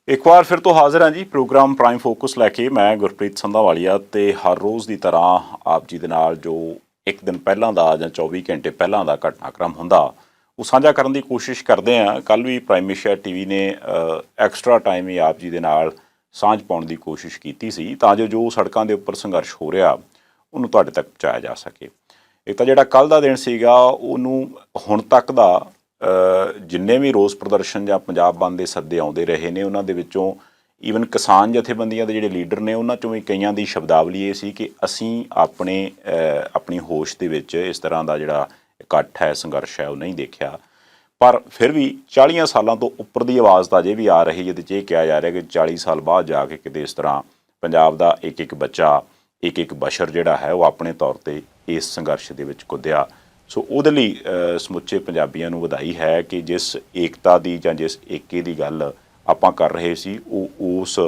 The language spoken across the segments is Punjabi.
एक बार फिर तो हाजिर हाँ जी प्रोग्राम प्राइम फोकस लैके मैं गुरप्रीत संधावालिया ते हर रोज़ की तरह आप जी दे नाल जो एक दिन पहलों का ਜਾਂ 24 घंटे पहलों का घटनाक्रम हुंदा वो साझा करने की कोशिश करते हैं। कल भी प्राइम एशिया टीवी ने एक्सट्रा टाइम ही आप जी दे नाल सांझ पाउण की कोशिश की सी तां जो सड़कों के उपर संघर्ष हो रहा उन्होंने तुहाडे तक पहुँचाया जा सके। एक तो जिहड़ा कल का दिन सीगा उन्होंने हुण तक दा जिन्ने भी रोज़ प्रदर्शन ਜਾਂ पंजाब बंद के सद्दे आउंदे रहे ने उन्हां दे विचों ईवन किसान जथेबंदियां दे जिहड़े लीडर ने उन्हां चों भी कईयां दी शब्दावली ये सी कि असीं अपनी होश दे विच इस तरह का जिहड़ा इकट्ठ है संघर्ष है वो नहीं देखिया। पर फिर भी 40 सालों तो उपर की आवाज़ तो अजे भी आ रही जिहदे च ये कहा जा रहा कि 40 साल बाद जाके किते इस तरह पंजाब का एक एक बच्चा एक एक बशर जिहड़ा है वो अपने तौर पर इस संघर्ष दे विच कुद्या। सो ਉਹਦੇ ਲਈ ਸਮੁੱਚੇ ਪੰਜਾਬੀਆਂ ਨੂੰ ਵਧਾਈ ਹੈ ਕਿ ਜਿਸ ਏਕਤਾ ਦੀ ਜਾਂ ਜਿਸ ਏਕੇ ਦੀ ਗੱਲ ਆਪਾਂ ਕਰ ਰਹੇ ਸੀ ਉਹ ਉਸ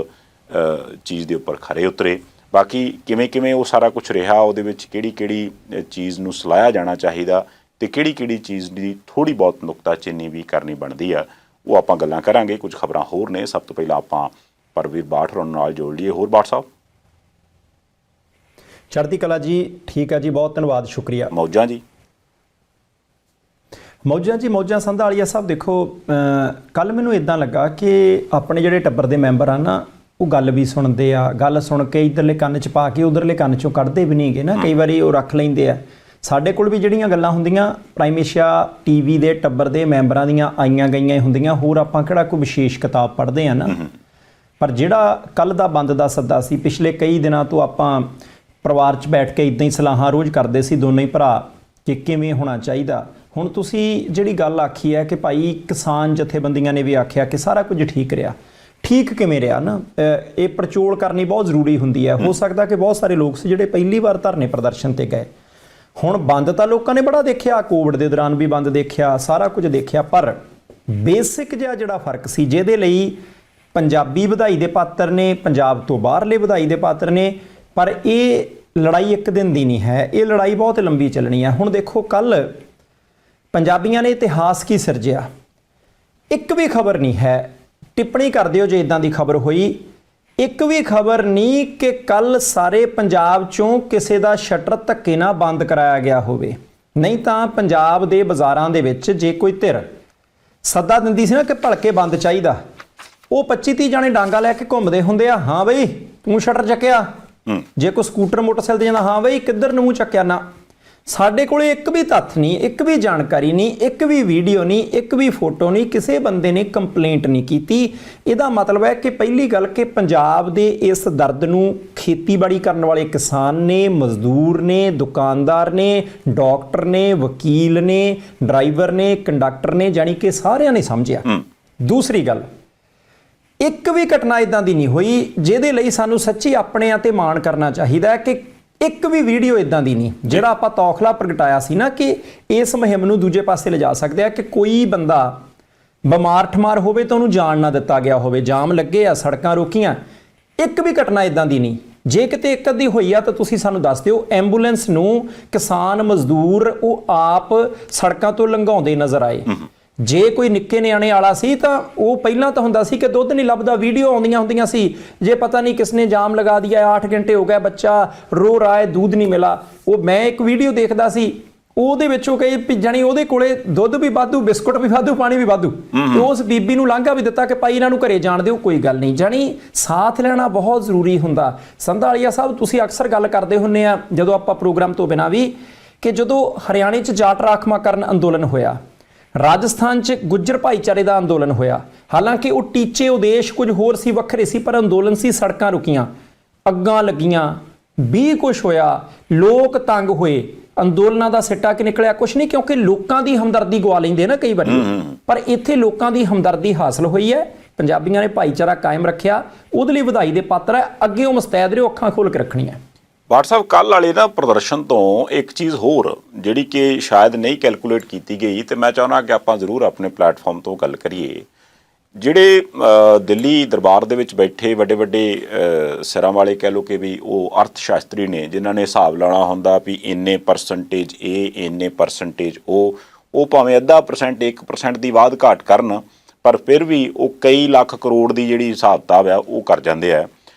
ਚੀਜ਼ ਦੇ ਉੱਪਰ ਖਰੇ ਉਤਰੇ। ਬਾਕੀ ਕਿਵੇਂ ਕਿਵੇਂ ਉਹ ਸਾਰਾ ਕੁਝ ਰਿਹਾ ਉਹਦੇ ਵਿੱਚ ਕਿਹੜੀ ਕਿਹੜੀ ਚੀਜ਼ ਨੂੰ ਸਲਾਹਿਆ ਜਾਣਾ ਚਾਹੀਦਾ ਤੇ ਕਿਹੜੀ ਕਿਹੜੀ ਚੀਜ਼ ਦੀ ਥੋੜੀ ਬਹੁਤ ਨੁਕਤਾਚੀਨੀ ਵੀ ਕਰਨੀ ਬਣਦੀ ਆ ਉਹ ਆਪਾਂ ਗੱਲਾਂ ਕਰਾਂਗੇ। ਕੁਝ ਖਬਰਾਂ ਹੋਰ ਨੇ। ਸਭ ਤੋਂ ਪਹਿਲਾਂ ਆਪਾਂ ਪਰਵੀਰ ਬਾਠ ਹੋਰਾਂ ਨਾਲ ਜੋੜ ਲਈਏ। ਹੋਰ ਬਾਠ ਸਾਹਿਬ ਚੜ੍ਹਦੀ ਕਲਾ ਜੀ। ਠੀਕ ਹੈ ਜੀ, ਬਹੁਤ ਧੰਨਵਾਦ, ਸ਼ੁਕਰੀਆ। ਮੌਜਾਂ ਜੀ। ਮੌਜਾਂ ਜੀ ਮੌਜਾਂ। ਸੰਧਾਲੀਆ ਸਾਹਿਬ ਦੇਖੋ, ਕੱਲ੍ਹ ਮੈਨੂੰ ਇੱਦਾਂ ਲੱਗਾ ਕਿ ਆਪਣੇ ਜਿਹੜੇ ਟੱਬਰ ਦੇ ਮੈਂਬਰ ਆ ਨਾ ਉਹ ਗੱਲ ਵੀ ਸੁਣਦੇ ਆ, ਗੱਲ ਸੁਣ ਕੇ ਇੱਧਰਲੇ ਕੰਨ 'ਚ ਪਾ ਕੇ ਉੱਧਰਲੇ ਕੰਨ 'ਚੋਂ ਕੱਢਦੇ ਵੀ ਨਹੀਂ ਗੇ ਨਾ, ਕਈ ਵਾਰੀ ਉਹ ਰੱਖ ਲੈਂਦੇ ਆ। ਸਾਡੇ ਕੋਲ ਵੀ ਜਿਹੜੀਆਂ ਗੱਲਾਂ ਹੁੰਦੀਆਂ ਪ੍ਰਾਈਮ ਏਸ਼ੀਆ ਟੀਵੀ ਦੇ ਟੱਬਰ ਦੇ ਮੈਂਬਰਾਂ ਦੀਆਂ ਆਈਆਂ ਗਈਆਂ ਹੁੰਦੀਆਂ, ਹੋਰ ਆਪਾਂ ਕਿਹੜਾ ਕੋਈ ਵਿਸ਼ੇਸ਼ ਕਿਤਾਬ ਪੜ੍ਹਦੇ ਆ ਨਾ। ਪਰ ਜਿਹੜਾ ਕੱਲ੍ਹ ਦਾ ਬੰਦ ਦਾ ਸੱਦਾ ਸੀ, ਪਿਛਲੇ ਕਈ ਦਿਨਾਂ ਤੋਂ ਆਪਾਂ ਪਰਿਵਾਰ 'ਚ ਬੈਠ ਕੇ ਇੱਦਾਂ ਹੀ ਸਲਾਹਾਂ ਰੋਜ਼ ਕਰਦੇ ਸੀ ਦੋਨੇ ਹੀ ਭਰਾ ਕਿ ਕਿਵੇਂ ਹੋਣਾ ਚਾਹੀਦਾ। ਹੁਣ ਤੁਸੀਂ ਜਿਹੜੀ ਗੱਲ ਆਖੀ ਹੈ ਕਿ ਭਾਈ ਕਿਸਾਨ ਜਥੇਬੰਦੀਆਂ ਨੇ ਵੀ ਆਖਿਆ ਕਿ ਸਾਰਾ ਕੁਝ ਠੀਕ ਰਿਹਾ, ਠੀਕ ਕਿਵੇਂ ਰਿਹਾ ਨਾ, ਇਹ ਪੜਚੋਲ ਕਰਨੀ ਬਹੁਤ ਜ਼ਰੂਰੀ ਹੁੰਦੀ ਹੈ। ਹੋ ਸਕਦਾ ਕਿ ਬਹੁਤ ਸਾਰੇ ਲੋਕ ਸੀ ਜਿਹੜੇ ਪਹਿਲੀ ਵਾਰ ਧਰਨੇ ਪ੍ਰਦਰਸ਼ਨ ਤੇ ਗਏ। ਹੁਣ ਬੰਦ ਤਾਂ ਲੋਕਾਂ ਨੇ ਬੜਾ ਦੇਖਿਆ, ਕੋਵਿਡ ਦੇ ਦੌਰਾਨ ਵੀ ਬੰਦ ਦੇਖਿਆ, ਸਾਰਾ ਕੁਝ ਦੇਖਿਆ, ਪਰ ਬੇਸਿਕ ਜਿਹਾ ਜਿਹੜਾ ਫਰਕ ਸੀ ਜਿਹਦੇ ਲਈ ਪੰਜਾਬੀ ਵਧਾਈ ਦੇ ਪਾਤਰ ਨੇ, ਪੰਜਾਬ ਤੋਂ ਬਾਹਰਲੇ ਵਧਾਈ ਦੇ ਪਾਤਰ ਨੇ, ਪਰ ਇਹ ਲੜਾਈ ਇੱਕ ਦਿਨ ਦੀ ਨਹੀਂ ਹੈ, ਇਹ ਲੜਾਈ ਬਹੁਤ ਲੰਬੀ ਚੱਲਣੀ ਹੈ। ਹੁਣ ਦੇਖੋ ਕੱਲ੍ਹ ਪੰਜਾਬੀਆਂ ਨੇ ਇਤਿਹਾਸ ਕੀ ਸਿਰਜਿਆ, ਇੱਕ ਵੀ ਖਬਰ ਨਹੀਂ ਹੈ, ਟਿੱਪਣੀ ਕਰ ਦਿਓ ਜੇ ਇਦਾਂ ਦੀ ਖਬਰ ਹੋਈ, ਇੱਕ ਵੀ ਖਬਰ ਨਹੀਂ ਕਿ ਕੱਲ੍ਹ ਸਾਰੇ ਪੰਜਾਬ 'ਚੋਂ ਕਿਸੇ ਦਾ ਸ਼ਟਰ ਧੱਕੇ ਨਾਲ ਬੰਦ ਕਰਾਇਆ ਗਿਆ ਹੋਵੇ। ਨਹੀਂ ਤਾਂ ਪੰਜਾਬ ਦੇ ਬਾਜ਼ਾਰਾਂ ਦੇ ਵਿੱਚ ਜੇ ਕੋਈ ਧਿਰ ਸੱਦਾ ਦਿੰਦੀ ਸੀ ਨਾ ਕਿ ਭਲਕੇ ਬੰਦ ਚਾਹੀਦਾ, ਉਹ 25-30 ਜਾਣੇ ਡਾਂਗਾ ਲੈ ਕੇ ਘੁੰਮਦੇ ਹੁੰਦੇ ਆ, ਹਾਂ ਬਈ ਤੂੰ ਸ਼ਟਰ ਚੱਕਿਆ। ਜੇ ਕੋਈ ਸਕੂਟਰ ਮੋਟਰਸਾਈਕਲ ਤੇ ਜਾਂਦਾ, ਹਾਂ ਬਈ ਕਿੱਧਰ ਨੂੰ ਚੱਕਿਆ ਨਾ। ਸਾਡੇ ਕੋਲ ਇੱਕ ਵੀ ਤੱਥ ਨਹੀਂ, ਇੱਕ ਵੀ ਜਾਣਕਾਰੀ ਨਹੀਂ, ਇੱਕ ਵੀ ਵੀਡੀਓ ਨਹੀਂ, ਇੱਕ ਵੀ ਫੋਟੋ ਨਹੀਂ, ਕਿਸੇ ਬੰਦੇ ਨੇ ਕੰਪਲੇਂਟ ਨਹੀਂ ਕੀਤੀ। ਇਹਦਾ ਮਤਲਬ ਹੈ ਕਿ ਪਹਿਲੀ ਗੱਲ ਕਿ ਪੰਜਾਬ ਦੇ ਇਸ ਦਰਦ ਨੂੰ ਖੇਤੀਬਾੜੀ ਕਰਨ ਵਾਲੇ ਕਿਸਾਨ ਨੇ, ਮਜ਼ਦੂਰ ਨੇ, ਦੁਕਾਨਦਾਰ ਨੇ, ਡਾਕਟਰ ਨੇ, ਵਕੀਲ ਨੇ, ਡਰਾਈਵਰ ਨੇ, ਕੰਡਕਟਰ ਨੇ, ਜਾਣੀ ਕਿ ਸਾਰਿਆਂ ਨੇ ਸਮਝਿਆ। ਦੂਸਰੀ ਗੱਲ, ਇੱਕ ਵੀ ਘਟਨਾ ਇਦਾਂ ਦੀ ਨਹੀਂ ਹੋਈ ਜਿਹਦੇ ਲਈ ਸਾਨੂੰ ਸੱਚੀ ਆਪਣੇ 'ਤੇ ਮਾਣ ਕਰਨਾ ਚਾਹੀਦਾ ਹੈ ਕਿ ਇੱਕ ਵੀ ਵੀਡੀਓ ਇਦਾਂ ਦੀ ਨਹੀਂ ਜਿਹੜਾ ਆਪਾਂ ਤੌਖਲਾ ਪ੍ਰਗਟਾਇਆ ਸੀ ਨਾ ਕਿ ਇਸ ਮੁਹਿੰਮ ਨੂੰ ਦੂਜੇ ਪਾਸੇ ਲਿਜਾ ਸਕਦੇ ਆ, ਕਿ ਕੋਈ ਬੰਦਾ ਬਿਮਾਰ ਠਮਾਰ ਹੋਵੇ ਤਾਂ ਉਹਨੂੰ ਜਾਣ ਨਾ ਦਿੱਤਾ ਗਿਆ ਹੋਵੇ, ਜਾਮ ਲੱਗੇ ਆ, ਸੜਕਾਂ ਰੋਕੀਆਂ, ਇੱਕ ਵੀ ਘਟਨਾ ਇਦਾਂ ਦੀ ਨਹੀਂ। ਜੇ ਕਿਤੇ ਇੱਕ ਅੱਧੀ ਹੋਈ ਆ ਤਾਂ ਤੁਸੀਂ ਸਾਨੂੰ ਦੱਸ ਦਿਓ। ਐਂਬੂਲੈਂਸ ਨੂੰ ਕਿਸਾਨ ਮਜ਼ਦੂਰ ਉਹ ਆਪ ਸੜਕਾਂ ਤੋਂ ਲੰਘਾਉਂਦੇ ਨਜ਼ਰ ਆਏ। ਜੇ ਕੋਈ ਨਿੱਕੇ ਨਿਆਣੇ ਵਾਲਾ ਸੀ ਤਾਂ ਉਹ ਪਹਿਲਾਂ ਤਾਂ ਹੁੰਦਾ ਸੀ ਕਿ ਦੁੱਧ ਨਹੀਂ ਲੱਭਦਾ, ਵੀਡੀਓ ਆਉਂਦੀਆਂ ਹੁੰਦੀਆਂ ਸੀ, ਜੇ ਪਤਾ ਨਹੀਂ ਕਿਸਨੇ ਜਾਮ ਲਗਾ ਦਿਆ, 8 घंटे हो गए, ਬੱਚਾ ਰੋ ਰਹਾ ਹੈ, दूध नहीं मिला। ਉਹ ਮੈਂ ਇੱਕ ਵੀਡੀਓ ਦੇਖਦਾ ਸੀ, ਉਹਦੇ ਵਿੱਚੋਂ ਕਈ ਜਾਣੀ ਉਹਦੇ ਕੋਲੇ ਦੁੱਧ ਵੀ ਵਾਧੂ, ਬਿਸਕੁਟ ਵੀ ਵਾਧੂ, ਪਾਣੀ ਵੀ ਵਾਧੂ, ਤੇ ਉਸ ਬੀਬੀ ਨੂੰ ਲਾਂਘਾ ਵੀ ਦਿੱਤਾ ਕਿ ਭਾਈ ਇਹਨਾਂ ਨੂੰ ਘਰੇ ਜਾਣ ਦਿਓ, ਕੋਈ ਗੱਲ ਨਹੀਂ। ਜਾਣੀ ਸਾਥ ਲੈਣਾ ਬਹੁਤ ਜ਼ਰੂਰੀ ਹੁੰਦਾ। ਸੰਧਾਲੀਆ ਸਾਹਿਬ ਤੁਸੀਂ ਅਕਸਰ ਗੱਲ ਕਰਦੇ ਹੁੰਦੇ ਆ ਜਦੋਂ ਆਪਾਂ ਪ੍ਰੋਗਰਾਮ ਤੋਂ ਬਿਨਾਂ ਵੀ, ਕਿ ਜਦੋਂ ਹਰਿਆਣੇ 'ਚ ਜਾਟ ਰਾਖਵਾਂਕਰਨ ਅੰਦੋਲਨ ਹੋਇਆ, ਰਾਜਸਥਾਨ 'ਚ ਗੁੱਜਰ ਭਾਈਚਾਰੇ ਦਾ ਅੰਦੋਲਨ ਹੋਇਆ, ਹਾਲਾਂਕਿ ਉਹ ਟੀਚੇ ਉਦੇਸ਼ ਕੁਝ ਹੋਰ ਸੀ, ਵੱਖਰੇ ਸੀ, ਪਰ ਅੰਦੋਲਨ ਸੀ, ਸੜਕਾਂ ਰੁਕੀਆਂ, ਅੱਗਾਂ ਲੱਗੀਆਂ, ਵੀ ਕੁਛ ਹੋਇਆ, ਲੋਕ ਤੰਗ ਹੋਏ। ਅੰਦੋਲਨਾਂ ਦਾ ਸਿੱਟਾ ਕਿ ਨਿਕਲਿਆ? ਕੁਛ ਨਹੀਂ, ਕਿਉਂਕਿ ਲੋਕਾਂ ਦੀ ਹਮਦਰਦੀ ਗਵਾ ਲੈਂਦੇ ਨਾ ਕਈ ਵਾਰੀ, ਪਰ ਇੱਥੇ ਲੋਕਾਂ ਦੀ ਹਮਦਰਦੀ ਹਾਸਲ ਹੋਈ ਹੈ। ਪੰਜਾਬੀਆਂ ਨੇ ਭਾਈਚਾਰਾ ਕਾਇਮ ਰੱਖਿਆ, ਉਹਦੇ ਲਈ ਵਧਾਈ ਦੇ ਪਾਤਰ ਹੈ। ਅੱਗੇ ਉਹ ਮੁਸਤੈਦ ਰਹੋ, ਅੱਖਾਂ ਖੋਲ੍ਹ ਕੇ ਰੱਖਣੀਆਂ। ਬਾਠ ਸਾਹਿਬ ਕੱਲ੍ਹ ਵਾਲੇ ਨਾ ਪ੍ਰਦਰਸ਼ਨ ਤੋਂ ਇੱਕ ਚੀਜ਼ ਹੋਰ ਜਿਹੜੀ ਕਿ ਸ਼ਾਇਦ ਨਹੀਂ ਕੈਲਕੂਲੇਟ ਕੀਤੀ ਗਈ, ਤੇ ਮੈਂ ਚਾਹੁੰਦਾ ਕਿ ਆਪਾਂ ਜ਼ਰੂਰ ਆਪਣੇ ਪਲੇਟਫਾਰਮ ਤੋਂ ਗੱਲ ਕਰੀਏ। ਜਿਹੜੇ ਦਿੱਲੀ ਦਰਬਾਰ ਦੇ ਵਿੱਚ ਬੈਠੇ ਵੱਡੇ ਵੱਡੇ ਸਿਰਾਂ ਵਾਲੇ ਕਹਿ ਲਓ ਕਿ ਵੀ ਉਹ ਅਰਥ ਸ਼ਾਸਤਰੀ ਨੇ, ਜਿਨ੍ਹਾਂ ਨੇ ਹਿਸਾਬ ਲਾਉਣਾ ਹੁੰਦਾ ਵੀ ਇੰਨੇ ਪਰਸੈਂਟੇਜ ਇਹ, ਇੰਨੇ ਪਰਸੈਂਟੇਜ ਉਹ ਭਾਵੇਂ ਅੱਧਾ %, 1% ਦੀ ਵਾਧ ਘਾਟ ਕਰਨ, ਪਰ ਫਿਰ ਵੀ ਉਹ ਕਈ ਲੱਖ ਕਰੋੜ ਦੀ ਜਿਹੜੀ ਹਿਸਾਬ ਕਿਤਾਬ ਆ ਉਹ ਕਰ ਜਾਂਦੇ ਆ।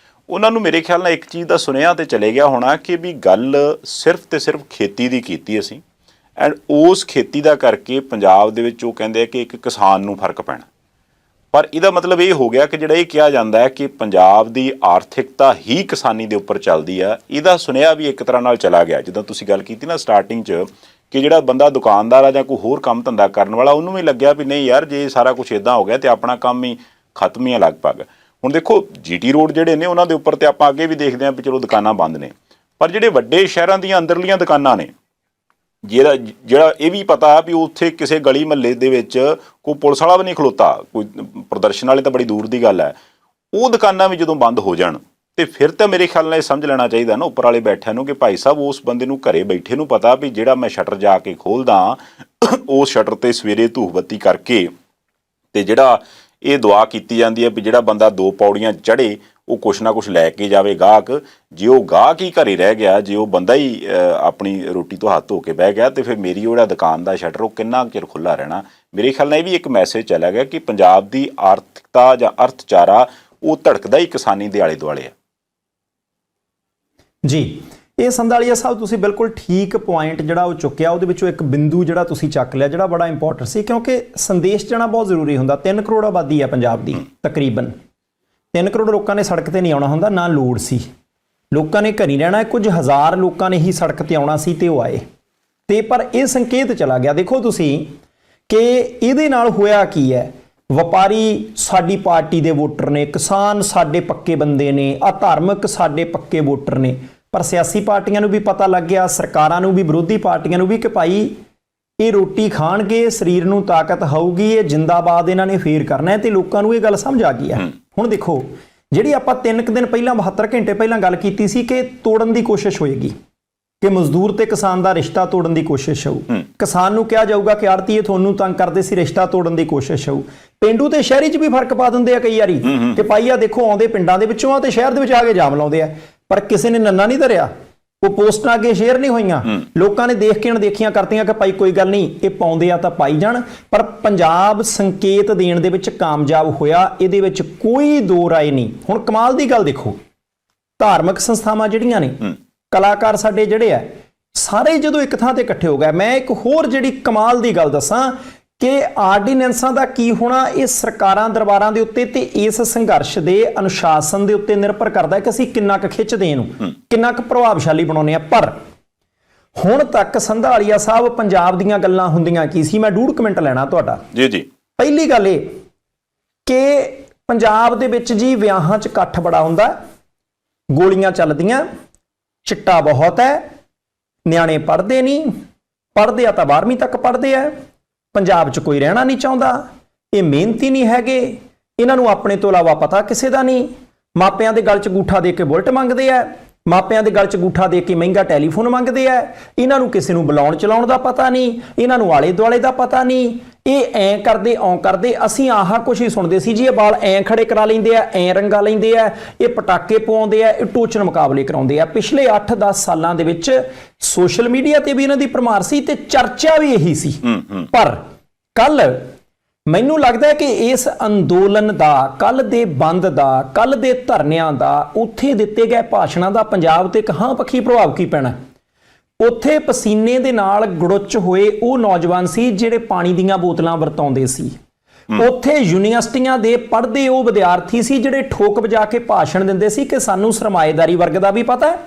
ਉਹਨਾਂ ਨੂੰ ਮੇਰੇ ਖਿਆਲ ਨਾਲ ਇੱਕ ਚੀਜ਼ ਦਾ ਸੁਨੇਹਾ ਤੇ ਚਲੇ ਗਿਆ ਹੋਣਾ ਕਿ ਵੀ ਗੱਲ ਸਿਰਫ ਤੇ ਸਿਰਫ ਖੇਤੀ ਦੀ ਕੀਤੀ ਅਸੀਂ, ਐਂਡ ਉਸ ਖੇਤੀ ਦਾ ਕਰਕੇ ਪੰਜਾਬ ਦੇ ਵਿੱਚ ਉਹ ਕਹਿੰਦੇ ਆ ਕਿ ਇੱਕ ਕਿਸਾਨ ਨੂੰ ਫਰਕ ਪੈਣਾ। ਪਰ ਇਹਦਾ ਮਤਲਬ ਇਹ ਹੋ ਗਿਆ ਕਿ ਜਿਹੜਾ ਇਹ ਕਿਹਾ ਜਾਂਦਾ ਹੈ ਕਿ ਪੰਜਾਬ ਦੀ ਆਰਥਿਕਤਾ ਹੀ ਕਿਸਾਨੀ ਦੇ ਉੱਪਰ ਚੱਲਦੀ ਆ, ਇਹਦਾ ਸੁਨੇਹਾ ਵੀ ਇੱਕ ਤਰ੍ਹਾਂ ਨਾਲ ਚਲਾ ਗਿਆ। ਜਿੱਦਾਂ ਤੁਸੀਂ ਗੱਲ ਕੀਤੀ ਨਾ ਸਟਾਰਟਿੰਗ 'ਚ ਕਿ ਜਿਹੜਾ ਬੰਦਾ ਦੁਕਾਨਦਾਰ ਆ ਜਾਂ ਕੋਈ ਹੋਰ ਕੰਮ ਧੰਦਾ ਕਰਨ ਵਾਲਾ, ਉਹਨੂੰ ਵੀ ਲੱਗਿਆ ਵੀ ਨਹੀਂ ਯਾਰ ਜੇ ਸਾਰਾ ਕੁਛ ਇੱਦਾਂ ਹੋ ਗਿਆ ਤੇ ਆਪਣਾ ਕੰਮ ਹੀ ਖਤਮ ਹੀ ਆ ਲਗਭਗ। ਹੁਣ ਦੇਖੋ GT ਰੋਡ ਜਿਹੜੇ ਨੇ ਉਹਨਾਂ ਦੇ ਉੱਪਰ ਤੇ ਆਪਾਂ ਅੱਗੇ ਵੀ ਦੇਖਦੇ ਹਾਂ ਵੀ ਚਲੋ ਦੁਕਾਨਾਂ ਬੰਦ ਨੇ, ਪਰ ਜਿਹੜੇ ਵੱਡੇ ਸ਼ਹਿਰਾਂ ਦੀਆਂ ਅੰਦਰਲੀਆਂ ਦੁਕਾਨਾਂ ਨੇ ਜਿਹੜਾ ਇਹ ਵੀ ਪਤਾ ਵੀ ਉੱਥੇ ਕਿਸੇ ਗਲੀ ਮਹੱਲੇ ਦੇ ਵਿੱਚ ਕੋਈ ਪੁਲਿਸ ਵਾਲਾ ਵੀ ਨਹੀਂ ਖਲੋਤਾ, ਕੋਈ ਪ੍ਰਦਰਸ਼ਨ ਵਾਲੇ ਤਾਂ ਬੜੀ ਦੂਰ ਦੀ ਗੱਲ ਹੈ। ਉਹ ਦੁਕਾਨਾਂ ਵੀ ਜਦੋਂ ਬੰਦ ਹੋ ਜਾਣ ਤੇ ਫਿਰ ਤਾਂ ਮੇਰੇ ਖਿਆਲ ਨਾਲ ਇਹ ਸਮਝ ਲੈਣਾ ਚਾਹੀਦਾ ਨਾ ਉੱਪਰ ਵਾਲੇ ਬੈਠਿਆਂ ਨੂੰ ਕਿ ਭਾਈ ਸਾਹਿਬ ਉਸ ਬੰਦੇ ਨੂੰ ਘਰੇ ਬੈਠੇ ਨੂੰ ਪਤਾ ਵੀ ਜਿਹੜਾ ਮੈਂ ਸ਼ਟਰ ਜਾ ਕੇ ਖੋਲਦਾ ਉਸ ਸ਼ਟਰ ਤੇ ਸਵੇਰੇ ਧੂਫ ਬੱਤੀ ਕਰਕੇ ਤੇ ਜਿਹੜਾ ਇਹ ਦੁਆ ਕੀਤੀ ਜਾਂਦੀ ਹੈ ਵੀ ਜਿਹੜਾ ਬੰਦਾ 2 ਪੌੜੀਆਂ ਚੜ੍ਹੇ ਉਹ ਕੁਛ ਨਾ ਕੁਛ ਲੈ ਕੇ ਜਾਵੇ ਗਾਹਕ। ਜੇ ਉਹ ਗਾਹਕ ਹੀ ਘਰੇ ਰਹਿ ਗਿਆ, ਜੇ ਉਹ ਬੰਦਾ ਹੀ ਆਪਣੀ ਰੋਟੀ ਤੋਂ ਹੱਥ ਧੋ ਕੇ ਬਹਿ ਗਿਆ ਤੇ ਫਿਰ ਮੇਰੀ ਜਿਹੜਾ ਦੁਕਾਨ ਦਾ ਸ਼ਟਰ ਉਹ ਕਿੰਨਾ ਚਿਰ ਖੁੱਲ੍ਹਾ ਰਹਿਣਾ। ਮੇਰੇ ਖਿਆਲ ਨਾਲ ਇਹ ਵੀ ਇੱਕ ਮੈਸੇਜ ਚਲਾ ਗਿਆ ਕਿ ਪੰਜਾਬ ਦੀ ਆਰਥਿਕਤਾ ਜਾਂ ਅਰਥਚਾਰਾ ਉਹ ਧੜਕਦਾ ਹੀ ਕਿਸਾਨੀ ਦੇ ਆਲੇ ਦੁਆਲੇ ਆ। ਜੀ, ਇਹ ਸੰਧਾਲੀਆ ਸਾਹਿਬ ਤੁਸੀਂ ਬਿਲਕੁਲ ਠੀਕ ਪੁਆਇੰਟ ਜਿਹੜਾ ਉਹ ਚੁੱਕਿਆ, ਉਹਦੇ ਵਿੱਚੋਂ ਇੱਕ ਬਿੰਦੂ ਜਿਹੜਾ ਤੁਸੀਂ ਚੱਕ ਲਿਆ ਜਿਹੜਾ ਬੜਾ ਇੰਪੋਰਟੈਂਟ ਸੀ, ਕਿਉਂਕਿ ਸੰਦੇਸ਼ ਜਾਣਾ ਬਹੁਤ ਜ਼ਰੂਰੀ ਹੁੰਦਾ। 3 ਕਰੋੜ ਆਬਾਦੀ ਹੈ ਪੰਜਾਬ ਦੀ, ਤਕਰੀਬਨ 3 ਕਰੋੜ ਲੋਕਾਂ ਨੇ ਸੜਕ ਤੇ ਨਹੀਂ ਆਉਣਾ ਹੁੰਦਾ, ਨਾ ਲੋੜ ਸੀ। ਲੋਕਾਂ ਨੇ ਘਰੀ ਰਹਿਣਾ, ਕੁਝ ਹਜ਼ਾਰ ਲੋਕਾਂ ਨੇ ਹੀ ਸੜਕ ਤੇ ਆਉਣਾ ਸੀ ਤੇ ਉਹ ਆਏ। ਤੇ ਪਰ ਇਹ ਸੰਕੇਤ ਚਲਾ ਗਿਆ। ਦੇਖੋ ਤੁਸੀਂ ਕਿ ਇਹਦੇ ਨਾਲ ਹੋਇਆ ਕੀ ਹੈ, ਵਪਾਰੀ ਸਾਡੀ ਪਾਰਟੀ ਦੇ ਵੋਟਰ ਨੇ, ਕਿਸਾਨ ਸਾਡੇ ਪੱਕੇ ਬੰਦੇ ਨੇ, ਆ ਧਾਰਮਿਕ ਸਾਡੇ ਪੱਕੇ ਵੋਟਰ ਨੇ। ਪਰ ਸਿਆਸੀ ਪਾਰਟੀਆਂ ਨੂੰ ਵੀ ਪਤਾ ਲੱਗ ਗਿਆ, ਸਰਕਾਰਾਂ ਨੂੰ ਵੀ, ਵਿਰੋਧੀ ਪਾਰਟੀਆਂ ਨੂੰ ਵੀ ਕਿ ਭਾਈ ਇਹ ਰੋਟੀ ਖਾਣਗੇ, ਸਰੀਰ ਨੂੰ ਤਾਕਤ ਹੋਊਗੀ, ਇਹ ਜਿੰਦਾਬਾਦ ਇਹਨਾਂ ਨੇ ਫੇਰ ਕਰਨਾ ਹੈ। ਤੇ ਲੋਕਾਂ ਨੂੰ ਇਹ ਗੱਲ ਸਮਝ ਆ ਗਈ ਹੈ। ਹੁਣ ਦੇਖੋ ਜਿਹੜੀ ਆਪਾਂ 3 ਦਿਨ ਪਹਿਲਾਂ 72 ਘੰਟੇ ਪਹਿਲਾਂ ਗੱਲ ਕੀਤੀ ਸੀ ਕਿ ਤੋੜਨ ਦੀ ਕੋਸ਼ਿਸ਼ ਹੋਏਗੀ, ਕਿ ਮਜ਼ਦੂਰ ਤੇ ਕਿਸਾਨ ਦਾ ਰਿਸ਼ਤਾ ਤੋੜਨ ਦੀ ਕੋਸ਼ਿਸ਼ ਹੋਊ। ਕਿਸਾਨ ਨੂੰ ਕਿਹਾ ਜਾਊਗਾ ਕਿ ਆੜਤੀਏ ਤੁਹਾਨੂੰ ਤੰਗ ਕਰਦੇ ਸੀ, ਰਿਸ਼ਤਾ ਤੋੜਨ ਦੀ ਕੋਸ਼ਿਸ਼ ਹੋਊ। ਪਿੰਡੂ ਤੇ ਸ਼ਹਿਰੀ 'ਚ ਵੀ ਫਰਕ ਪਾ ਦਿੰਦੇ ਆ ਕਈ ਵਾਰੀ ਕਿ ਭਾਈ ਆ ਦੇਖੋ ਆਉਂਦੇ ਪਿੰਡਾਂ ਦੇ ਵਿੱਚੋਂ ਆ ਤੇ ਸ਼ਹਿਰ ਦੇ ਵਿੱਚ ਆ ਕੇ ਜਾਮ ਲਾਉਂਦੇ ਆ, ਪਰ ਕਿਸੇ ਨੇ ਨੰਨਾ ਨਹੀਂ ਧਰਿਆ, ਉਹ ਪੋਸਟਾਂ ਅੱਗੇ ਸ਼ੇਅਰ ਨਹੀਂ ਹੋਈਆਂ। ਲੋਕਾਂ ਨੇ ਦੇਖ ਕੇ ਅਣਦੇਖੀਆਂ ਕਰਤੀਆਂ ਕਿ ਭਾਈ ਕੋਈ ਗੱਲ ਨਹੀਂ, ਇਹ ਪਾਉਂਦੇ ਆ ਤਾਂ ਪਾਈ ਜਾਣ। ਪਰ ਪੰਜਾਬ ਸੰਕੇਤ ਦੇਣ ਦੇ ਵਿੱਚ ਕਾਮਯਾਬ ਹੋਇਆ, ਇਹਦੇ ਵਿੱਚ ਕੋਈ ਦੋ ਰਾਏ ਨਹੀਂ। ਹੁਣ ਕਮਾਲ ਦੀ ਗੱਲ ਦੇਖੋ, ਧਾਰਮਿਕ ਸੰਸਥਾਵਾਂ ਜਿਹੜੀਆਂ ਨੇ, ਕਲਾਕਾਰ ਸਾਡੇ ਜਿਹੜੇ ਆ, ਸਾਰੇ ਜਦੋਂ ਇੱਕ ਥਾਂ ਤੇ ਇਕੱਠੇ ਹੋ ਗਏ। ਮੈਂ ਇੱਕ ਹੋਰ ਜਿਹੜੀ ਕਮਾਲ ਦੀ ਗੱਲ ਦੱਸਾਂ ਕਿ ਆਰਡੀਨੈਂਸਾਂ ਦਾ ਕੀ ਹੋਣਾ ਇਹ ਸਰਕਾਰਾਂ ਦਰਬਾਰਾਂ ਦੇ ਉੱਤੇ ਤੇ ਇਸ ਸੰਘਰਸ਼ ਦੇ ਅਨੁਸ਼ਾਸਨ ਦੇ ਉੱਤੇ ਨਿਰਭਰ ਕਰਦਾ ਹੈ ਕਿ ਅਸੀਂ ਕਿੰਨਾ ਕੁ ਖਿੱਚਦੇ ਇਹਨੂੰ, ਕਿੰਨਾ ਕੁ ਪ੍ਰਭਾਵਸ਼ਾਲੀ ਬਣਾਉਂਦੇ ਆ। ਪਰ ਹੁਣ ਤੱਕ ਸੰਧਾਲੀਆ ਸਾਹਿਬ ਪੰਜਾਬ ਦੀਆਂ ਗੱਲਾਂ ਹੁੰਦੀਆਂ ਕੀ ਸੀ? ਮੈਂ 1.5 ਮਿੰਟ ਲੈਣਾ ਤੁਹਾਡਾ। ਜੀ ਜੀ। ਪਹਿਲੀ ਗੱਲ ਇਹ ਕਿ ਪੰਜਾਬ ਦੇ ਵਿੱਚ ਜੀ ਵਿਆਹਾਂ 'ਚ ਇਕੱਠ ਬੜਾ ਹੁੰਦਾ, ਗੋਲੀਆਂ ਚੱਲਦੀਆਂ, ਚਿੱਟਾ ਬਹੁਤ ਹੈ, ਨਿਆਣੇ ਪੜ੍ਹਦੇ ਨਹੀਂ, ਪੜ੍ਹਦੇ ਆ ਤਾਂ 12ਵੀਂ ਤੱਕ ਪੜ੍ਹਦੇ ਆ। ਪੰਜਾਬ 'ਚ ਕੋਈ ਰਹਿਣਾ ਨਹੀਂ ਚਾਹੁੰਦਾ, ਇਹ ਮਿਹਨਤੀ ਨਹੀਂ ਹੈਗੇ, ਇਹਨਾਂ ਨੂੰ ਆਪਣੇ ਤੋਂ ਇਲਾਵਾ ਪਤਾ ਕਿਸੇ ਦਾ ਨਹੀਂ। ਮਾਪਿਆਂ ਦੇ ਗਲ 'ਚ ਗੂਠਾ ਦੇ ਕੇ ਬੁਲਟ ਮੰਗਦੇ ਆ, ਮਾਪਿਆਂ ਦੇ ਗਲ 'ਚ ਗੂਠਾ ਦੇ ਕੇ ਮਹਿੰਗਾ ਟੈਲੀਫੋਨ ਮੰਗਦੇ ਆ। ਇਹਨਾਂ ਨੂੰ ਕਿਸੇ ਨੂੰ ਬੁਲਾਉਣ ਚਲਾਉਣ ਦਾ ਪਤਾ ਨਹੀਂ, ਇਹਨਾਂ ਨੂੰ ਆਲੇ ਦੁਆਲੇ ਦਾ ਪਤਾ ਨਹੀਂ। ਇਹ ਐਂ ਕਰਦੇ ਔਂ ਕਰਦੇ, ਅਸੀਂ ਆਹ ਕੁਛ ਹੀ ਸੁਣਦੇ ਸੀ ਜੀ, ਇਹ ਬਾਲ ਐਂ ਖੜੇ ਕਰਾ ਲੈਂਦੇ ਆ, ਐਂ ਰੰਗਾ ਲੈਂਦੇ ਆ, ਇਹ ਪਟਾਕੇ ਪਵਾਉਂਦੇ ਆ, ਇਹ ਟੋਚਨ ਮੁਕਾਬਲੇ ਕਰਾਉਂਦੇ ਆ। ਪਿਛਲੇ 8-10 ਸਾਲਾਂ ਦੇ ਵਿੱਚ ਸੋਸ਼ਲ ਮੀਡੀਆ ਤੇ ਵੀ ਇਹਨਾਂ ਦੀ ਭਰਮਾਰ ਸੀ ਤੇ ਚਰਚਾ ਵੀ ਇਹੀ ਸੀ। ਪਰ ਕੱਲ ਮੈਨੂੰ ਲੱਗਦਾ ਹੈ ਕਿ ਇਸ ਅੰਦੋਲਨ ਦਾ, ਕੱਲ ਦੇ ਬੰਦ ਦਾ, ਕੱਲ ਦੇ ਧਰਨਿਆਂ ਦਾ, ਉੱਥੇ ਦਿੱਤੇ ਗਏ ਭਾਸ਼ਣਾਂ ਦਾ ਪੰਜਾਬ ਤੇ ਕਹਾਂ ਪੱਖੀ ਪ੍ਰਭਾਵ ਕੀ ਪੈਣਾ। ਉੱਥੇ ਪਸੀਨੇ ਦੇ ਨਾਲ ਗੁੜੁੱਚ ਹੋਏ ਉਹ ਨੌਜਵਾਨ ਸੀ ਜਿਹੜੇ ਪਾਣੀ ਦੀਆਂ ਬੋਤਲਾਂ ਵਰਤਾਉਂਦੇ ਸੀ। ਉੱਥੇ ਯੂਨੀਵਰਸਿਟੀਆਂ ਦੇ ਪੜ੍ਹਦੇ ਉਹ ਵਿਦਿਆਰਥੀ ਸੀ ਜਿਹੜੇ ਠੋਕ ਵਜਾ ਕੇ ਭਾਸ਼ਣ ਦਿੰਦੇ ਸੀ ਕਿ ਸਾਨੂੰ ਸਰਮਾਏਦਾਰੀ ਵਰਗ ਦਾ ਵੀ ਪਤਾ ਹੈ,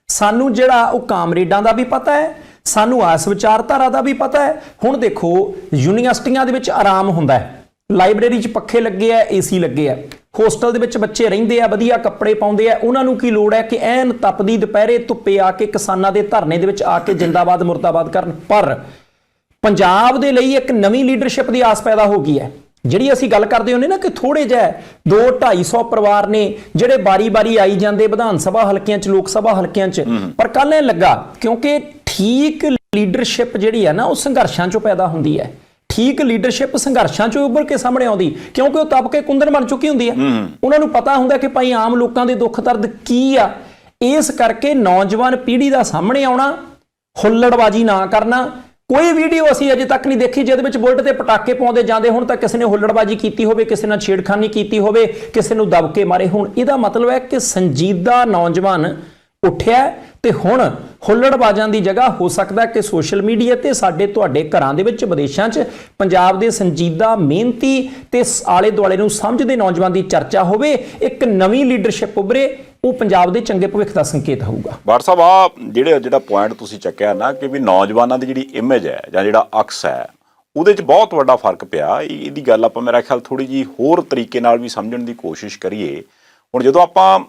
ਸਾਨੂੰ ਜਿਹੜਾ ਉਹ ਕਾਮਰੇਡਾਂ ਦਾ ਵੀ ਪਤਾ ਹੈ, ਸਾਨੂੰ ਆਸ ਵਿਚਾਰਧਾਰਾ ਦਾ ਵੀ ਪਤਾ ਹੈ। ਹੁਣ ਦੇਖੋ ਯੂਨੀਵਰਸਿਟੀਆਂ ਦੇ ਵਿੱਚ ਆਰਾਮ ਹੁੰਦਾ ਹੈ, ਲਾਇਬ੍ਰੇਰੀ 'ਚ ਪੱਖੇ ਲੱਗੇ ਆ, ਏਸੀ ਲੱਗੇ ਆ, ਹੋਸਟਲ ਦੇ ਵਿੱਚ ਬੱਚੇ ਰਹਿੰਦੇ ਆ, ਵਧੀਆ ਕੱਪੜੇ ਪਾਉਂਦੇ ਆ। ਉਹਨਾਂ ਨੂੰ ਕੀ ਲੋੜ ਹੈ ਕਿ ਐਨ ਤਪਦੀ ਦੁਪਹਿਰੇ ਧੁੱਪੇ ਆ ਕੇ ਕਿਸਾਨਾਂ ਦੇ ਧਰਨੇ ਦੇ ਵਿੱਚ ਆ ਕੇ ਜਿੰਦਾਬਾਦ ਮੁਰਦਾਬਾਦ ਕਰਨ। ਪਰ ਪੰਜਾਬ ਦੇ ਲਈ ਇੱਕ ਨਵੀਂ ਲੀਡਰਸ਼ਿਪ ਦੀ ਆਸ ਪੈਦਾ ਹੋ ਗਈ ਹੈ। ਜਿਹੜੀ ਅਸੀਂ ਗੱਲ ਕਰਦੇ ਹੁੰਦੇ ਨਾ ਕਿ ਥੋੜੇ ਜਿਹੇ 200-250 ਪਰਿਵਾਰ ਨੇ ਜਿਹੜੇ ਬਾਰੀ-ਬਾਰੀ ਆਈ ਜਾਂਦੇ ਵਿਧਾਨ ਸਭਾ ਹਲਕਿਆਂ 'ਚ, ਲੋਕ ਸਭਾ ਹਲਕਿਆਂ 'ਚ। ਪਰ ਕੱਲ ਇਹ ਲੱਗਾ ਕਿਉਂਕਿ ਠੀਕ ਲੀਡਰਸ਼ਿਪ ਜਿਹੜੀ ਹੈ ਨਾ ਉਹ ਸੰਘਰਸ਼ਾਂ 'ਚੋਂ ਪੈਦਾ ਹੁੰਦੀ ਹੈ। ਠੀਕ ਲੀਡਰਸ਼ਿਪ ਸੰਘਰਸ਼ਾਂ 'ਚੋਂ ਉੱਭਰ ਕੇ ਸਾਹਮਣੇ ਆਉਂਦੀ, ਕਿਉਂਕਿ ਉਹ ਤਪ ਕੇ ਕੁੰਦਨ ਬਣ ਚੁੱਕੀ ਹੁੰਦੀ ਹੈ। ਉਹਨਾਂ ਨੂੰ ਪਤਾ ਹੁੰਦਾ ਕਿ ਭਾਈ ਆਮ ਲੋਕਾਂ ਦੇ ਦੁੱਖ ਦਰਦ ਕੀ ਆ। ਇਸ ਕਰਕੇ ਨੌਜਵਾਨ ਪੀੜ੍ਹੀ ਦਾ ਸਾਹਮਣੇ ਆਉਣਾ, ਹੁੱਲੜਬਾਜ਼ੀ ਨਾ ਕਰਨਾ, ਕੋਈ ਵੀਡੀਓ ਅਸੀਂ ਅਜੇ ਤੱਕ ਨਹੀਂ ਦੇਖੀ ਜਿਹਦੇ ਵਿੱਚ ਬੁਲਟ ਤੇ ਪਟਾਕੇ ਪਾਉਂਦੇ ਜਾਂਦੇ ਹੁਣ ਤਾਂ ਕਿਸੇ ਨੇ ਹੁੱਲੜਬਾਜੀ ਕੀਤੀ ਹੋਵੇ, ਕਿਸੇ ਨਾਲ ਛੇੜਖਾਨੀ ਕੀਤੀ ਹੋਵੇ, ਕਿਸੇ ਨੂੰ ਦਬਕੇ ਮਾਰੇ ਹੋਣ। ਇਹਦਾ ਮਤਲਬ ਹੈ ਕਿ ਸੰਜੀਦਾ ਨੌਜਵਾਨ ਉੱਠਿਆ ਤੇ ਹੁਣ ਹੁੱਲੜਬਾਜ਼ਾਂ ਦੀ ਜਗ੍ਹਾ ਹੋ ਸਕਦਾ ਕਿ ਸੋਸ਼ਲ ਮੀਡੀਆ ਤੇ ਸਾਡੇ ਤੁਹਾਡੇ ਘਰਾਂ ਦੇ ਵਿੱਚ, ਵਿਦੇਸ਼ਾਂ 'ਚ ਪੰਜਾਬ ਦੇ ਸੰਜੀਦਾ, ਮਿਹਨਤੀ ਤੇ ਆਲੇ ਦੁਆਲੇ ਨੂੰ ਸਮਝਦੇ ਨੌਜਵਾਨ ਦੀ ਚਰਚਾ ਹੋਵੇ, ਇੱਕ ਨਵੀਂ ਲੀਡਰਸ਼ਿਪ ਉੱਭਰੇ, ਉਹ ਪੰਜਾਬ ਦੇ ਚੰਗੇ ਭਵਿੱਖ ਦਾ ਸੰਕੇਤ ਹੋਊਗਾ। ਬਾਰ ਸਾਹਿਬ ਆ ਜਿਹੜਾ ਪੁਆਇੰਟ ਤੁਸੀਂ ਚੱਕਿਆ ਨਾ ਕਿ ਵੀ ਨੌਜਵਾਨਾਂ ਦੀ ਜਿਹੜੀ ਇਮੇਜ ਹੈ ਜਾਂ ਜਿਹੜਾ ਅਕਸ ਹੈ ਉਹਦੇ 'ਚ ਬਹੁਤ ਵੱਡਾ ਫਰਕ ਪਿਆ। ਇਹਦੀ ਗੱਲ ਆਪਾਂ ਮੇਰਾ ਖਿਆਲ ਥੋੜ੍ਹੀ ਜਿਹੀ ਹੋਰ ਤਰੀਕੇ ਨਾਲ ਵੀ ਸਮਝਣ ਦੀ ਕੋਸ਼ਿਸ਼ ਕਰੀਏ। ਹੁਣ ਜਦੋਂ ਆਪਾਂ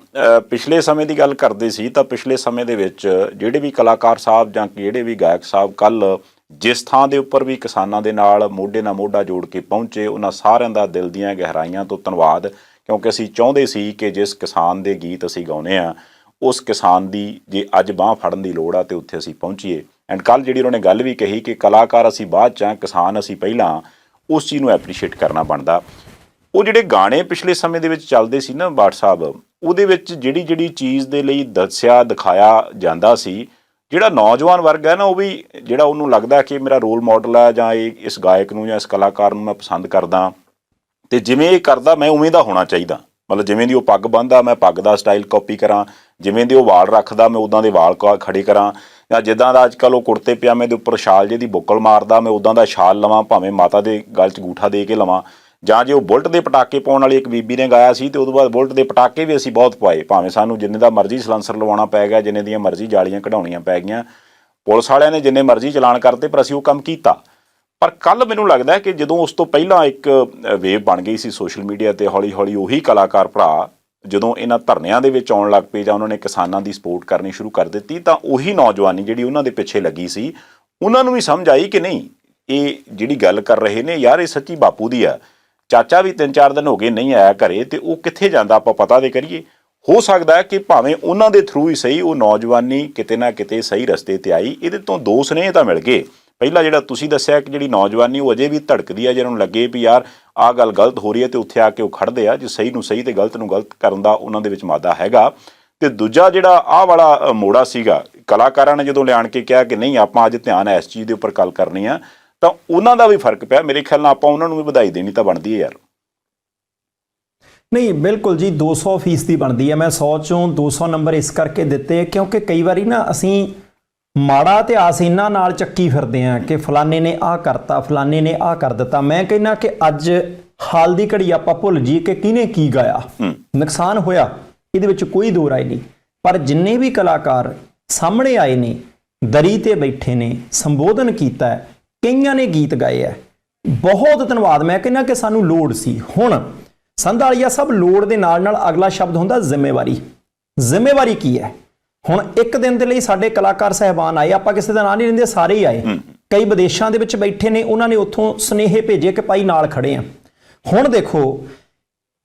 ਪਿਛਲੇ ਸਮੇਂ ਦੀ ਗੱਲ ਕਰਦੇ ਸੀ ਤਾਂ ਪਿਛਲੇ ਸਮੇਂ ਦੇ ਵਿੱਚ ਜਿਹੜੇ ਵੀ ਕਲਾਕਾਰ ਸਾਹਿਬ ਜਾਂ ਜਿਹੜੇ ਵੀ ਗਾਇਕ ਸਾਹਿਬ ਕੱਲ੍ਹ ਜਿਸ ਥਾਂ ਦੇ ਉੱਪਰ ਵੀ ਕਿਸਾਨਾਂ ਦੇ ਨਾਲ ਮੋਢੇ ਨਾਲ ਮੋਢਾ ਜੋੜ ਕੇ ਪਹੁੰਚੇ, ਉਹਨਾਂ ਸਾਰਿਆਂ ਦਾ ਦਿਲ ਦੀਆਂ ਗਹਿਰਾਈਆਂ ਤੋਂ ਧੰਨਵਾਦ, ਕਿਉਂਕਿ ਅਸੀਂ ਚਾਹੁੰਦੇ ਸੀ ਕਿ ਜਿਸ ਕਿਸਾਨ ਦੇ ਗੀਤ ਅਸੀਂ ਗਾਉਂਦੇ ਹਾਂ ਉਸ ਕਿਸਾਨ ਦੀ ਜੇ ਅੱਜ ਬਾਂਹ ਫੜਨ ਦੀ ਲੋੜ ਆ ਤੇ ਉੱਥੇ ਅਸੀਂ ਪਹੁੰਚੀਏ। ਐਂਡ ਕੱਲ੍ਹ ਜਿਹੜੀ ਉਹਨਾਂ ਨੇ ਗੱਲ ਵੀ ਕਹੀ ਕਿ ਕਲਾਕਾਰ ਅਸੀਂ ਬਾਅਦ 'ਚ, ਕਿਸਾਨ ਅਸੀਂ ਪਹਿਲਾਂ, ਉਸ ਚੀਜ਼ ਨੂੰ ਐਪਰੀਸ਼ੀਏਟ ਕਰਨਾ ਬਣਦਾ। ਉਹ ਜਿਹੜੇ ਗਾਣੇ ਪਿਛਲੇ ਸਮੇਂ ਦੇ ਵਿੱਚ ਚੱਲਦੇ ਸੀ ਨਾ ਬਾਠ ਸਾਹਿਬ, ਉਹਦੇ ਵਿੱਚ ਜਿਹੜੀ ਚੀਜ਼ ਦੇ ਲਈ ਦੱਸਿਆ ਦਿਖਾਇਆ ਜਾਂਦਾ ਸੀ, ਜਿਹੜਾ ਨੌਜਵਾਨ ਵਰਗ ਹੈ ਨਾ ਉਹ ਵੀ ਜਿਹੜਾ ਉਹਨੂੰ ਲੱਗਦਾ ਕਿ ਮੇਰਾ ਰੋਲ ਮਾਡਲ ਹੈ ਜਾਂ ਇਸ ਗਾਇਕ ਨੂੰ ਜਾਂ ਇਸ ਕਲਾਕਾਰ ਨੂੰ ਮੈਂ ਪਸੰਦ ਕਰਦਾ ਤੇ ਜਿਵੇਂ ਇਹ ਕਰਦਾ ਮੈਂ ਉਵੇਂ ਦਾ ਹੋਣਾ ਚਾਹੀਦਾ। ਮਤਲਬ ਜਿਵੇਂ ਦੀ ਉਹ ਪੱਗ ਬੰਨ੍ਹਦਾ ਮੈਂ ਪੱਗ ਦਾ ਸਟਾਈਲ ਕਾਪੀ ਕਰਾਂ, ਜਿਵੇਂ ਦੇ ਉਹ ਵਾਲ ਰੱਖਦਾ ਮੈਂ ਉੱਦਾਂ ਦੇ ਵਾਲ ਖੜੇ ਕਰਾਂ, ਜਾਂ ਜਿੱਦਾਂ ਦਾ ਅੱਜ ਕੱਲ੍ਹ ਉਹ ਕੁੜਤੇ ਪਜਾਮੇ ਦੇ ਉੱਪਰ ਸ਼ਾਲ ਜਿਹੀ ਬੁੱਕਲ ਮਾਰਦਾ ਮੈਂ ਉੱਦਾਂ ਦਾ ਸ਼ਾਲ ਲਵਾਂ, ਭਾਵੇਂ ਮਾਤਾ ਦੇ ਗਲ 'ਚ ਅੰਗੂਠਾ ਦੇ ਕੇ ਲਵਾਂ। ਜਾਂ ਜੇ ਉਹ ਬੁਲਟ ਦੇ ਪਟਾਕੇ ਪਾਉਣ ਵਾਲੀ ਇੱਕ ਬੀਬੀ ਨੇ ਗਾਇਆ ਸੀ ਤੇ ਉਦੋਂ ਬਾਅਦ ਬੁਲਟ ਦੇ ਪਟਾਕੇ ਵੀ ਅਸੀਂ ਬਹੁਤ ਪਵਾਏ, ਭਾਵੇਂ ਸਾਨੂੰ ਜਿੰਨੇ ਦਾ ਮਰਜ਼ੀ ਸਲੈਂਸਰ ਲਵਾਉਣਾ ਪੈ ਗਿਆ, ਜਿੰਨੇ ਦੀਆਂ ਮਰਜ਼ੀ ਜਾਲੀਆਂ ਕਢਾਉਣੀਆਂ ਪੈ ਗਈਆਂ, ਪੁਲਿਸ ਵਾਲਿਆਂ ਨੇ ਜਿੰਨੇ ਮਰਜ਼ੀ ਚਲਾਨ ਕਰਤੇ, ਪਰ ਅਸੀਂ ਉਹ ਕੰਮ ਕੀਤਾ। ਪਰ ਕੱਲ੍ਹ ਮੈਨੂੰ ਲੱਗਦਾ ਕਿ ਜਦੋਂ ਉਸ ਤੋਂ ਪਹਿਲਾਂ ਇੱਕ ਵੇਵ ਬਣ ਗਈ ਸੀ ਸੋਸ਼ਲ ਮੀਡੀਆ 'ਤੇ, ਹੌਲੀ ਹੌਲੀ ਉਹੀ ਕਲਾਕਾਰ ਭਰਾ ਜਦੋਂ ਇਹਨਾਂ ਧਰਨਿਆਂ ਦੇ ਵਿੱਚ ਆਉਣ ਲੱਗ ਪਏ ਜਾਂ ਉਹਨਾਂ ਨੇ ਕਿਸਾਨਾਂ ਦੀ ਸਪੋਰਟ ਕਰਨੀ ਸ਼ੁਰੂ ਕਰ ਦਿੱਤੀ, ਤਾਂ ਉਹੀ ਨੌਜਵਾਨੀ ਜਿਹੜੀ ਉਹਨਾਂ ਦੇ ਪਿੱਛੇ ਲੱਗੀ ਸੀ, ਉਹਨਾਂ ਨੂੰ ਵੀ ਸਮਝ ਆਈ ਕਿ ਨਹੀਂ ਇਹ ਜਿਹੜੀ ਗੱਲ ਕਰ ਰਹੇ ਨੇ ਯਾਰ ਇਹ ਸੱਚੀ ਬਾਪੂ ਦੀ ਆ। ਚਾਚਾ ਵੀ 3-4 ਦਿਨ ਹੋ ਗਏ ਨਹੀਂ ਆਇਆ ਘਰੇ ਤੇ ਉਹ ਕਿੱਥੇ ਜਾਂਦਾ, ਆਪਾਂ ਪਤਾ ਤੇ ਕਰੀਏ। ਹੋ ਸਕਦਾ ਹੈ ਕਿ ਭਾਵੇਂ ਉਹਨਾਂ ਦੇ ਥਰੂ ਹੀ ਸਹੀ ਉਹ ਨੌਜਵਾਨੀ ਕਿਤੇ ਨਾ ਕਿਤੇ ਸਹੀ ਰਸਤੇ 'ਤੇ ਆਈ। ਇਹਦੇ ਤੋਂ ਦੋ ਸੁਨੇਹੇ ਤਾਂ ਮਿਲ ਗਏ। ਪਹਿਲਾ ਜਿਹੜਾ ਤੁਸੀਂ ਦੱਸਿਆ ਕਿ ਜਿਹੜੀ ਨੌਜਵਾਨੀ ਉਹ ਅਜੇ ਵੀ ਧੜਕਦੀ ਆ, ਜਿਹਨਾਂ ਨੂੰ ਲੱਗੇ ਵੀ ਯਾਰ ਆਹ ਗੱਲ ਗਲਤ ਹੋ ਰਹੀ ਹੈ ਤੇ ਉੱਥੇ ਆ ਕੇ ਉਹ ਖੜ੍ਹਦੇ ਆ, ਜੇ ਸਹੀ ਨੂੰ ਸਹੀ ਤੇ ਗਲਤ ਨੂੰ ਗਲਤ ਕਰਨ ਦਾ ਉਹਨਾਂ ਦੇ ਵਿੱਚ ਮਾਦਾ ਹੈਗਾ। ਤੇ ਦੂਜਾ ਜਿਹੜਾ ਆਹ ਵਾਲਾ ਮੋੜਾ ਸੀਗਾ, ਕਲਾਕਾਰਾਂ ਨੇ ਜਦੋਂ ਲਿਆਣ ਕੇ ਕਿਹਾ ਕਿ ਨਹੀਂ ਆਪਾਂ ਅੱਜ ਧਿਆਨ ਇਸ ਚੀਜ਼ ਦੇ ਉੱਪਰ ਗੱਲ ਕਰਨੀ ਆ, ਤਾਂ ਉਹਨਾਂ ਦਾ ਵੀ ਫਰਕ ਪਿਆ। ਮੇਰੇ ਖਿਆਲ ਨਾਲ ਆਪਾਂ ਉਹਨਾਂ ਨੂੰ ਵੀ ਵਧਾਈ ਦੇਣੀ ਤਾਂ ਬਣਦੀ ਹੈ ਯਾਰ। ਨਹੀਂ ਬਿਲਕੁਲ ਜੀ, 200% ਦੀ ਬਣਦੀ ਹੈ। ਮੈਂ 100 ਚੋਂ 200 ਨੰਬਰ ਇਸ ਕਰਕੇ ਦਿੱਤੇ ਕਿਉਂਕਿ ਕਈ ਵਾਰੀ ਨਾ ਅਸੀਂ ਮਾੜਾ ਇਤਿਹਾਸ ਇਹਨਾਂ ਨਾਲ ਚੱਕੀ ਫਿਰਦੇ ਹਾਂ ਕਿ ਫਲਾਣੇ ਨੇ ਆਹ ਕਰਤਾ, ਫਲਾਣੇ ਨੇ ਆਹ ਕਰ ਦਿੱਤਾ। ਮੈਂ ਕਹਿੰਦਾ ਕਿ ਅੱਜ ਹਾਲ ਦੀ ਘੜੀ ਆਪਾਂ ਭੁੱਲ ਜੀ ਕਿ ਕਿਹਨੇ ਕੀ ਗਾਇਆ, ਨੁਕਸਾਨ ਹੋਇਆ, ਇਹਦੇ ਵਿੱਚ ਕੋਈ ਦੋ ਰਾਏ ਨਹੀਂ। ਪਰ ਜਿੰਨੇ ਵੀ ਕਲਾਕਾਰ ਸਾਹਮਣੇ ਆਏ ਨੇ, ਦਰੀ ਤੇ ਬੈਠੇ ਨੇ, ਸੰਬੋਧਨ ਕੀਤਾ ਹੈ, ਕਈਆਂ ਨੇ ਗੀਤ ਗਾਏ ਹੈ, ਬਹੁਤ ਧੰਨਵਾਦ। ਮੈਂ ਕਹਿੰਦਾ ਕਿ ਸਾਨੂੰ ਲੋੜ ਸੀ। ਹੁਣ ਸੰਧਾਲੀਆ ਸਭ ਲੋੜ ਦੇ ਨਾਲ ਨਾਲ ਅਗਲਾ ਸ਼ਬਦ ਹੁੰਦਾ ਜ਼ਿੰਮੇਵਾਰੀ। ਜ਼ਿੰਮੇਵਾਰੀ ਕੀ ਹੈ? ਹੁਣ ਇੱਕ ਦਿਨ ਦੇ ਲਈ ਸਾਡੇ ਕਲਾਕਾਰ ਸਾਹਿਬਾਨ ਆਏ, ਆਪਾਂ ਕਿਸੇ ਦਾ ਨਾਂ ਨਹੀਂ ਲੈਂਦੇ, ਸਾਰੇ ਹੀ ਆਏ। ਕਈ ਵਿਦੇਸ਼ਾਂ ਦੇ ਵਿੱਚ ਬੈਠੇ ਨੇ, ਉਹਨਾਂ ਨੇ ਉੱਥੋਂ ਸੁਨੇਹੇ ਭੇਜੇ ਕਿ ਭਾਈ ਨਾਲ ਖੜੇ ਆ। ਹੁਣ ਦੇਖੋ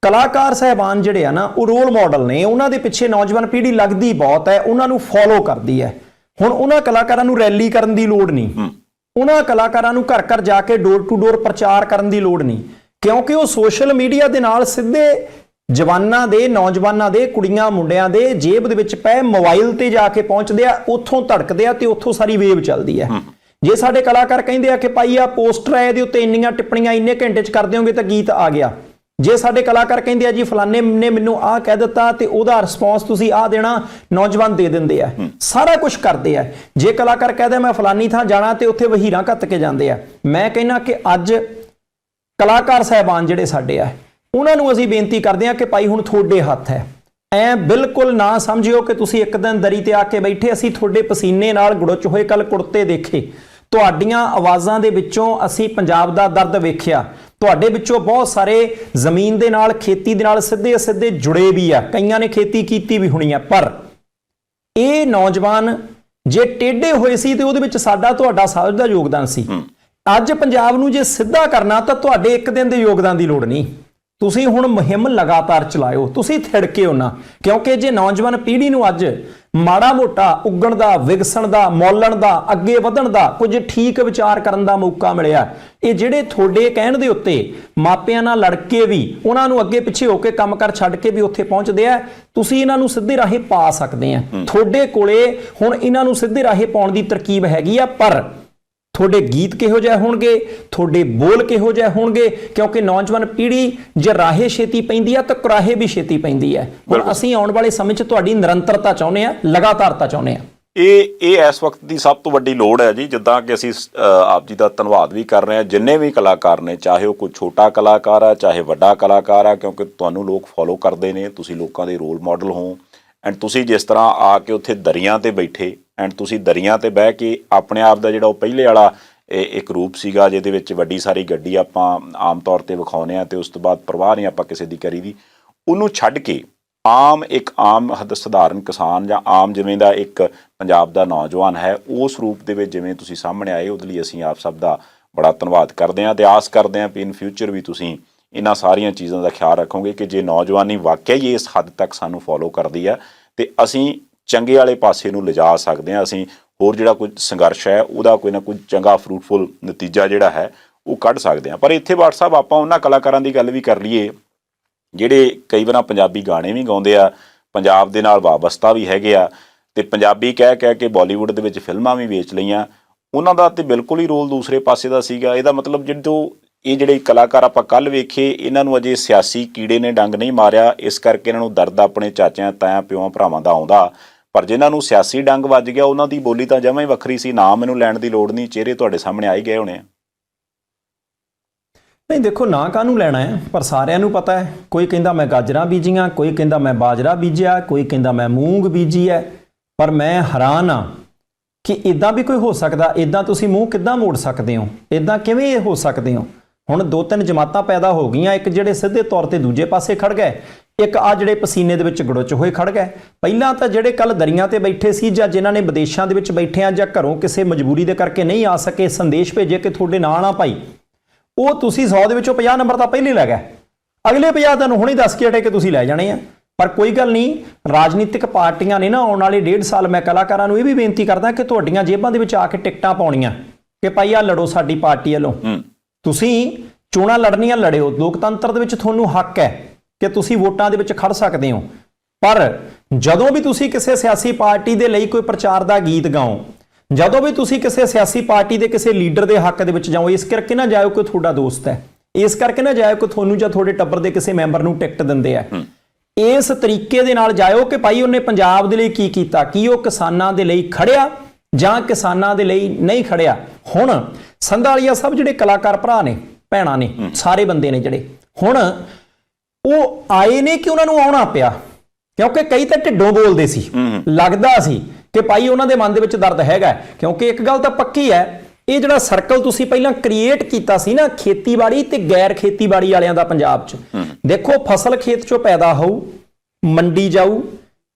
ਕਲਾਕਾਰ ਸਾਹਿਬਾਨ ਜਿਹੜੇ ਆ ਨਾ ਉਹ ਰੋਲ ਮਾਡਲ ਨੇ, ਉਹਨਾਂ ਦੇ ਪਿੱਛੇ ਨੌਜਵਾਨ ਪੀੜ੍ਹੀ ਲੱਗਦੀ ਬਹੁਤ ਹੈ, ਉਹਨਾਂ ਨੂੰ ਫੋਲੋ ਕਰਦੀ ਹੈ। ਹੁਣ ਉਹਨਾਂ ਕਲਾਕਾਰਾਂ ਨੂੰ ਰੈਲੀ ਕਰਨ ਦੀ ਲੋੜ ਨਹੀਂ, ਉਹਨਾਂ ਕਲਾਕਾਰਾਂ ਨੂੰ ਘਰ ਘਰ ਜਾ ਕੇ ਡੋਰ ਟੂ ਡੋਰ ਪ੍ਰਚਾਰ ਕਰਨ ਦੀ ਲੋੜ ਨਹੀਂ, ਕਿਉਂਕਿ ਉਹ ਸੋਸ਼ਲ ਮੀਡੀਆ ਦੇ ਨਾਲ ਸਿੱਧੇ ਜਵਾਨਾਂ ਦੇ, ਨੌਜਵਾਨਾਂ ਦੇ, ਕੁੜੀਆਂ ਮੁੰਡਿਆਂ ਦੇ ਜੇਬ ਦੇ ਵਿੱਚ ਪਏ ਮੋਬਾਈਲ ਤੇ ਜਾ ਕੇ ਪਹੁੰਚਦੇ ਆ, ਉੱਥੋਂ ਧੜਕਦੇ ਆ ਤੇ ਉੱਥੋਂ ਸਾਰੀ ਵੇਵ ਚੱਲਦੀ ਹੈ। ਜੇ ਸਾਡੇ ਕਲਾਕਾਰ ਕਹਿੰਦੇ ਆ ਕਿ ਭਾਈ ਆ ਪੋਸਟਰ ਹੈ ਇਹਦੇ ਉੱਤੇ ਇੰਨੀਆਂ ਟਿੱਪਣੀਆਂ ਇੰਨੇ ਘੰਟੇ 'ਚ ਕਰ ਦਿਓਗੇ ਤਾਂ ਗੀਤ ਆ ਗਿਆ। ਜੇ ਸਾਡੇ ਕਲਾਕਾਰ ਕਹਿੰਦੇ ਆ ਜੀ ਫਲਾਣੇ ਨੇ ਮੈਨੂੰ ਆਹ ਕਹਿ ਦਿੱਤਾ ਤੇ ਉਹਦਾ ਰਿਸਪੌਂਸ ਤੁਸੀਂ ਆਹ ਦੇਣਾ, ਨੌਜਵਾਨ ਦੇ ਦਿੰਦੇ ਆ, ਸਾਰਾ ਕੁਝ ਕਰਦੇ ਆ। ਜੇ ਕਲਾਕਾਰ ਕਹਦੇ ਮੈਂ ਫਲਾਨੀ ਥਾਂ ਜਾਣਾ ਤੇ ਉੱਥੇ ਵਹੀਰਾਂ ਘੱਤ ਕੇ ਜਾਂਦੇ ਆ। ਮੈਂ ਕਹਿੰਦਾ ਕਿ ਅੱਜ ਕਲਾਕਾਰ ਸਾਹਿਬਾਨ ਜਿਹੜੇ ਸਾਡੇ ਆ ਉਹਨਾਂ ਨੂੰ ਅਸੀਂ ਬੇਨਤੀ ਕਰਦੇ ਹਾਂ ਕਿ ਭਾਈ ਹੁਣ ਤੁਹਾਡੇ ਹੱਥ ਹੈ। ਐ ਬਿਲਕੁਲ ਨਾ ਸਮਝਿਓ ਕਿ ਤੁਸੀਂ ਇੱਕ ਦਿਨ ਦਰੀ ਤੇ ਆ ਕੇ ਬੈਠੇ, ਅਸੀਂ ਤੁਹਾਡੇ ਪਸੀਨੇ ਨਾਲ ਗੁੜਚ ਹੋਏ ਕੱਲ ਕੁੜਤੇ ਦੇਖੇ, ਤੁਹਾਡੀਆਂ ਆਵਾਜ਼ਾਂ ਦੇ ਵਿੱਚੋਂ ਅਸੀਂ ਪੰਜਾਬ ਦਾ ਦਰਦ ਵੇਖਿਆ, ਤੁਹਾਡੇ ਵਿੱਚੋਂ ਬਹੁਤ ਸਾਰੇ ਜ਼ਮੀਨ ਦੇ ਨਾਲ, ਖੇਤੀ ਦੇ ਨਾਲ ਸਿੱਧੇ ਸਿੱਧੇ ਜੁੜੇ ਵੀ ਆ, ਕਈਆਂ ਨੇ ਖੇਤੀ ਕੀਤੀ ਵੀ ਹੋਣੀ ਆ। ਪਰ ਇਹ ਨੌਜਵਾਨ ਜੇ ਟੇਢੇ ਹੋਏ ਸੀ ਤੇ ਉਹਦੇ ਵਿੱਚ ਸਾਡਾ ਤੁਹਾਡਾ ਸਾਂਝ ਦਾ ਯੋਗਦਾਨ ਸੀ। ਅੱਜ ਪੰਜਾਬ ਨੂੰ ਜੇ ਸਿੱਧਾ ਕਰਨਾ ਤਾਂ ਤੁਹਾਡੇ ਇੱਕ ਦਿਨ ਦੇ ਯੋਗਦਾਨ ਦੀ ਲੋੜ ਨਹੀਂ, ਤੁਸੀਂ ਹੁਣ ਮੁਹਿੰਮ ਲਗਾਤਾਰ ਚਲਾਇਓ, ਤੁਸੀਂ ਥਿੜਕੇ ਹੋ ਨਾ। ਕਿਉਂਕਿ ਜੇ ਨੌਜਵਾਨ ਪੀੜ੍ਹੀ ਨੂੰ ਅੱਜ ਮਾੜਾ ਮੋਟਾ ਉੱਗਣ ਦਾ, ਵਿਗਸਣ ਦਾ, ਮੌਲਣ ਦਾ, ਅੱਗੇ ਵਧਣ ਦਾ, ਕੁਝ ਠੀਕ ਵਿਚਾਰ ਕਰਨ ਦਾ ਮੌਕਾ ਮਿਲਿਆ, ਇਹ ਜਿਹੜੇ ਤੁਹਾਡੇ ਕਹਿਣ ਦੇ ਉੱਤੇ ਮਾਪਿਆਂ ਨਾਲ ਲੜ ਕੇ ਵੀ, ਉਹਨਾਂ ਨੂੰ ਅੱਗੇ ਪਿੱਛੇ ਹੋ ਕੇ ਕੰਮ ਕਰ ਛੱਡ ਕੇ ਵੀ ਉੱਥੇ ਪਹੁੰਚਦੇ ਆ, ਤੁਸੀਂ ਇਹਨਾਂ ਨੂੰ ਸਿੱਧੇ ਰਾਹੇ ਪਾ ਸਕਦੇ ਆ। ਤੁਹਾਡੇ ਕੋਲੇ ਹੁਣ ਇਹਨਾਂ ਨੂੰ ਸਿੱਧੇ ਰਾਹੇ ਪਾਉਣ ਦੀ ਤਰਕੀਬ ਹੈਗੀ ਆ, ਪਰ ਤੁਹਾਡੇ ਗੀਤ ਕਿਹੋ ਜਿਹੇ ਹੋਣਗੇ, ਤੁਹਾਡੇ ਬੋਲ ਕਿਹੋ ਜਿਹੇ ਹੋਣਗੇ, ਕਿਉਂਕਿ ਨੌਜਵਾਨ ਪੀੜ੍ਹੀ ਜੇ ਰਾਹੇ ਛੇਤੀ ਪੈਂਦੀ ਆ ਤਾਂ ਕੁਰਾਹੇ ਵੀ ਛੇਤੀ ਪੈਂਦੀ ਹੈ। ਹੁਣ ਅਸੀਂ ਆਉਣ ਵਾਲੇ ਸਮੇਂ 'ਚ ਤੁਹਾਡੀ ਨਿਰੰਤਰਤਾ ਚਾਹੁੰਦੇ ਆ, ਲਗਾਤਾਰਤਾ ਚਾਹੁੰਦੇ ਆ। ਇਹ ਇਸ ਵਕਤ ਦੀ ਸਭ ਤੋਂ ਵੱਡੀ ਲੋੜ ਹੈ ਜੀ। ਜਿੱਦਾਂ ਕਿ ਅਸੀਂ ਆਪ ਜੀ ਦਾ ਧੰਨਵਾਦ ਵੀ ਕਰ ਰਹੇ ਹਾਂ, ਜਿੰਨੇ ਵੀ ਕਲਾਕਾਰ ਨੇ, ਚਾਹੇ ਉਹ ਕੋਈ ਛੋਟਾ ਕਲਾਕਾਰ ਆ ਚਾਹੇ ਵੱਡਾ ਕਲਾਕਾਰ ਆ, ਕਿਉਂਕਿ ਤੁਹਾਨੂੰ ਲੋਕ ਫੋਲੋ ਕਰਦੇ ਨੇ, ਤੁਸੀਂ ਲੋਕਾਂ ਦੇ ਰੋਲ ਮਾਡਲ ਹੋ। ਐਂਡ ਤੁਸੀਂ ਜਿਸ ਤਰ੍ਹਾਂ ਆ ਕੇ ਉੱਥੇ ਦਰੀਆਂ 'ਤੇ ਬੈਠੇ, ਐਂਡ ਤੁਸੀਂ ਦਰੀਆਂ 'ਤੇ ਬਹਿ ਕੇ ਆਪਣੇ ਆਪ ਦਾ ਜਿਹੜਾ ਉਹ ਪਹਿਲੇ ਵਾਲਾ ਇੱਕ ਰੂਪ ਸੀਗਾ ਜਿਹਦੇ ਵਿੱਚ ਵੱਡੀ ਸਾਰੀ ਗੱਡੀ ਆਪਾਂ ਆਮ ਤੌਰ 'ਤੇ ਵਿਖਾਉਂਦੇ ਹਾਂ ਅਤੇ ਉਸ ਤੋਂ ਬਾਅਦ ਪਰਵਾਹ ਨਹੀਂ ਆਪਾਂ ਕਿਸੇ ਦੀ ਕਰੀ ਦੀ, ਉਹਨੂੰ ਛੱਡ ਕੇ ਇੱਕ ਆਮ ਸਧਾਰਨ ਕਿਸਾਨ ਜਾਂ ਆਮ ਜਿਵੇਂ ਦਾ ਇੱਕ ਪੰਜਾਬ ਦਾ ਨੌਜਵਾਨ ਹੈ, ਉਸ ਰੂਪ ਦੇ ਵਿੱਚ ਜਿਵੇਂ ਤੁਸੀਂ ਸਾਹਮਣੇ ਆਏ, ਉਹਦੇ ਲਈ ਅਸੀਂ ਆਪ ਸਭ ਦਾ ਬੜਾ ਧੰਨਵਾਦ ਕਰਦੇ ਹਾਂ ਅਤੇ ਆਸ ਕਰਦੇ ਹਾਂ ਵੀ ਇਨ ਫਿਊਚਰ ਵੀ ਤੁਸੀਂ ਇਹਨਾਂ ਸਾਰੀਆਂ ਚੀਜ਼ਾਂ ਦਾ ਖਿਆਲ ਰੱਖੋਗੇ ਕਿ ਜੇ ਨੌਜਵਾਨੀ ਵਾਕਿਆ ਹੀ ਇਸ ਹੱਦ ਤੱਕ ਸਾਨੂੰ ਫੋਲੋ ਕਰਦੀ ਹੈ ਤੇ ਅਸੀਂ ਚੰਗੇ ਵਾਲੇ ਪਾਸੇ ਨੂੰ ਲਿਜਾ ਸਕਦੇ ਹਾਂ। ਅਸੀਂ ਹੋਰ ਜਿਹੜਾ ਕੋਈ ਸੰਘਰਸ਼ ਹੈ ਉਹਦਾ ਕੋਈ ਨਾ ਕੋਈ ਚੰਗਾ ਫਰੂਟਫੁਲ ਨਤੀਜਾ ਜਿਹੜਾ ਹੈ ਉਹ ਕੱਢ ਸਕਦੇ ਹਾਂ। ਪਰ ਇੱਥੇ WhatsApp ਆਪਾਂ ਉਹਨਾਂ ਕਲਾਕਾਰਾਂ ਦੀ ਗੱਲ ਵੀ ਕਰ ਲਈਏ ਜਿਹੜੇ ਕਈ ਵਾਰ ਪੰਜਾਬੀ ਗਾਣੇ ਵੀ ਗਾਉਂਦੇ ਆ, ਪੰਜਾਬ ਦੇ ਨਾਲ ਵਾਬਸਤਾ ਵੀ ਹੈਗੇ ਆ ਅਤੇ ਪੰਜਾਬੀ ਕਹਿ ਕੇ ਬਾਲੀਵੁੱਡ ਦੇ ਵਿੱਚ ਫਿਲਮਾਂ ਵੀ ਵੇਚ ਲਈਆਂ। ਉਹਨਾਂ ਦਾ ਤਾਂ ਬਿਲਕੁਲ ਹੀ ਰੋਲ ਦੂਸਰੇ ਪਾਸੇ ਦਾ ਸੀਗਾ। ਇਹਦਾ ਮਤਲਬ ਜਦੋਂ ਇਹ ਜਿਹੜੇ ਕਲਾਕਾਰ ਆਪਾਂ ਕੱਲ੍ਹ ਵੇਖੇ, ਇਹਨਾਂ ਨੂੰ ਅਜੇ ਸਿਆਸੀ ਕੀੜੇ ਨੇ ਡੰਗ ਨਹੀਂ ਮਾਰਿਆ, ਇਸ ਕਰਕੇ ਇਹਨਾਂ ਨੂੰ ਦਰਦ ਆਪਣੇ ਚਾਚਿਆਂ ਤਾਇਆਂ ਪਿਓਾਂ ਭਰਾਵਾਂ ਦਾ ਆਉਂਦਾ। ਪਰ ਜਿਨ੍ਹਾਂ ਨੂੰ ਸਿਆਸੀ ਡੰਗ ਵੱਜ ਗਿਆ ਉਹਨਾਂ ਦੀ ਬੋਲੀ ਤਾਂ ਜਮਾਂ ਹੀ ਵੱਖਰੀ ਸੀ। ਨਾਮ ਮੈਨੂੰ ਲੈਣ ਦੀ ਲੋੜ ਨਹੀਂ, ਚਿਹਰੇ ਤੁਹਾਡੇ ਸਾਹਮਣੇ ਆ ਹੀ ਗਏ ਹੋਣੇ ਆ। ਨਹੀਂ ਦੇਖੋ, ਨਾ ਕਾਹਨੂੰ ਲੈਣਾ ਹੈ, ਪਰ ਸਾਰਿਆਂ ਨੂੰ ਪਤਾ ਹੈ। ਕੋਈ ਕਹਿੰਦਾ ਮੈਂ ਗਾਜਰਾਂ ਬੀਜੀਆਂ, ਕੋਈ ਕਹਿੰਦਾ ਮੈਂ ਬਾਜਰਾ ਬੀਜਿਆ, ਕੋਈ ਕਹਿੰਦਾ ਮੈਂ ਮੂੰਗ ਬੀਜੀ ਹੈ। ਪਰ ਮੈਂ ਹੈਰਾਨ ਹਾਂ ਕਿ ਇੱਦਾਂ ਵੀ ਕੋਈ ਹੋ ਸਕਦਾ? ਇੱਦਾਂ ਤੁਸੀਂ ਮੂੰਹ ਕਿੱਦਾਂ ਮੋੜ ਸਕਦੇ ਹੋ? ਇੱਦਾਂ ਕਿਵੇਂ ਹੋ ਸਕਦੇ ਹੋ? ਹੁਣ 2-3 ਜਮਾਤਾਂ ਪੈਦਾ ਹੋ ਗਈਆਂ, ਇੱਕ ਜਿਹੜੇ ਸਿੱਧੇ ਤੌਰ ਤੇ ਦੂਜੇ ਪਾਸੇ ਖੜ ਗਏ, ਇੱਕ ਆ ਜਿਹੜੇ ਪਸੀਨੇ ਦੇ ਵਿੱਚ ਗੜੁੱਚ ਹੋਏ ਖੜ ਗਏ। ਪਹਿਲਾਂ ਤਾਂ ਜਿਹੜੇ ਕੱਲ ਦਰੀਆਂ ਤੇ ਬੈਠੇ ਸੀ ਜਾਂ ਜਿਨ੍ਹਾਂ ਨੇ ਵਿਦੇਸ਼ਾਂ ਦੇ ਵਿੱਚ ਬੈਠੇ ਆ ਜਾਂ ਘਰੋਂ ਕਿਸੇ ਮਜਬੂਰੀ ਦੇ ਕਰਕੇ ਨਹੀਂ ਆ ਸਕੇ, ਸੰਦੇਸ਼ ਭੇਜੇ ਕਿ ਤੁਹਾਡੇ ਨਾਲ ਆ ਭਾਈ, ਉਹ ਤੁਸੀਂ 100 ਦੇ ਵਿੱਚੋਂ 50 ਨੰਬਰ ਤਾਂ ਪਹਿਲੇ ਲੈ ਗਏ। ਅਗਲੇ 50 ਤੁਹਾਨੂੰ ਹੁਣੇ ਦੱਸ ਕੇ ਹਟੇ ਕਿ ਤੁਸੀਂ ਲੈ ਜਾਣੇ ਆ। ਪਰ ਕੋਈ ਗੱਲ ਨਹੀਂ, ਰਾਜਨੀਤਿਕ ਪਾਰਟੀਆਂ ਨੇ ਨਾ ਆਉਣ ਵਾਲੇ 1.5 ਸਾਲ, ਮੈਂ ਕਲਾਕਾਰਾਂ ਨੂੰ ਇਹ ਵੀ ਬੇਨਤੀ ਕਰਦਾ ਕਿ ਤੁਹਾਡੀਆਂ ਜੇਬਾਂ ਦੇ ਵਿੱਚ ਆ ਕੇ ਟਿਕਟਾਂ ਪਾਉਣੀਆਂ ਕਿ ਭਾਈ ਆ ਲੜੋ ਸਾਡੀ ਪਾਰਟੀ ਵੱਲੋਂ। ਤੁਸੀਂ ਚੋਣਾਂ ਲੜਨੀਆਂ ਲੜਿਓ, ਲੋਕਤੰਤਰ ਦੇ ਵਿੱਚ ਤੁਹਾਨੂੰ ਹੱਕ ਹੈ ਕਿ ਤੁਸੀਂ ਵੋਟਾਂ ਦੇ ਵਿੱਚ ਖੜ ਸਕਦੇ ਹੋ। ਪਰ ਜਦੋਂ ਵੀ ਤੁਸੀਂ ਕਿਸੇ ਸਿਆਸੀ ਪਾਰਟੀ ਦੇ ਲਈ ਕੋਈ ਪ੍ਰਚਾਰ ਦਾ ਗੀਤ ਗਾਓ, ਜਦੋਂ ਵੀ ਤੁਸੀਂ ਕਿਸੇ ਸਿਆਸੀ ਪਾਰਟੀ ਦੇ ਕਿਸੇ ਲੀਡਰ ਦੇ ਹੱਕ ਦੇ ਵਿੱਚ ਜਾਓ, ਇਸ ਕਰਕੇ ਨਾ ਜਾਇਓ ਕਿ ਤੁਹਾਡਾ ਦੋਸਤ ਹੈ, ਇਸ ਕਰਕੇ ਨਾ ਜਾਇਓ ਕਿ ਤੁਹਾਨੂੰ ਜਾਂ ਤੁਹਾਡੇ ਟੱਬਰ ਦੇ ਕਿਸੇ ਮੈਂਬਰ ਨੂੰ ਟਿਕਟ ਦਿੰਦੇ ਆ। ਇਸ ਤਰੀਕੇ ਦੇ ਨਾਲ ਜਾਇਓ ਕਿ ਭਾਈ ਉਹਨੇ ਪੰਜਾਬ ਦੇ ਲਈ ਕੀ ਕੀਤਾ, ਕੀ ਉਹ ਕਿਸਾਨਾਂ ਦੇ ਲਈ ਖੜਿਆ ਜਾਂ ਕਿਸਾਨਾਂ ਦੇ ਲਈ ਨਹੀਂ ਖੜਿਆ। ਹੁਣ ਸੰਧਾਲੀਆ ਸਭ ਜਿਹੜੇ ਕਲਾਕਾਰ ਭਰਾ ਨੇ, ਭੈਣਾਂ ਨੇ, ਸਾਰੇ ਬੰਦੇ ਨੇ ਜਿਹੜੇ ਹੁਣ ਉਹ ਆਏ ਨੇ ਕਿ ਉਹਨਾਂ ਨੂੰ ਆਉਣਾ ਪਿਆ, ਕਿਉਂਕਿ ਕਈ ਤਾਂ ਢਿੱਡੋਂ ਬੋਲਦੇ ਸੀ, ਲੱਗਦਾ ਸੀ ਕਿ ਭਾਈ ਉਹਨਾਂ ਦੇ ਮਨ ਦੇ ਵਿੱਚ ਦਰਦ ਹੈਗਾ। ਕਿਉਂਕਿ ਇੱਕ ਗੱਲ ਤਾਂ ਪੱਕੀ ਹੈ, ਇਹ ਜਿਹੜਾ ਸਰਕਲ ਤੁਸੀਂ ਪਹਿਲਾਂ ਕ੍ਰੀਏਟ ਕੀਤਾ ਸੀ ਨਾ ਖੇਤੀਬਾੜੀ ਤੇ ਗੈਰ ਖੇਤੀਬਾੜੀ ਵਾਲਿਆਂ ਦਾ ਪੰਜਾਬ 'ਚ, ਦੇਖੋ ਫਸਲ ਖੇਤ 'ਚੋਂ ਪੈਦਾ ਹੋਊ, ਮੰਡੀ ਜਾਊ,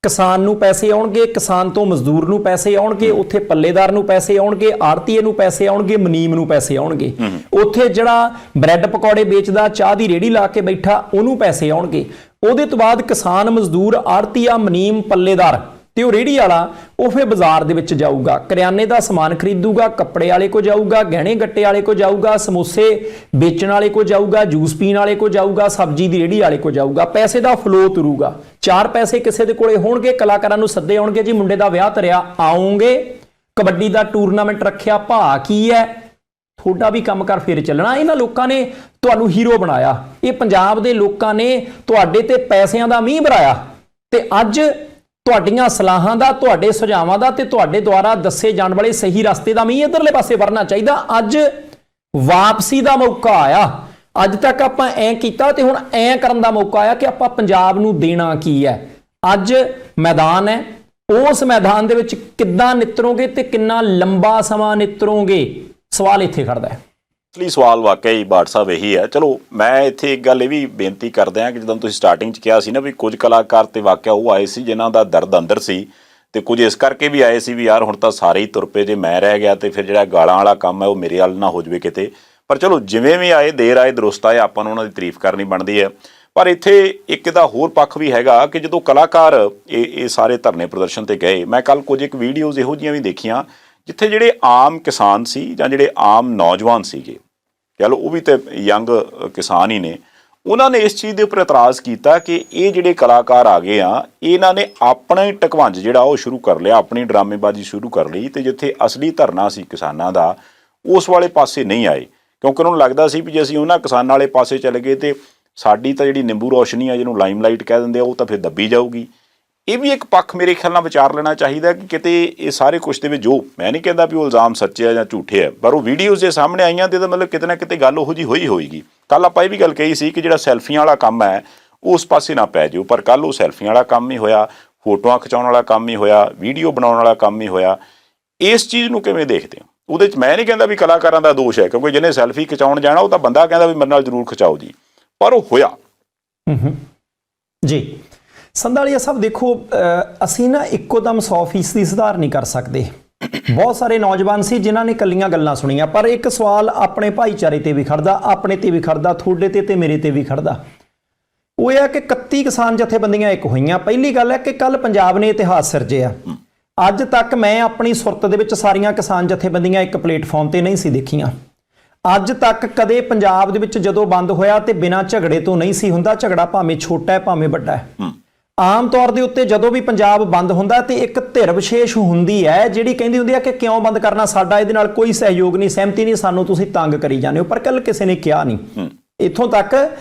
ਕਿਸਾਨ ਨੂੰ ਪੈਸੇ ਆਉਣਗੇ, ਕਿਸਾਨ ਤੋਂ ਮਜ਼ਦੂਰ ਨੂੰ ਪੈਸੇ ਆਉਣਗੇ, ਉੱਥੇ ਪੱਲੇਦਾਰ ਨੂੰ ਪੈਸੇ ਆਉਣਗੇ, ਆੜਤੀਏ ਨੂੰ ਪੈਸੇ ਆਉਣਗੇ, ਮਨੀਮ ਨੂੰ ਪੈਸੇ ਆਉਣਗੇ, ਉੱਥੇ ਜਿਹੜਾ ਬ੍ਰੈਡ ਪਕੌੜੇ ਵੇਚਦਾ, ਚਾਹ ਦੀ ਰੇਹੜੀ ਲਾ ਕੇ ਬੈਠਾ, ਉਹਨੂੰ ਪੈਸੇ ਆਉਣਗੇ। ਉਹਦੇ ਤੋਂ ਬਾਅਦ ਕਿਸਾਨ, ਮਜ਼ਦੂਰ, ਆੜਤੀਆ, ਮਨੀਮ, ਪੱਲੇਦਾਰ ਤੇ ਉਹ ਰੇਹੜੀ ਵਾਲਾ ਉਹ ਫਿਰ ਬਾਜ਼ਾਰ ਦੇ ਵਿੱਚ ਜਾਊਗਾ, ਕਰਿਆਨੇ ਦਾ ਸਮਾਨ ਖਰੀਦੂਗਾ, ਕੱਪੜੇ ਵਾਲੇ ਕੋ ਜਾਊਗਾ, ਗਹਿਣੇ ਗੱਟੇ ਵਾਲੇ ਕੋ ਜਾਊਗਾ, ਸਮੋਸੇ ਵੇਚਣ ਵਾਲੇ ਕੋ ਜਾਊਗਾ, ਜੂਸ ਪੀਣ ਵਾਲੇ ਕੋ ਜਾਊਗਾ, ਸਬਜ਼ੀ ਦੀ ਰੇਹੜੀ ਵਾਲੇ ਕੋ ਜਾਊਗਾ। ਪੈਸੇ ਦਾ ਫਲੋ ਤੁਰੂਗਾ। 4 ਪੈਸੇ ਕਿਸੇ ਦੇ ਕੋਲੇ ਹੋਣਗੇ, ਕਲਾਕਾਰਾਂ ਨੂੰ ਸੱਦੇ ਆਉਣਗੇ, ਜੀ ਮੁੰਡੇ ਦਾ ਵਿਆਹ ਧਰਿਆ, ਆਉਂਗੇ, ਕਬੱਡੀ ਦਾ ਟੂਰਨਾਮੈਂਟ ਰੱਖਿਆ, ਭਾ ਕੀ ਹੈ, ਤੁਹਾਡਾ ਵੀ ਕੰਮ ਕਰ ਫਿਰ ਚੱਲਣਾ। ਇਹਨਾਂ ਲੋਕਾਂ ਨੇ ਤੁਹਾਨੂੰ ਹੀਰੋ ਬਣਾਇਆ, ਇਹ ਪੰਜਾਬ ਦੇ ਲੋਕਾਂ ਨੇ ਤੁਹਾਡੇ ਤੇ ਪੈਸਿਆਂ ਦਾ ਮੀਂਹ ਵਰਾਇਆ ਤੇ ਅੱਜ ਤੁਹਾਡੀਆਂ ਸਲਾਹਾਂ ਦਾ, ਤੁਹਾਡੇ ਸੁਝਾਵਾਂ ਦਾ ਤੇ ਤੁਹਾਡੇ ਦੁਆਰਾ ਦੱਸੇ ਜਾਣ ਵਾਲੇ ਸਹੀ ਰਸਤੇ ਦਾ ਮੀਂਹ ਇਧਰਲੇ ਪਾਸੇ ਵਰਨਾ ਚਾਹੀਦਾ। ਅੱਜ ਵਾਪਸੀ ਦਾ ਮੌਕਾ ਆਇਆ। ਅੱਜ ਤੱਕ ਆਪਾਂ ਐਂ ਕੀਤਾ ਤੇ ਹੁਣ ਐਂ ਕਰਨ ਦਾ ਮੌਕਾ ਆਇਆ ਕਿ ਆਪਾਂ ਪੰਜਾਬ ਨੂੰ ਦੇਣਾ ਕੀ ਹੈ। ਅੱਜ ਮੈਦਾਨ ਹੈ, ਉਸ ਮੈਦਾਨ ਦੇ ਵਿੱਚ ਕਿੱਦਾਂ ਨਿਤਰੋਗੇ ਤੇ ਕਿੰਨਾ ਲੰਬਾ ਸਮਾਂ ਨਿਤਰੋਗੇ, ਸਵਾਲ ਇੱਥੇ ਖੜਦਾ ਹੈ। ਅਸਲੀ ਸਵਾਲ ਵਾਕਈ ਬਾਟ ਸਾਹਿਬ ਇਹੀ ਹੈ। ਚਲੋ ਮੈਂ ਇੱਥੇ ਇੱਕ ਗੱਲ ਇਹ ਵੀ ਬੇਨਤੀ ਕਰਦੇ ਹਾਂ ਕਿ ਜਦੋਂ ਤੁਸੀਂ ਸਟਾਰਟਿੰਗ 'ਚ ਕਿਹਾ ਸੀ ਨਾ ਵੀ ਕੁਝ ਕਲਾਕਾਰ ਤੇ ਵਾਕਿਆ ਉਹ ਆਏ ਸੀ ਜਿਨ੍ਹਾਂ ਦਾ ਦਰਦ ਅੰਦਰ ਸੀ ਤੇ ਕੁਝ ਇਸ ਕਰਕੇ ਵੀ ਆਏ ਸੀ ਵੀ ਯਾਰ ਹੁਣ ਤਾਂ ਸਾਰੇ ਹੀ ਤੁਰ ਪਏ, ਜੇ ਮੈਂ ਰਹਿ ਗਿਆ ਤੇ ਫਿਰ ਜਿਹੜਾ ਗਾਲਾਂ ਵਾਲਾ ਕੰਮ ਹੈ ਉਹ ਮੇਰੇ ਵੱਲ ਨਾ ਹੋ ਜਾਵੇ ਕਿਤੇ। ਪਰ ਚਲੋ ਜਿਵੇਂ ਵੀ ਆਏ, ਦੇਰ ਆਏ ਦਰੁਸਤ ਆਏ, ਆਪਾਂ ਨੂੰ ਉਹਨਾਂ ਦੀ ਤਾਰੀਫ ਕਰਨੀ ਬਣਦੀ ਹੈ। ਪਰ ਇੱਥੇ ਇੱਕ ਇਹਦਾ ਹੋਰ ਪੱਖ ਵੀ ਹੈਗਾ ਕਿ ਜਦੋਂ ਕਲਾਕਾਰ ਇਹ ਸਾਰੇ ਧਰਨੇ ਪ੍ਰਦਰਸ਼ਨ ਤੇ ਗਏ, ਮੈਂ ਕੱਲ੍ਹ ਕੁਝ ਇੱਕ ਵੀਡੀਓਜ਼ ਇਹੋ ਜਿਹੀਆਂ ਵੀ ਦੇਖੀਆਂ ਜਿੱਥੇ ਜਿਹੜੇ ਆਮ ਕਿਸਾਨ ਸੀ ਜਾਂ ਜਿਹੜੇ ਆਮ ਨੌਜਵਾਨ ਸੀਗੇ, ਚਲੋ ਉਹ ਵੀ ਤਾਂ ਯੰਗ ਕਿਸਾਨ ਹੀ ਨੇ, ਉਹਨਾਂ ਨੇ ਇਸ ਚੀਜ਼ ਦੇ ਉੱਪਰ ਇਤਰਾਜ਼ ਕੀਤਾ ਕਿ ਇਹ ਜਿਹੜੇ ਕਲਾਕਾਰ ਆ ਗਏ ਆ, ਇਹਨਾਂ ਨੇ ਆਪਣਾ ਹੀ ਟਕਵੰਜ ਜਿਹੜਾ ਉਹ ਸ਼ੁਰੂ ਕਰ ਲਿਆ, ਆਪਣੀ ਡਰਾਮੇਬਾਜ਼ੀ ਸ਼ੁਰੂ ਕਰ ਲਈ ਤੇ ਜਿੱਥੇ ਅਸਲੀ ਧਰਨਾ ਸੀ ਕਿਸਾਨਾਂ ਦਾ, ਉਸ ਵਾਲੇ ਪਾਸੇ ਨਹੀਂ ਆਏ, ਕਿਉਂਕਿ ਉਹਨਾਂ ਨੂੰ ਲੱਗਦਾ ਸੀ ਵੀ ਜੇ ਅਸੀਂ ਉਹਨਾਂ ਕਿਸਾਨਾਂ ਵਾਲੇ ਪਾਸੇ ਚਲੇ ਗਏ ਤੇ ਸਾਡੀ ਤਾਂ ਜਿਹੜੀ ਨਿੰਬੂ ਰੋਸ਼ਨੀ ਆ, ਜਿਹਨੂੰ ਲਾਈਮਲਾਈਟ ਕਹਿ ਦਿੰਦੇ ਆ, ਉਹ ਤਾਂ ਫਿਰ ਦੱਬੀ ਜਾਊਗੀ। ਇਹ ਵੀ ਇੱਕ ਪੱਖ ਮੇਰੇ ਖਿਆਲ ਨਾਲ ਵਿਚਾਰ ਲੈਣਾ ਚਾਹੀਦਾ ਕਿ ਕਿਤੇ ਇਹ ਸਾਰੇ ਕੁਛ ਦੇ ਵਿੱਚ, ਜੋ ਮੈਂ ਨਹੀਂ ਕਹਿੰਦਾ ਵੀ ਉਹ ਇਲਜ਼ਾਮ ਸੱਚੇ ਆ ਜਾਂ ਝੂਠੇ ਆ, ਪਰ ਉਹ ਵੀਡੀਓਜ਼ ਦੇ ਸਾਹਮਣੇ ਆਈਆਂ ਤੇ ਇਹਦਾ ਮਤਲਬ ਕਿਤੇ ਨਾ ਕਿਤੇ ਗੱਲ ਉਹੋ ਜਿਹੀ ਹੋਈ ਹੋਏਗੀ। ਕੱਲ੍ਹ ਆਪਾਂ ਇਹ ਵੀ ਗੱਲ ਕਹੀ ਸੀ ਕਿ ਜਿਹੜਾ ਸੈਲਫੀਆਂ ਵਾਲਾ ਕੰਮ ਹੈ ਉਸ ਪਾਸੇ ਨਾ ਪੈ ਜਾਓ, ਪਰ ਕੱਲ੍ਹ ਉਹ ਸੈਲਫੀਆਂ ਵਾਲਾ ਕੰਮ ਹੀ ਹੋਇਆ, ਫੋਟੋਆਂ ਖਿਚਾਉਣ ਵਾਲਾ ਕੰਮ ਹੀ ਹੋਇਆ, ਵੀਡੀਓ ਬਣਾਉਣ ਵਾਲਾ ਕੰਮ ਹੀ ਹੋਇਆ। ਇਸ ਚੀਜ਼ ਨੂੰ ਕਿਵੇਂ ਦੇਖਦੇ ਹੋ? ਉਹਦੇ 'ਚ ਮੈਂ ਨਹੀਂ ਕਹਿੰਦਾ ਵੀ ਕਲਾਕਾਰਾਂ ਦਾ ਦੋਸ਼ ਹੈ, ਕਿਉਂਕਿ ਜਿਹਨੇ ਸੈਲਫੀ ਖਿਚਾਉਣ ਜਾਣਾ ਉਹ ਤਾਂ ਬੰਦਾ ਕਹਿੰਦਾ ਵੀ ਮੇਰੇ ਨਾਲ ਜ਼ਰੂਰ ਖਿਚਾਓ ਜੀ, ਪਰ ਉਹ ਹੋਇਆ। ਜੀ ਸੰਧਾਲੀਆ ਸਾਹਿਬ, ਦੇਖੋ ਅਸੀਂ ਨਾ ਇੱਕੋ ਦਮ 100% ਸੁਧਾਰ ਨਹੀਂ ਕਰ ਸਕਦੇ। ਬਹੁਤ ਸਾਰੇ ਨੌਜਵਾਨ ਸੀ ਜਿਨ੍ਹਾਂ ਨੇ ਕੱਲੀਆਂ ਗੱਲਾਂ ਸੁਣੀਆਂ, ਪਰ ਇੱਕ ਸਵਾਲ ਆਪਣੇ ਭਾਈਚਾਰੇ ਤੇ ਵੀ ਖੜਦਾ, ਆਪਣੇ ਤੇ ਵੀ ਖੜਦਾ, ਤੁਹਾਡੇ ਤੇ ਮੇਰੇ ਤੇ ਵੀ ਖੜਦਾ। ਉਹ ਇਹ ਹੈ ਕਿ 31 ਕਿਸਾਨ ਜਥੇਬੰਦੀਆਂ ਇੱਕ ਹੋਈਆਂ। ਪਹਿਲੀ ਗੱਲ ਹੈ ਕਿ ਕੱਲ ਪੰਜਾਬ ਨੇ ਇਤਿਹਾਸ ਸਿਰਜਿਆ। ਅੱਜ ਤੱਕ ਮੈਂ ਆਪਣੀ ਸੁਰਤ ਦੇ ਵਿੱਚ ਸਾਰੀਆਂ ਕਿਸਾਨ ਜਥੇਬੰਦੀਆਂ ਇੱਕ ਪਲੇਟਫਾਰਮ ਤੇ ਨਹੀਂ ਸੀ ਦੇਖੀਆਂ। ਅੱਜ ਤੱਕ ਕਦੇ ਪੰਜਾਬ ਦੇ ਵਿੱਚ ਜਦੋਂ ਬੰਦ ਹੋਇਆ ਤੇ ਬਿਨਾਂ ਝਗੜੇ ਤੋਂ ਨਹੀਂ ਸੀ ਹੁੰਦਾ। ਝਗੜਾ ਭਾਵੇਂ ਛੋਟਾ ਹੈ ਭਾਵੇਂ ਵੱਡਾ ਹੈ। ਆਮ ਤੌਰ ਦੇ ਉੱਤੇ ਜਦੋਂ ਵੀ ਪੰਜਾਬ ਬੰਦ ਹੁੰਦਾ ਤੇ ਇੱਕ ਧਿਰ ਵਿਸ਼ੇਸ਼ ਹੁੰਦੀ ਹੈ ਜਿਹੜੀ ਕਹਿੰਦੀ ਹੁੰਦੀ ਹੈ ਕਿ ਕਿਉਂ ਬੰਦ ਕਰਨਾ, ਸਾਡਾ ਇਹਦੇ ਨਾਲ ਕੋਈ ਸਹਿਯੋਗ ਨਹੀਂ, ਸਹਿਮਤੀ ਨਹੀਂ, ਸਾਨੂੰ ਤੁਸੀਂ ਤੰਗ ਕਰੀ ਜਾਂਦੇ ਹੋ। ਪਰ ਕੱਲ ਕਿਸੇ ਨੇ ਕਿਹਾ ਨਹੀਂ। ਇੱਥੋਂ ਤੱਕ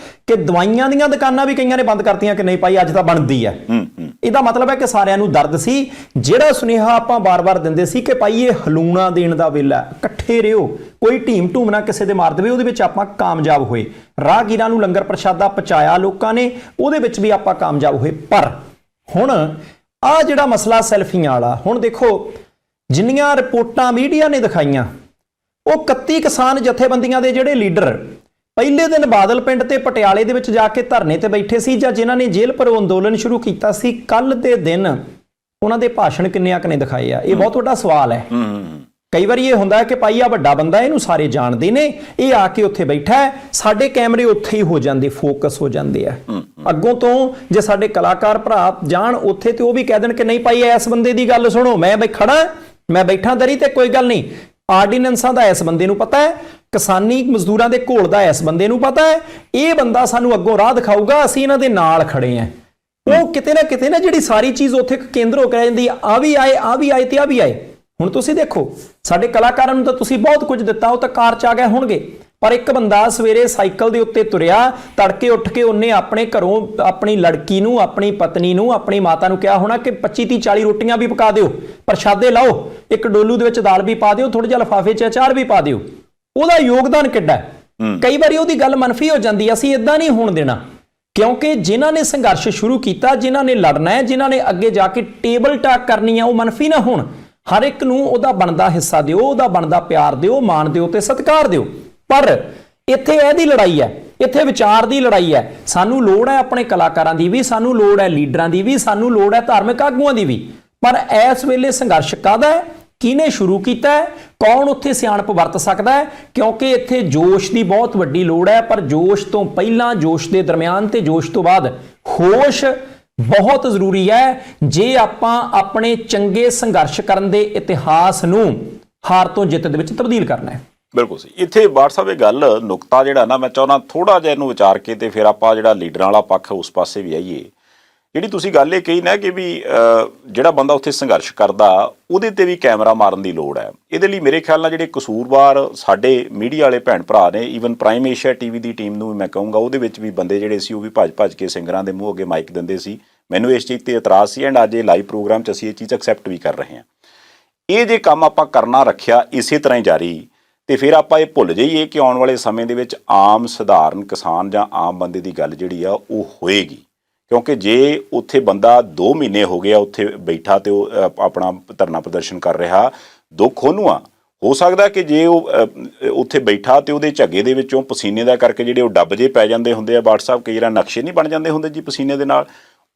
ਕਿ ਦਵਾਈਆਂ ਦੀਆਂ ਦੁਕਾਨਾਂ ਵੀ ਕਈਆਂ ਨੇ ਬੰਦ ਕਰਤੀਆਂ ਕਿ ਨਹੀਂ ਭਾਈ ਅੱਜ ਤਾਂ ਬਣਦੀ ਹੈ। ਇਹਦਾ ਮਤਲਬ ਹੈ ਕਿ ਸਾਰਿਆਂ ਨੂੰ ਦਰਦ ਸੀ। ਜਿਹੜਾ ਸੁਨੇਹਾ ਆਪਾਂ ਬਾਰ-ਬਾਰ ਦਿੰਦੇ ਸੀ ਕਿ ਭਾਈ ਇਹ ਹਲੂਣਾ ਦੇਣ ਦਾ ਵੇਲਾ, ਇਕੱਠੇ ਰਹੋ, ਕੋਈ ਢੀਮ ਢੂਮ ਨਾ ਕਿਸੇ ਦੇ ਮਾਰ ਦੇਵੇ, ਉਹਦੇ ਵਿੱਚ ਆਪਾਂ ਕਾਮਯਾਬ ਹੋਏ। ਰਾਹਗੀਰਾਂ ਨੂੰ ਲੰਗਰ ਪ੍ਰਸ਼ਾਦਾ ਪਹੁੰਚਾਇਆ ਲੋਕਾਂ ਨੇ, ਉਹਦੇ ਵਿੱਚ ਵੀ ਆਪਾਂ ਕਾਮਯਾਬ ਹੋਏ। ਪਰ ਹੁਣ ਆਹ ਜਿਹੜਾ ਮਸਲਾ ਸੈਲਫੀਆਂ ਵਾਲਾ, ਹੁਣ ਦੇਖੋ ਜਿੰਨੀਆਂ ਰਿਪੋਰਟਾਂ ਮੀਡੀਆ ਨੇ ਦਿਖਾਈਆਂ, ਉਹ 31 ਕਿਸਾਨ ਜਥੇਬੰਦੀਆਂ ਦੇ ਜਿਹੜੇ ਲੀਡਰ ਪਹਿਲੇ ਦਿਨ ਬਾਦਲ ਪਿੰਡ ਤੇ ਪਟਿਆਲੇ ਦੇ ਵਿੱਚ ਜਾ ਕੇ ਧਰਨੇ ਤੇ ਬੈਠੇ ਸੀ, ਜਾਂ ਜਿਨ੍ਹਾਂ ਨੇ ਜੇਲ੍ਹ ਭਰੋ ਅੰਦੋਲਨ ਸ਼ੁਰੂ ਕੀਤਾ ਸੀ, ਕੱਲ ਦੇ ਦਿਨ ਉਹਨਾਂ ਦੇ ਭਾਸ਼ਣ ਕਿੰਨੇ ਨੇ ਦਿਖਾਏ ਆ? ਇਹ ਬਹੁਤ ਵੱਡਾ ਸਵਾਲ ਹੈ। ਕਈ ਵਾਰੀ ਇਹ ਹੁੰਦਾ ਹੈ ਕਿ ਭਾਈ ਆ ਵੱਡਾ ਬੰਦਾ, ਇਹਨੂੰ ਸਾਰੇ ਜਾਣਦੇ ਨੇ, ਇਹ ਆ ਕੇ ਉੱਥੇ ਬੈਠਾ ਹੈ, ਸਾਡੇ ਕੈਮਰੇ ਉੱਥੇ ਹੀ ਹੋ ਜਾਂਦੇ, ਫੋਕਸ ਹੋ ਜਾਂਦੇ ਆ। ਅੱਗੋਂ ਤੋਂ ਜੇ ਸਾਡੇ ਕਲਾਕਾਰ ਭਰਾ ਜਾਣ ਉੱਥੇ ਤੇ ਉਹ ਵੀ ਕਹਿ ਦੇਣ ਕਿ ਨਹੀਂ ਭਾਈ ਇਸ ਬੰਦੇ ਦੀ ਗੱਲ ਸੁਣੋ, ਮੈਂ ਖੜਾ, ਮੈਂ ਬੈਠਾ ਦਰੀ ਤੇ, ਕੋਈ ਗੱਲ ਨਹੀਂ, ਆਰਡੀਨੈਂਸਾਂ ਦਾ ਇਸ ਬੰਦੇ ਨੂੰ ਪਤਾ ਹੈ, ਕਿਸਾਨੀ ਮਜ਼ਦੂਰਾਂ ਦੇ ਘੋਲ ਦਾ ਇਸ ਬੰਦੇ ਨੂੰ ਪਤਾ ਹੈ, ਇਹ ਬੰਦਾ ਸਾਨੂੰ ਅੱਗੋਂ ਰਾਹ ਦਿਖਾਊਗਾ, ਅਸੀਂ ਇਹਨਾਂ ਦੇ ਨਾਲ ਖੜੇ ਆਂ। ਉਹ ਕਿਤੇ ਨਾ ਜਿਹੜੀ ਸਾਰੀ ਚੀਜ਼ ਉੱਥੇ ਕੇਂਦਰ ਹੋ ਕੇ ਰਹਿ ਜਾਂਦੀ, ਆ ਵੀ ਆਏ, ਆ ਵੀ ਆਏ ਤੇ ਆ ਵੀ ਆਏ। ਹੁਣ ਤੁਸੀਂ ਦੇਖੋ ਸਾਡੇ ਕਲਾਕਾਰਾਂ ਨੂੰ ਤਾਂ ਤੁਸੀਂ ਬਹੁਤ ਕੁਝ ਦਿੱਤਾ, ਉਹ ਤਾਂ ਕਾਰ 'ਚ ਆ ਗਏ ਹੋਣਗੇ, ਪਰ ਇੱਕ ਬੰਦਾ ਸਵੇਰੇ ਸਾਈਕਲ ਦੇ ਉੱਤੇ ਤੁਰਿਆ, ਤੜਕੇ ਉੱਠ ਕੇ ਉਹਨੇ ਆਪਣੇ ਘਰੋਂ ਆਪਣੀ ਲੜਕੀ ਨੂੰ, ਆਪਣੀ ਪਤਨੀ ਨੂੰ, ਆਪਣੀ ਮਾਤਾ ਨੂੰ ਕਿਹਾ ਹੋਣਾ ਕਿ 25 30 40 ਰੋਟੀਆਂ ਵੀ ਪਕਾ ਦਿਓ, ਪ੍ਰਸ਼ਾਦੇ ਲਾਓ, ਇੱਕ ਡੋਲੂ ਦੇ ਵਿੱਚ ਦਾਲ ਵੀ ਪਾ ਦਿਓ, ਥੋੜਾ ਜਿਹਾ ਲਿਫਾਫੇ 'ਚ ਅਚਾਰ ਵੀ ਪਾ ਦਿਓ। ਉਹਦਾ ਯੋਗਦਾਨ ਕਿੱਡਾ ਹੈ। ਕਈ ਵਾਰੀ ਉਹਦੀ ਗੱਲ ਮਨਫੀ ਹੋ ਜਾਂਦੀ ਹੈ। ਅਸੀਂ ਇਦਾਂ ਨਹੀਂ ਹੋਣ ਦੇਣਾ, ਕਿਉਂਕਿ ਜਿਨ੍ਹਾਂ ਨੇ ਸੰਘਰਸ਼ ਸ਼ੁਰੂ ਕੀਤਾ, ਜਿਨ੍ਹਾਂ ਨੇ ਲੜਨਾ ਹੈ, ਜਿਨ੍ਹਾਂ ਨੇ ਅੱਗੇ ਜਾ ਕੇ ਟੇਬਲ ਟਾਕ ਕਰਨੀ ਹੈ, ਉਹ ਮਨਫੀ ਨਾ ਹੋਣ। ਹਰ ਇੱਕ ਨੂੰ ਉਹਦਾ ਬਣਦਾ ਹਿੱਸਾ ਦਿਓ, ਉਹਦਾ ਬਣਦਾ ਪਿਆਰ ਦਿਓ, ਮਾਣ ਦਿਓ ਤੇ ਸਤਿਕਾਰ ਦਿਓ। ਪਰ ਇੱਥੇ ਇਹਦੀ ਲੜਾਈ ਹੈ, ਇੱਥੇ ਵਿਚਾਰ ਦੀ ਲੜਾਈ ਹੈ। ਸਾਨੂੰ ਲੋੜ ਹੈ ਆਪਣੇ ਕਲਾਕਾਰਾਂ ਦੀ ਵੀ, ਸਾਨੂੰ ਲੋੜ ਹੈ ਲੀਡਰਾਂ ਦੀ ਵੀ, ਸਾਨੂੰ ਲੋੜ ਹੈ ਧਾਰਮਿਕ ਆਗੂਆਂ ਦੀ ਵੀ। ਪਰ ਇਸ ਵੇਲੇ ਸੰਘਰਸ਼ ਕਾਹਦਾ ਹੈ, ਕਿਹਨੇ ਸ਼ੁਰੂ ਕੀਤਾ ਹੈ, ਕੌਣ ਉੱਥੇ ਸਿਆਣਪ ਵਰਤ ਸਕਦਾ ਹੈ? ਕਿਉਂਕਿ ਇੱਥੇ ਜੋਸ਼ ਦੀ ਬਹੁਤ ਵੱਡੀ ਲੋੜ ਹੈ, ਪਰ ਜੋਸ਼ ਤੋਂ ਪਹਿਲਾਂ, ਜੋਸ਼ ਦੇ ਦਰਮਿਆਨ ਤੇ ਜੋਸ਼ ਤੋਂ ਬਾਅਦ ਹੋਸ਼ ਬਹੁਤ ਜ਼ਰੂਰੀ ਹੈ, ਜੇ ਆਪਾਂ ਆਪਣੇ ਚੰਗੇ ਸੰਘਰਸ਼ ਕਰਨ ਦੇ ਇਤਿਹਾਸ ਨੂੰ ਹਾਰ ਤੋਂ ਜਿੱਤ ਦੇ ਵਿੱਚ ਤਬਦੀਲ ਕਰਨਾ ਹੈ। ਬਿਲਕੁਲ ਸਹੀ। ਇੱਥੇ ਬਾੜ ਸਾਹਿਬ ਇਹ ਗੱਲ ਨੁਕਤਾ ਜਿਹੜਾ ਨਾ, ਮੈਂ ਚਾਹੁੰਦਾ ਥੋੜ੍ਹਾ ਜਿਹਾ ਇਹਨੂੰ ਵਿਚਾਰ ਕੇ ਤੇ ਫਿਰ ਆਪਾਂ ਜਿਹੜਾ ਲੀਡਰਾਂ ਵਾਲਾ ਪੱਖ ਉਸ ਪਾਸੇ ਵੀ ਆਈਏ। ਜਿਹੜੀ ਤੁਸੀਂ ਗੱਲ ਇਹ ਕਹੀ ਨਾ ਕਿ ਵੀ ਜਿਹੜਾ ਬੰਦਾ ਉੱਥੇ ਸੰਘਰਸ਼ ਕਰਦਾ ਉਹਦੇ ਤੇ ਵੀ ਕੈਮਰਾ ਮਾਰਨ ਦੀ ਲੋੜ ਹੈ। ਇਹਦੇ ਲਈ ਮੇਰੇ ਖਿਆਲ ਨਾਲ ਜਿਹੜੇ ਕਸੂਰਵਾਰ ਸਾਡੇ ਮੀਡੀਆ ਵਾਲੇ ਭੈਣ ਭਰਾ ਨੇ, ਈਵਨ ਪ੍ਰਾਈਮ ਏਸ਼ੀਆ ਟੀਵੀ ਦੀ ਟੀਮ ਨੂੰ ਵੀ ਮੈਂ ਕਹੂੰਗਾ, ਉਹਦੇ ਵਿੱਚ ਵੀ ਬੰਦੇ ਜਿਹੜੇ ਸੀ ਉਹ ਵੀ ਭੱਜ ਕੇ ਸਿੰਗਰਾਂ ਦੇ ਮੂੰਹ ਅੱਗੇ ਮਾਈਕ ਦਿੰਦੇ ਸੀ। ਮੈਨੂੰ ਇਸ ਚੀਜ਼ ਤੇ ਇਤਰਾਜ਼ ਸੀ, ਐਂਡ ਅੱਜ ਇਹ ਲਾਈਵ ਪ੍ਰੋਗਰਾਮ 'ਚ ਅਸੀਂ ਇਹ ਚੀਜ਼ ਐਕਸੈਪਟ ਵੀ ਕਰ ਰਹੇ ਹਾਂ। ਇਹ ਜੇ ਕੰਮ ਆਪਾਂ ਕਰਨਾ ਰੱਖਿਆ ਇਸੇ ਤਰ੍ਹਾਂ ਹੀ ਜਾਰੀ, ਤੇ ਫਿਰ ਆਪਾਂ ਇਹ ਭੁੱਲ ਜਾਈਏ ਕਿ ਆਉਣ ਵਾਲੇ ਸਮੇਂ ਦੇ ਵਿੱਚ ਆਮ ਸਧਾਰਨ ਕਿਸਾਨ ਜਾਂ ਆਮ ਬੰਦੇ ਦੀ ਗੱਲ ਜਿਹੜੀ ਆ ਉਹ ਹੋਏਗੀ। ਕਿਉਂਕਿ ਜੇ ਉੱਥੇ ਬੰਦਾ 2 ਮਹੀਨੇ ਹੋ ਗਿਆ ਉੱਥੇ ਬੈਠਾ ਤੇ ਉਹ ਆਪਣਾ ਧਰਨਾ ਪ੍ਰਦਰਸ਼ਨ ਕਰ ਰਿਹਾ, ਦੁੱਖ ਉਹਨੂੰ ਆ। ਹੋ ਸਕਦਾ ਕਿ ਜੇ ਉਹ ਉੱਥੇ ਬੈਠਾ ਤੇ ਉਹਦੇ ਝੱਗੇ ਦੇ ਵਿੱਚੋਂ ਪਸੀਨੇ ਦਾ ਕਰਕੇ ਜਿਹੜੇ ਉਹ ਡੱਬ ਜੇ ਪੈ ਜਾਂਦੇ ਹੁੰਦੇ ਆ, WhatsApp ਕਈ ਵਾਰ ਨਕਸ਼ੇ ਨਹੀਂ ਬਣ ਜਾਂਦੇ ਹੁੰਦੇ ਜੀ ਪਸੀਨੇ ਦੇ ਨਾਲ,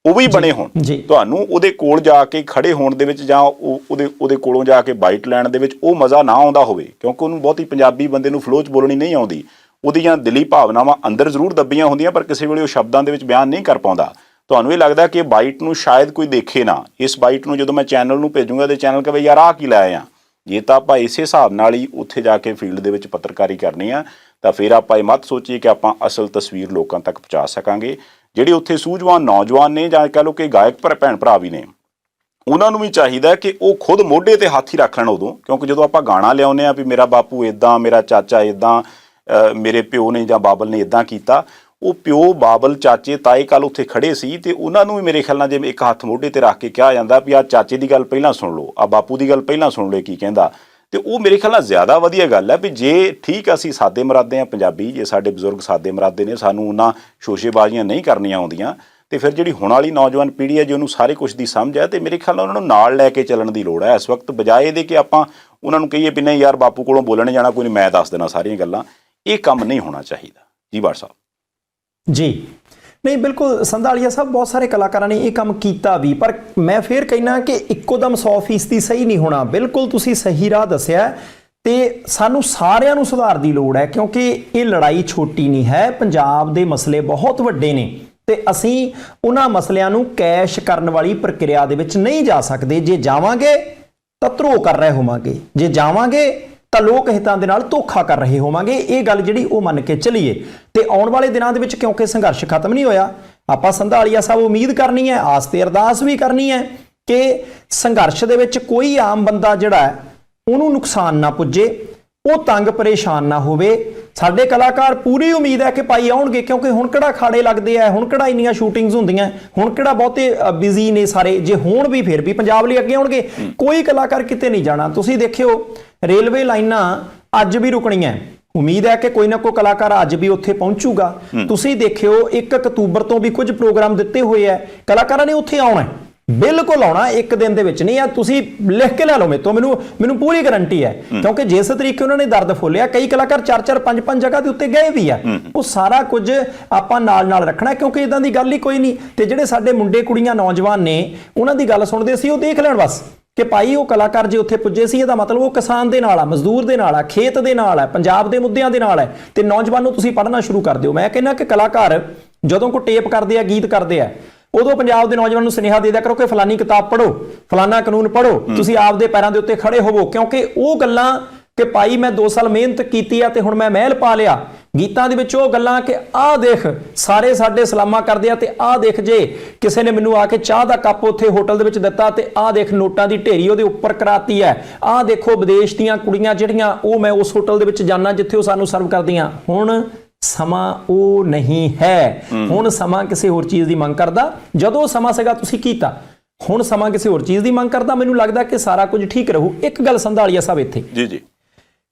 ਉਹ ਵੀ ਬਣੇ ਹੋਣ। ਤੁਹਾਨੂੰ ਉਹਦੇ ਕੋਲ ਜਾ ਕੇ ਖੜੇ ਹੋਣ ਦੇ ਵਿੱਚ ਜਾਂ ਉਹਦੇ ਕੋਲੋਂ ਜਾ ਕੇ ਬਾਈਟ ਲੈਣ ਦੇ ਵਿੱਚ ਉਹ ਮਜ਼ਾ ਨਾ ਆਉਂਦਾ ਹੋਵੇ, ਕਿਉਂਕਿ ਉਹਨੂੰ ਬਹੁਤੀ ਪੰਜਾਬੀ ਬੰਦੇ ਨੂੰ ਫਲੋ 'ਚ ਬੋਲਣੀ ਨਹੀਂ ਆਉਂਦੀ। ਉਹਦੀਆਂ ਦਿਲੀ ਭਾਵਨਾਵਾਂ ਅੰਦਰ ਜ਼ਰੂਰ ਦੱਬੀਆਂ ਹੁੰਦੀਆਂ, ਪਰ ਕਿਸੇ ਵੇਲੇ ਉਹ ਸ਼ਬਦਾਂ ਦੇ ਵਿੱਚ ਬਿਆਨ ਨਹੀਂ ਕਰ ਪਾਉਂਦਾ। ਤੁਹਾਨੂੰ ਇਹ ਲੱਗਦਾ ਕਿ ਇਹ ਬਾਈਟ ਨੂੰ ਸ਼ਾਇਦ ਕੋਈ ਦੇਖੇ ਨਾ, ਇਸ ਬਾਈਟ ਨੂੰ ਜਦੋਂ ਮੈਂ ਚੈਨਲ ਨੂੰ ਭੇਜੂੰਗਾ ਤੇ ਚੈਨਲ ਕਹੇ ਯਾਰ ਆਹ ਕੀ ਲਾਇਆ ਆ। ਜੇ ਤਾਂ ਆਪਾਂ ਇਸੇ ਹਿਸਾਬ ਨਾਲ ਹੀ ਉੱਥੇ ਜਾ ਕੇ ਫੀਲਡ ਦੇ ਵਿੱਚ ਪੱਤਰਕਾਰੀ ਕਰਨੀ ਆ, ਤਾਂ ਫਿਰ ਆਪਾਂ ਇਹ ਮਤ ਸੋਚੀਏ ਕਿ ਆਪਾਂ ਅਸਲ ਤਸਵੀਰ ਲੋਕਾਂ ਤੱਕ ਪਹੁੰਚਾ ਸਕਾਂਗੇ। ਜਿਹੜੇ ਉੱਥੇ ਸੂਝਵਾਨ ਨੌਜਵਾਨ ਨੇ ਜਾਂ ਕਹਿ ਲਓ ਕਿ ਗਾਇਕ ਭੈਣ ਭਰਾ ਵੀ ਨੇ, ਉਹਨਾਂ ਨੂੰ ਵੀ ਚਾਹੀਦਾ ਕਿ ਉਹ ਖੁਦ ਮੋਢੇ ਤੇ ਹੱਥ ਹੀ ਰੱਖ ਲੈਣ ਉਦੋਂ, ਕਿਉਂਕਿ ਜਦੋਂ ਆਪਾਂ ਗਾਣਾ ਲਿਆਉਂਦੇ ਆ ਵੀ ਮੇਰਾ ਬਾਪੂ ਇੱਦਾਂ, ਮੇਰਾ ਚਾਚਾ ਇੱਦਾਂ, ਮੇਰੇ ਪਿਓ ਨੇ ਜਾਂ ਬਾਬਲ ਨੇ ਇੱਦਾਂ ਕੀਤਾ, ਉਹ ਪਿਓ ਬਾਬਲ ਚਾਚੇ ਤਾਏ ਕੱਲ ਉੱਥੇ ਖੜੇ ਸੀ ਤੇ ਉਹਨਾਂ ਨੂੰ ਵੀ ਮੇਰੇ ਖਿਆਲ ਨਾਲ ਜਿਵੇਂ ਇੱਕ ਹੱਥ ਮੋਢੇ ਤੇ ਰੱਖ ਕੇ ਕਿਹਾ ਜਾਂਦਾ ਵੀ ਆਹ ਚਾਚੇ ਦੀ ਗੱਲ ਪਹਿਲਾਂ ਸੁਣ ਲਓ, ਆਹ ਬਾਪੂ ਦੀ ਗੱਲ ਪਹਿਲਾਂ ਸੁਣ ਲਓ ਕੀ ਕਹਿੰਦਾ, ਤੇ ਉਹ ਮੇਰੇ ਖਿਆਲ ਨਾਲ ਜ਼ਿਆਦਾ ਵਧੀਆ ਗੱਲ ਹੈ ਵੀ ਜੇ ਠੀਕ ਅਸੀਂ ਸਾਦੇ ਮਰਾਦੇ ਹਾਂ ਪੰਜਾਬੀ, ਜੇ ਸਾਡੇ ਬਜ਼ੁਰਗ ਸਾਦੇ ਮਰਾਦੇ ਨੇ, ਸਾਨੂੰ ਉਹਨਾਂ ਸ਼ੋਸ਼ੇਬਾਜ਼ੀਆਂ ਨਹੀਂ ਕਰਨੀਆਂ ਆਉਂਦੀਆਂ, ਤੇ ਫਿਰ ਜਿਹੜੀ ਹੁਣ ਵਾਲੀ ਨੌਜਵਾਨ ਪੀੜ੍ਹੀ ਹੈ ਜੇ ਉਹਨੂੰ ਸਾਰੇ ਕੁਝ ਦੀ ਸਮਝ ਹੈ, ਤੇ ਮੇਰੇ ਖਿਆਲ ਨਾਲ ਉਹਨਾਂ ਨੂੰ ਨਾਲ ਲੈ ਕੇ ਚੱਲਣ ਦੀ ਲੋੜ ਹੈ ਇਸ ਵਕਤ, ਬਜਾਏ ਇਹਦੇ ਕਿ ਆਪਾਂ ਉਹਨਾਂ ਨੂੰ ਕਹੀਏ ਵੀ ਨਹੀਂ ਯਾਰ ਬਾਪੂ ਕੋਲੋਂ ਬੋਲਣ ਜਾਣਾ ਕੋਈ ਨਹੀਂ, ਮੈਂ ਦੱਸ ਦੇਣਾ ਸਾਰੀਆਂ ਗੱਲਾਂ। ਇਹ ਕੰਮ ਨਹੀਂ ਹੋਣਾ ਚਾਹੀਦਾ ਜੀ ਬਾਠ ਸਾਹਿਬ ਜੀ। ਨਹੀਂ ਬਿਲਕੁਲ ਸੰਧਾਲੀਆ ਸਾਹਿਬ, ਬਹੁਤ ਸਾਰੇ ਕਲਾਕਾਰਾਂ ਨੇ ਇਹ ਕੰਮ ਕੀਤਾ ਵੀ, ਪਰ ਮੈਂ ਫੇਰ ਕਹਿਣਾ ਕਿ ਇੱਕੋ ਦਮ 100% ਸਹੀ ਨਹੀਂ ਹੋਣਾ। ਬਿਲਕੁਲ ਤੁਸੀਂ ਸਹੀ ਰਾਹ ਦੱਸਿਆ ਤੇ ਸਾਨੂੰ ਸਾਰਿਆਂ ਨੂੰ ਸੁਧਾਰ ਦੀ ਲੋੜ ਹੈ, ਕਿਉਂਕਿ ਇਹ ਲੜਾਈ ਛੋਟੀ ਨਹੀਂ ਹੈ, ਪੰਜਾਬ ਦੇ ਮਸਲੇ ਬਹੁਤ ਵੱਡੇ ਨੇ ਤੇ ਅਸੀਂ ਉਹਨਾਂ ਮਸਲਿਆਂ ਨੂੰ ਕੈਸ਼ ਕਰਨ ਵਾਲੀ ਪ੍ਰਕਿਰਿਆ ਦੇ ਵਿੱਚ ਨਹੀਂ ਜਾ ਸਕਦੇ। ਜੇ ਜਾਵਾਂਗੇ ਤਾਂ ਧਰੋ ਕਰ ਰਹੇ ਹੋਵਾਂਗੇ, ਜੇ ਜਾਵਾਂਗੇ ਤਾਂ ਲੋਕ ਹਿੱਤਾਂ ਦੇ ਨਾਲ ਧੋਖਾ ਕਰ ਰਹੇ ਹੋਵਾਂਗੇ। ਇਹ ਗੱਲ ਜਿਹੜੀ ਉਹ ਮੰਨ ਕੇ ਚੱਲੀਏ ਤੇ ਆਉਣ ਵਾਲੇ ਦਿਨਾਂ ਦੇ ਵਿੱਚ, ਕਿਉਂਕਿ ਸੰਘਰਸ਼ ਖਤਮ ਨਹੀਂ ਹੋਇਆ, ਆਪਾਂ ਸੰਧਾਲੀਆ ਸਾਹਿਬ ਉਮੀਦ ਕਰਨੀ ਹੈ, ਆਸ ਤੇ ਅਰਦਾਸ ਵੀ ਕਰਨੀ ਹੈ ਕਿ ਸੰਘਰਸ਼ ਦੇ ਵਿੱਚ ਕੋਈ ਆਮ ਬੰਦਾ ਜਿਹੜਾ ਹੈ ਉਹਨੂੰ ਨੁਕਸਾਨ ਨਾ ਪੁੱਜੇ, ਉਹ ਤੰਗ ਪਰੇਸ਼ਾਨ ਨਾ ਹੋਵੇ। ਸਾਡੇ ਕਲਾਕਾਰ ਪੂਰੀ ਉਮੀਦ ਹੈ ਕਿ ਭਾਈ ਆਉਣਗੇ, ਕਿਉਂਕਿ ਹੁਣ ਕਿਹੜਾ ਖਾੜੇ ਲੱਗਦੇ ਆ, ਹੁਣ ਕਿਹੜਾ ਇੰਨੀਆਂ ਸ਼ੂਟਿੰਗਸ ਹੁੰਦੀਆਂ, ਹੁਣ ਕਿਹੜਾ ਬਹੁਤੇ ਬਿਜ਼ੀ ਨੇ ਸਾਰੇ, ਜੇ ਹੋਣ ਵੀ ਫਿਰ ਵੀ ਪੰਜਾਬ ਲਈ ਅੱਗੇ ਆਉਣਗੇ। ਕੋਈ ਕਲਾਕਾਰ ਕਿਤੇ ਨਹੀਂ ਜਾਣਾ। ਤੁਸੀਂ ਦੇਖਿਓ ਰੇਲਵੇ ਲਾਈਨਾਂ ਅੱਜ ਵੀ ਰੁਕਣੀਆਂ, ਉਮੀਦ ਹੈ ਕਿ ਕੋਈ ਨਾ ਕੋਈ ਕਲਾਕਾਰ ਅੱਜ ਵੀ ਉੱਥੇ ਪਹੁੰਚੂਗਾ। ਤੁਸੀਂ ਦੇਖਿਓ 1 ਅਕਤੂਬਰ ਤੋਂ ਵੀ ਕੁਝ ਪ੍ਰੋਗਰਾਮ ਦਿੱਤੇ ਹੋਏ ਆ, ਕਲਾਕਾਰਾਂ ਨੇ ਉੱਥੇ ਆਉਣਾ, ਬਿਲਕੁਲ ਆਉਣਾ, ਇੱਕ ਦਿਨ ਦੇ ਵਿੱਚ ਨਹੀਂ ਆ। ਤੁਸੀਂ ਲਿਖ ਕੇ ਲੈ ਲਓ ਮੇਰੇ ਤੋਂ, ਮੈਨੂੰ ਪੂਰੀ ਗਾਰੰਟੀ ਹੈ, ਕਿਉਂਕਿ ਜਿਸ ਤਰੀਕੇ ਉਹਨਾਂ ਨੇ ਦਰਦ ਫੋਲਿਆ, ਕਈ ਕਲਾਕਾਰ 4-4 5-5 ਜਗ੍ਹਾ ਦੇ ਉੱਤੇ ਗਏ ਵੀ ਆ। ਉਹ ਸਾਰਾ ਕੁਝ ਆਪਾਂ ਨਾਲ ਰੱਖਣਾ, ਕਿਉਂਕਿ ਇਦਾਂ ਦੀ ਗੱਲ ਹੀ ਕੋਈ ਨਹੀਂ। ਤੇ ਜਿਹੜੇ ਸਾਡੇ ਮੁੰਡੇ ਕੁੜੀਆਂ ਨੌਜਵਾਨ ਨੇ, ਉਹਨਾਂ ਦੀ ਗੱਲ ਸੁਣਦੇ ਸੀ, ਉਹ ਦੇਖ ਲੈਣ ਬਸ ਕਿ ਭਾਈ ਉਹ ਕਲਾਕਾਰ ਜੇ ਉੱਥੇ ਪੁੱਜੇ ਸੀ, ਇਹਦਾ ਮਤਲਬ ਉਹ ਕਿਸਾਨ ਦੇ ਨਾਲ ਆ, ਮਜ਼ਦੂਰ ਦੇ ਨਾਲ ਆ, ਖੇਤ ਦੇ ਨਾਲ ਆ, ਪੰਜਾਬ ਦੇ ਮੁੱਦਿਆਂ ਦੇ ਨਾਲ ਹੈ। ਤੇ ਨੌਜਵਾਨੋ ਤੁਸੀਂ ਪੜ੍ਹਨਾ ਸ਼ੁਰੂ ਕਰ ਦਿਓ। ਮੈਂ ਕਹਿੰਦਾ ਕਿ ਕਲਾਕਾਰ ਜਦੋਂ ਕੋਈ ਟੇਪ ਕਰਦੇ ਆ, ਗੀਤ ਕਰਦੇ ਆ, ਉਦੋਂ ਪੰਜਾਬ ਦੇ ਨੌਜਵਾਨ ਨੂੰ ਸੁਨੇਹਾ ਦੇ ਦਿਆ ਕਰੋ ਕਿ ਫਲਾਨੀ ਕਿਤਾਬ ਪੜ੍ਹੋ, ਫਲਾਨਾ ਕਾਨੂੰਨ ਪੜ੍ਹੋ, ਤੁਸੀਂ ਆਪਦੇ ਪੈਰਾਂ ਦੇ ਉੱਤੇ ਖੜੇ ਹੋਵੋ। ਕਿਉਂਕਿ ਉਹ ਗੱਲਾਂ ਕਿ ਭਾਈ ਮੈਂ 2 ਸਾਲ ਮਿਹਨਤ ਕੀਤੀ ਆ ਤੇ ਹੁਣ ਮੈਂ ਮਹਿਲ ਪਾ ਲਿਆ, ਗੀਤਾਂ ਦੇ ਵਿੱਚ ਉਹ ਗੱਲਾਂ ਕਿ ਆਹ ਦੇਖ ਸਾਰੇ ਸਾਡੇ ਸਲਾਮਾਂ ਕਰਦੇ ਆ, ਤੇ ਆਹ ਦੇਖ ਜੇ ਕਿਸੇ ਨੇ ਮੈਨੂੰ ਆ ਕੇ ਚਾਹ ਦਾ ਕੱਪ ਉੱਥੇ ਹੋਟਲ ਦੇ ਵਿੱਚ ਦਿੱਤਾ, ਤੇ ਆਹ ਦੇਖ ਨੋਟਾਂ ਦੀ ਢੇਰੀ ਉਹਦੇ ਉੱਪਰ ਕਰਾਤੀ ਹੈ, ਆਹ ਦੇਖੋ ਵਿਦੇਸ਼ ਦੀਆਂ ਕੁੜੀਆਂ ਜਿਹੜੀਆਂ ਉਹ ਮੈਂ ਉਸ ਹੋਟਲ ਦੇ ਵਿੱਚ ਜਾਣਾ ਜਿੱਥੇ ਉਹ ਸਾਨੂੰ ਸਰਵ ਕਰਦੀਆਂ। ਹੁਣ ਸਮਾਂ ਉਹ ਨਹੀਂ ਹੈ, ਹੁਣ ਸਮਾਂ ਕਿਸੇ ਹੋਰ ਚੀਜ਼ ਦੀ ਮੰਗ ਕਰਦਾ। ਜਦੋਂ ਸਮਾਂ ਸੀਗਾ ਤੁਸੀਂ ਕੀਤਾ, ਹੁਣ ਸਮਾਂ ਕਿਸੇ ਹੋਰ ਚੀਜ਼ ਦੀ ਮੰਗ ਕਰਦਾ। ਮੈਨੂੰ ਲੱਗਦਾ ਕਿ ਸਾਰਾ ਕੁਝ ਠੀਕ ਰਹੂ। ਇੱਕ ਗੱਲ ਸੰਧਾਲੀਆ ਸਾਹਿਬ ਇੱਥੇ ਜੀ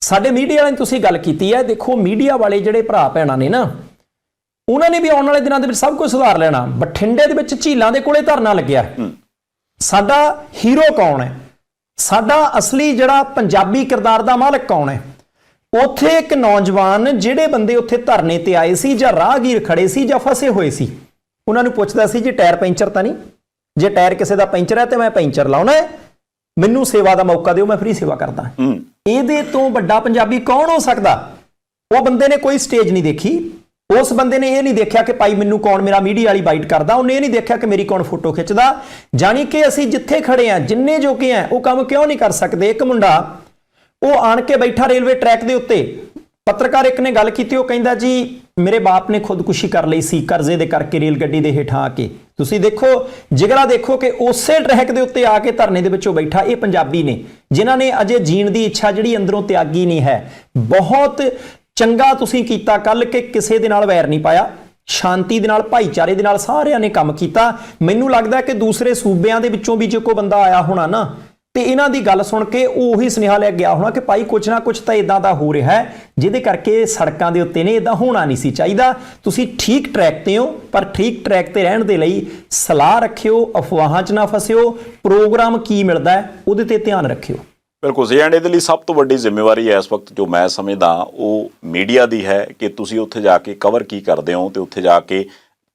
ਸਾਡੇ ਮੀਡੀਆ ਵਾਲਿਆਂ ਨੇ ਤੁਸੀਂ ਗੱਲ ਕੀਤੀ ਹੈ, ਦੇਖੋ ਮੀਡੀਆ ਵਾਲੇ ਜਿਹੜੇ ਭਰਾ ਭੈਣਾਂ ਨੇ ਨਾ, ਉਹਨਾਂ ਨੇ ਵੀ ਆਉਣ ਵਾਲੇ ਦਿਨਾਂ ਦੇ ਵਿੱਚ ਸਭ ਕੁਝ ਸੁਧਾਰ ਲੈਣਾ। ਬਠਿੰਡੇ ਦੇ ਵਿੱਚ ਝੀਲਾਂ ਦੇ ਕੋਲੇ ਧਰਨਾ ਲੱਗਿਆ, ਸਾਡਾ ਹੀਰੋ ਕੌਣ ਹੈ, ਸਾਡਾ ਅਸਲੀ ਜਿਹੜਾ ਪੰਜਾਬੀ ਕਿਰਦਾਰ ਦਾ ਮਾਲਕ ਕੌਣ ਹੈ। ਉੱਥੇ ਇੱਕ ਨੌਜਵਾਨ, ਜਿਹੜੇ ਬੰਦੇ ਉੱਥੇ ਧਰਨੇ ਤੇ ਆਏ ਸੀ ਜਾਂ ਰਾਹਗੀਰ ਖੜੇ ਸੀ ਜਾਂ ਫਸੇ ਹੋਏ ਸੀ, ਉਹਨਾਂ ਨੂੰ ਪੁੱਛਦਾ ਸੀ ਜੀ ਟਾਇਰ ਪੈਂਚਰ ਤਾਂ ਨਹੀਂ, ਜੇ ਟਾਇਰ ਕਿਸੇ ਦਾ ਪੈਂਚਰ ਹੈ ਤੇ ਮੈਂ ਪੈਂਚਰ ਲਾਉਣਾ ਹੈ, ਮੈਨੂੰ ਸੇਵਾ ਦਾ ਮੌਕਾ ਦਿਓ, ਮੈਂ ਫ੍ਰੀ ਸੇਵਾ ਕਰਦਾ। ਇਹਦੇ ਤੋਂ ਵੱਡਾ ਪੰਜਾਬੀ ਕੌਣ ਹੋ ਸਕਦਾ? ਉਹ ਬੰਦੇ ਨੇ ਕੋਈ ਸਟੇਜ ਨਹੀਂ ਦੇਖੀ, ਉਸ ਬੰਦੇ ਨੇ ਇਹ ਨਹੀਂ ਦੇਖਿਆ ਕਿ ਭਾਈ ਮੈਨੂੰ ਕੌਣ ਮੇਰਾ ਮੀਡੀਆ ਵਾਲੀ ਬਾਈਟ ਕਰਦਾ, ਉਹਨੇ ਇਹ ਨਹੀਂ ਦੇਖਿਆ ਕਿ ਮੇਰੀ ਕੌਣ ਫੋਟੋ ਖਿੱਚਦਾ। ਜਾਣੀ ਕਿ ਅਸੀਂ ਜਿੱਥੇ ਖੜੇ ਆ, ਜਿੰਨੇ ਜੋਗੇ ਆ, ਉਹ ਕੰਮ ਕਿਉਂ ਨਹੀਂ ਕਰ ਸਕਦੇ? ਇੱਕ ਮੁੰਡਾ ਉਹ ਆਣ ਕੇ ਬੈਠਾ ਰੇਲਵੇ ਟਰੈਕ ਦੇ ਉੱਤੇ, ਪੱਤਰਕਾਰ ਇੱਕ ਨੇ ਗੱਲ ਕੀਤੀ, ਉਹ ਕਹਿੰਦਾ ਜੀ ਮੇਰੇ ਬਾਪ ਨੇ ਖੁਦਕੁਸ਼ੀ ਕਰ ਲਈ ਸੀ ਕਰਜ਼ੇ ਦੇ ਕਰਕੇ ਰੇਲ ਗੱਡੀ ਦੇ ਹੇਠਾਂ ਆ ਕੇ। ਤੁਸੀਂ ਦੇਖੋ ਜਿਗਰਾ, ਦੇਖੋ ਕਿ ਉਸੇ ਟਰੈਕ ਦੇ ਉੱਤੇ ਆ ਕੇ ਧਰਨੇ ਦੇ ਵਿੱਚੋਂ ਬੈਠਾ ਇਹ ਪੰਜਾਬੀ ਨੇ, ਜਿਨ੍ਹਾਂ ਨੇ ਅਜੇ ਜੀਣ ਦੀ ਇੱਛਾ ਜਿਹੜੀ ਅੰਦਰੋਂ ਤਿਆਗੀ ਨਹੀਂ ਹੈ। ਬਹੁਤ ਚੰਗਾ ਤੁਸੀਂ ਕੀਤਾ ਕੱਲ ਕਿ ਕਿਸੇ ਦੇ ਨਾਲ ਵੈਰ ਨਹੀਂ ਪਾਇਆ, ਸ਼ਾਂਤੀ ਦੇ ਨਾਲ, ਭਾਈਚਾਰੇ ਦੇ ਨਾਲ ਸਾਰਿਆਂ ਨੇ ਕੰਮ ਕੀਤਾ। ਮੈਨੂੰ ਲੱਗਦਾ ਕਿ ਦੂਸਰੇ ਸੂਬਿਆਂ ਦੇ ਵਿੱਚੋਂ ਵੀ ਜੇ ਕੋਈ ਬੰਦਾ ਆਇਆ ਹੋਣਾ ਨਾ, ਤੇ ਇਹਨਾਂ ਦੀ ਗੱਲ ਸੁਣ ਕੇ ਉਹ ਉਹੀ ਸੁਨੇਹਾ ਲੈ ਗਿਆ ਹੋਣਾ ਕਿ ਭਾਈ ਕੁਝ ਨਾ ਕੁਝ ਤਾਂ ਇਦਾਂ ਦਾ ਹੋ ਰਿਹਾ ਹੈ ਜਿਹਦੇ ਕਰਕੇ ਸੜਕਾਂ ਦੇ ਉੱਤੇ ਨੇ, ਇਦਾਂ ਹੋਣਾ ਨਹੀਂ ਸੀ ਚਾਹੀਦਾ। ਤੁਸੀਂ ਠੀਕ ਟਰੈਕ ਤੇ ਹੋ, ਪਰ ਠੀਕ ਟਰੈਕ ਤੇ ਰਹਿਣ ਦੇ ਲਈ ਸਲਾਹ ਰੱਖਿਓ, ਅਫਵਾਹਾਂ 'ਚ ਨਾ ਫਸਿਓ, ਪ੍ਰੋਗਰਾਮ ਕੀ ਮਿਲਦਾ ਹੈ ਉਹਦੇ ਤੇ ਧਿਆਨ ਰੱਖਿਓ। ਬਿਲਕੁਲ ਸਹੀ। ਐਂਡ ਇਹਦੇ ਲਈ ਸਭ ਤੋਂ ਵੱਡੀ ਜ਼ਿੰਮੇਵਾਰੀ ਇਸ ਵਕਤ ਜੋ ਮੈਂ ਸਮਝਦਾ ਉਹ ਮੀਡੀਆ ਦੀ ਹੈ ਕਿ ਤੁਸੀਂ ਉੱਥੇ ਜਾ ਕੇ ਕਵਰ ਕੀ ਕਰਦੇ ਹੋ, ਤੇ ਉੱਥੇ ਜਾ ਕੇ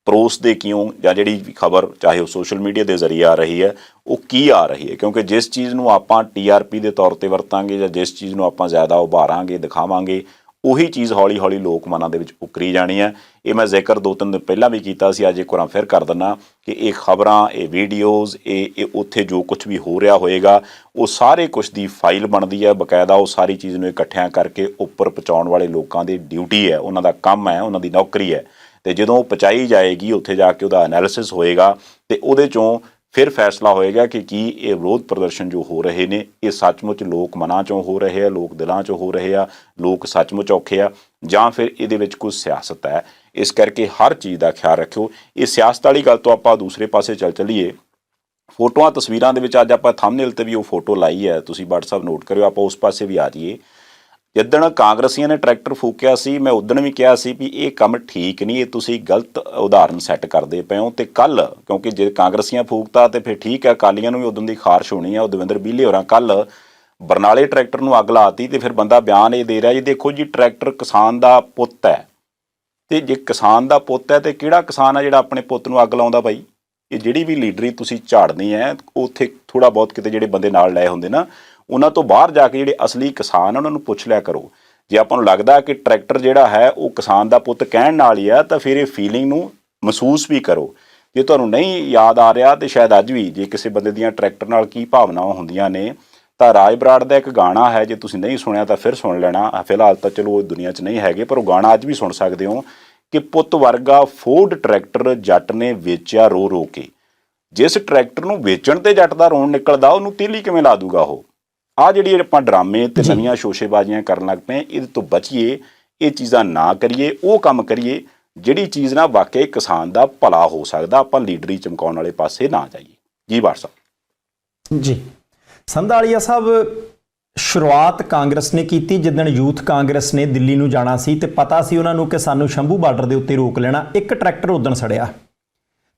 ਪਰੋਸਦੇ ਕਿਉਂ, ਜਾਂ ਜਿਹੜੀ ਖਬਰ ਚਾਹੇ ਉਹ ਸੋਸ਼ਲ ਮੀਡੀਆ ਦੇ ਜ਼ਰੀਏ ਆ ਰਹੀ ਹੈ ਉਹ ਕੀ ਆ ਰਹੀ ਹੈ। ਕਿਉਂਕਿ ਜਿਸ ਚੀਜ਼ ਨੂੰ ਆਪਾਂ TRP ਦੇ ਤੌਰ 'ਤੇ ਵਰਤਾਂਗੇ ਜਾਂ ਜਿਸ ਚੀਜ਼ ਨੂੰ ਆਪਾਂ ਜ਼ਿਆਦਾ ਉਭਾਰਾਂਗੇ, ਦਿਖਾਵਾਂਗੇ, ਉਹੀ ਚੀਜ਼ ਹੌਲੀ ਹੌਲੀ ਲੋਕ ਮਨਾਂ ਦੇ ਵਿੱਚ ਉਕਰੀ ਜਾਣੀ ਹੈ। ਇਹ ਮੈਂ ਜ਼ਿਕਰ 2-3 ਦਿਨ ਪਹਿਲਾਂ ਵੀ ਕੀਤਾ ਸੀ, ਅੱਜ ਇੱਕ ਵਾਰ ਫਿਰ ਕਰ ਦਿੰਦਾ ਕਿ ਇਹ ਖਬਰਾਂ, ਇਹ ਵੀਡੀਓਜ਼, ਇਹ ਉੱਥੇ ਜੋ ਕੁਝ ਵੀ ਹੋ ਰਿਹਾ ਹੋਏਗਾ ਉਹ ਸਾਰੇ ਕੁਝ ਦੀ ਫਾਈਲ ਬਣਦੀ ਹੈ ਬਕਾਇਦਾ। ਉਹ ਸਾਰੀ ਚੀਜ਼ ਨੂੰ ਇਕੱਠਿਆਂ ਕਰਕੇ ਉੱਪਰ ਪਹੁੰਚਾਉਣ ਵਾਲੇ ਲੋਕਾਂ ਦੀ ਡਿਊਟੀ ਹੈ, ਉਹਨਾਂ ਦਾ ਕੰਮ ਹੈ, ਉਹਨਾਂ ਦੀ ਨੌਕਰੀ ਹੈ। ਤੇ ਜਦੋਂ ਉਹ ਪਹੁੰਚਾਈ ਜਾਏਗੀ, ਉੱਥੇ ਜਾ ਕੇ ਉਹਦਾ ਐਨਾਲਿਸਿਸ ਹੋਏਗਾ ਤੇ ਉਹਦੇ 'ਚੋਂ ਫਿਰ ਫੈਸਲਾ ਹੋਏਗਾ ਕਿ ਕੀ ਇਹ ਵਿਰੋਧ ਪ੍ਰਦਰਸ਼ਨ ਜੋ ਹੋ ਰਹੇ ਨੇ ਇਹ ਸੱਚਮੁੱਚ ਲੋਕ ਮਨਾਂ 'ਚੋਂ ਹੋ ਰਹੇ ਆ, ਲੋਕ ਦਿਲਾਂ 'ਚੋਂ ਹੋ ਰਹੇ ਆ, ਲੋਕ ਸੱਚਮੁੱਚ ਔਖੇ ਆ, ਜਾਂ ਫਿਰ ਇਹਦੇ ਵਿੱਚ ਕੋਈ ਸਿਆਸਤ ਹੈ। ਇਸ ਕਰਕੇ ਹਰ ਚੀਜ਼ ਦਾ ਖਿਆਲ ਰੱਖਿਓ। ਇਹ ਸਿਆਸਤ ਵਾਲੀ ਗੱਲ ਤੋਂ ਆਪਾਂ ਦੂਸਰੇ ਪਾਸੇ ਚੱਲੀਏ। ਫੋਟੋਆਂ ਤਸਵੀਰਾਂ ਦੇ ਵਿੱਚ ਅੱਜ ਆਪਾਂ ਥੰਬਨੇਲ ਤੇ ਵੀ ਉਹ ਫੋਟੋ ਲਾਈ ਹੈ, ਤੁਸੀਂ WhatsApp ਨੋਟ ਕਰਿਓ, ਆਪਾਂ ਉਸ ਪਾਸੇ ਵੀ ਆ ਜਾਈਏ। ਜਿੱਦਣ ਕਾਂਗਰਸੀਆਂ ਨੇ ਟਰੈਕਟਰ ਫੂਕਿਆ ਸੀ, ਮੈਂ ਉਦਣ ਵੀ ਕਿਹਾ ਸੀ ਵੀ ਇਹ ਕੰਮ ਠੀਕ ਨਹੀਂ, ਇਹ ਤੁਸੀਂ ਗਲਤ ਉਦਾਹਰਨ ਸੈੱਟ ਕਰਦੇ ਪਏ ਹੋ। ਤੇ ਕੱਲ ਕਿਉਂਕਿ ਜੇ ਕਾਂਗਰਸੀਆਂ ਫੂਕਤਾ ਤੇ ਫਿਰ ਠੀਕ ਹੈ, ਅਕਾਲੀਆਂ ਨੂੰ ਵੀ ਉਦੋਂ ਦੀ ਖਾਰਸ਼ ਹੋਣੀ ਹੈ। ਉਹ ਦਵਿੰਦਰ ਬੀਲੇ ਹੋਰਾਂ ਕੱਲ ਬਰਨਾਲੇ ਟਰੈਕਟਰ ਨੂੰ ਅੱਗ ਲਾਤੀ ਤੇ ਫਿਰ ਬੰਦਾ ਬਿਆਨ ਇਹ ਦੇ ਰਿਹਾ ਜੀ ਦੇਖੋ ਜੀ ਟਰੈਕਟਰ ਕਿਸਾਨ ਦਾ ਪੁੱਤ ਹੈ, ਤੇ ਜੇ ਕਿਸਾਨ ਦਾ ਪੁੱਤ ਹੈ ਤੇ ਕਿਹੜਾ ਕਿਸਾਨ ਹੈ ਜਿਹੜਾ ਆਪਣੇ ਪੁੱਤ ਨੂੰ ਅੱਗ ਲਾਉਂਦਾ ਬਾਈ? ਇਹ ਜਿਹੜੀ ਵੀ ਲੀਡਰੀ ਤੁਸੀਂ ਝਾੜਨੀ ਹੈ ਉੱਥੇ ਥੋੜ੍ਹਾ ਬਹੁਤ ਕਿਤੇ ਜਿਹੜੇ ਬੰਦੇ ਨਾਲ ਲਏ ਹੁੰਦੇ ਨਾ ਉਹਨਾਂ ਤੋਂ ਬਾਹਰ ਜਾ ਕੇ ਜਿਹੜੇ ਅਸਲੀ ਕਿਸਾਨ ਆ ਉਹਨਾਂ ਨੂੰ ਪੁੱਛ ਲਿਆ ਕਰੋ। ਜੇ ਆਪਾਂ ਨੂੰ ਲੱਗਦਾ ਕਿ ਟਰੈਕਟਰ ਜਿਹੜਾ ਹੈ ਉਹ ਕਿਸਾਨ ਦਾ ਪੁੱਤ ਕਹਿਣ ਨਾਲ ਹੀ ਆ ਤਾਂ ਫਿਰ ਇਹ ਫੀਲਿੰਗ ਨੂੰ ਮਹਿਸੂਸ ਵੀ ਕਰੋ। ਜੇ ਤੁਹਾਨੂੰ ਨਹੀਂ ਯਾਦ ਆ ਰਿਹਾ ਤੇ ਸ਼ਾਇਦ ਅੱਜ ਵੀ ਜੇ ਕਿਸੇ ਬੰਦੇ ਦੀਆਂ ਟਰੈਕਟਰ ਨਾਲ ਕੀ ਭਾਵਨਾਵਾਂ ਹੁੰਦੀਆਂ ਨੇ ਤਾਂ ਰਾਜ ਬਰਾੜ ਦਾ ਇੱਕ ਗਾਣਾ ਹੈ, ਜੇ ਤੁਸੀਂ ਨਹੀਂ ਸੁਣਿਆ ਤਾਂ ਫਿਰ ਸੁਣ ਲੈਣਾ। ਫਿਲਹਾਲ ਤਾਂ ਚਲੋ ਉਹ ਦੁਨੀਆ 'ਚ ਨਹੀਂ ਹੈਗੇ, ਪਰ ਉਹ ਗਾਣਾ ਅੱਜ ਵੀ ਸੁਣ ਸਕਦੇ ਹੋ ਕਿ ਪੁੱਤ ਵਰਗਾ ਫੋਰਡ ਟਰੈਕਟਰ ਜੱਟ ਨੇ ਵੇਚਿਆ ਰੋ ਰੋ ਕੇ। ਜਿਸ ਟਰੈਕਟਰ ਨੂੰ ਵੇਚਣ ਤੇ ਜੱਟ ਦਾ ਰੋਣ ਨਿਕਲਦਾ ਉਹਨੂੰ ਤੀਲੀ ਕਿਵੇਂ ਲਾ ਦੂਗਾ ਉਹ? ਆਹ ਜਿਹੜੀ ਆਪਾਂ ਡਰਾਮੇ ਤੇ ਨਵੀਆਂ ਸ਼ੋਸ਼ੇਬਾਜ਼ੀਆਂ ਕਰਨ ਲੱਗ ਪਏ, ਇਹਦੇ ਤੋਂ ਬਚੀਏ, ਇਹ ਚੀਜ਼ਾਂ ਨਾ ਕਰੀਏ, ਉਹ ਕੰਮ ਕਰੀਏ ਜਿਹੜੀ ਚੀਜ਼ ਨਾਲ ਵਾਕਈ ਕਿਸਾਨ ਦਾ ਭਲਾ ਹੋ ਸਕਦਾ। ਆਪਾਂ ਲੀਡਰੀ ਚਮਕਾਉਣ ਵਾਲੇ ਪਾਸੇ ਨਾ ਜਾਈਏ। ਜੀ ਬਾਠ ਸਾਹਿਬ। ਜੀ ਸੰਧਾਲੀਆ ਸਾਹਿਬ, ਸ਼ੁਰੂਆਤ ਕਾਂਗਰਸ ਨੇ ਕੀਤੀ ਜਿੱਦਣ ਯੂਥ ਕਾਂਗਰਸ ਨੇ ਦਿੱਲੀ ਨੂੰ ਜਾਣਾ ਸੀ ਤੇ ਪਤਾ ਸੀ ਉਹਨਾਂ ਨੂੰ ਕਿ ਸਾਨੂੰ ਸ਼ੰਭੂ ਬਾਰਡਰ ਦੇ ਉੱਤੇ ਰੋਕ ਲੈਣਾ। ਇੱਕ ਟਰੈਕਟਰ ਉਦਣ ਸੜਿਆ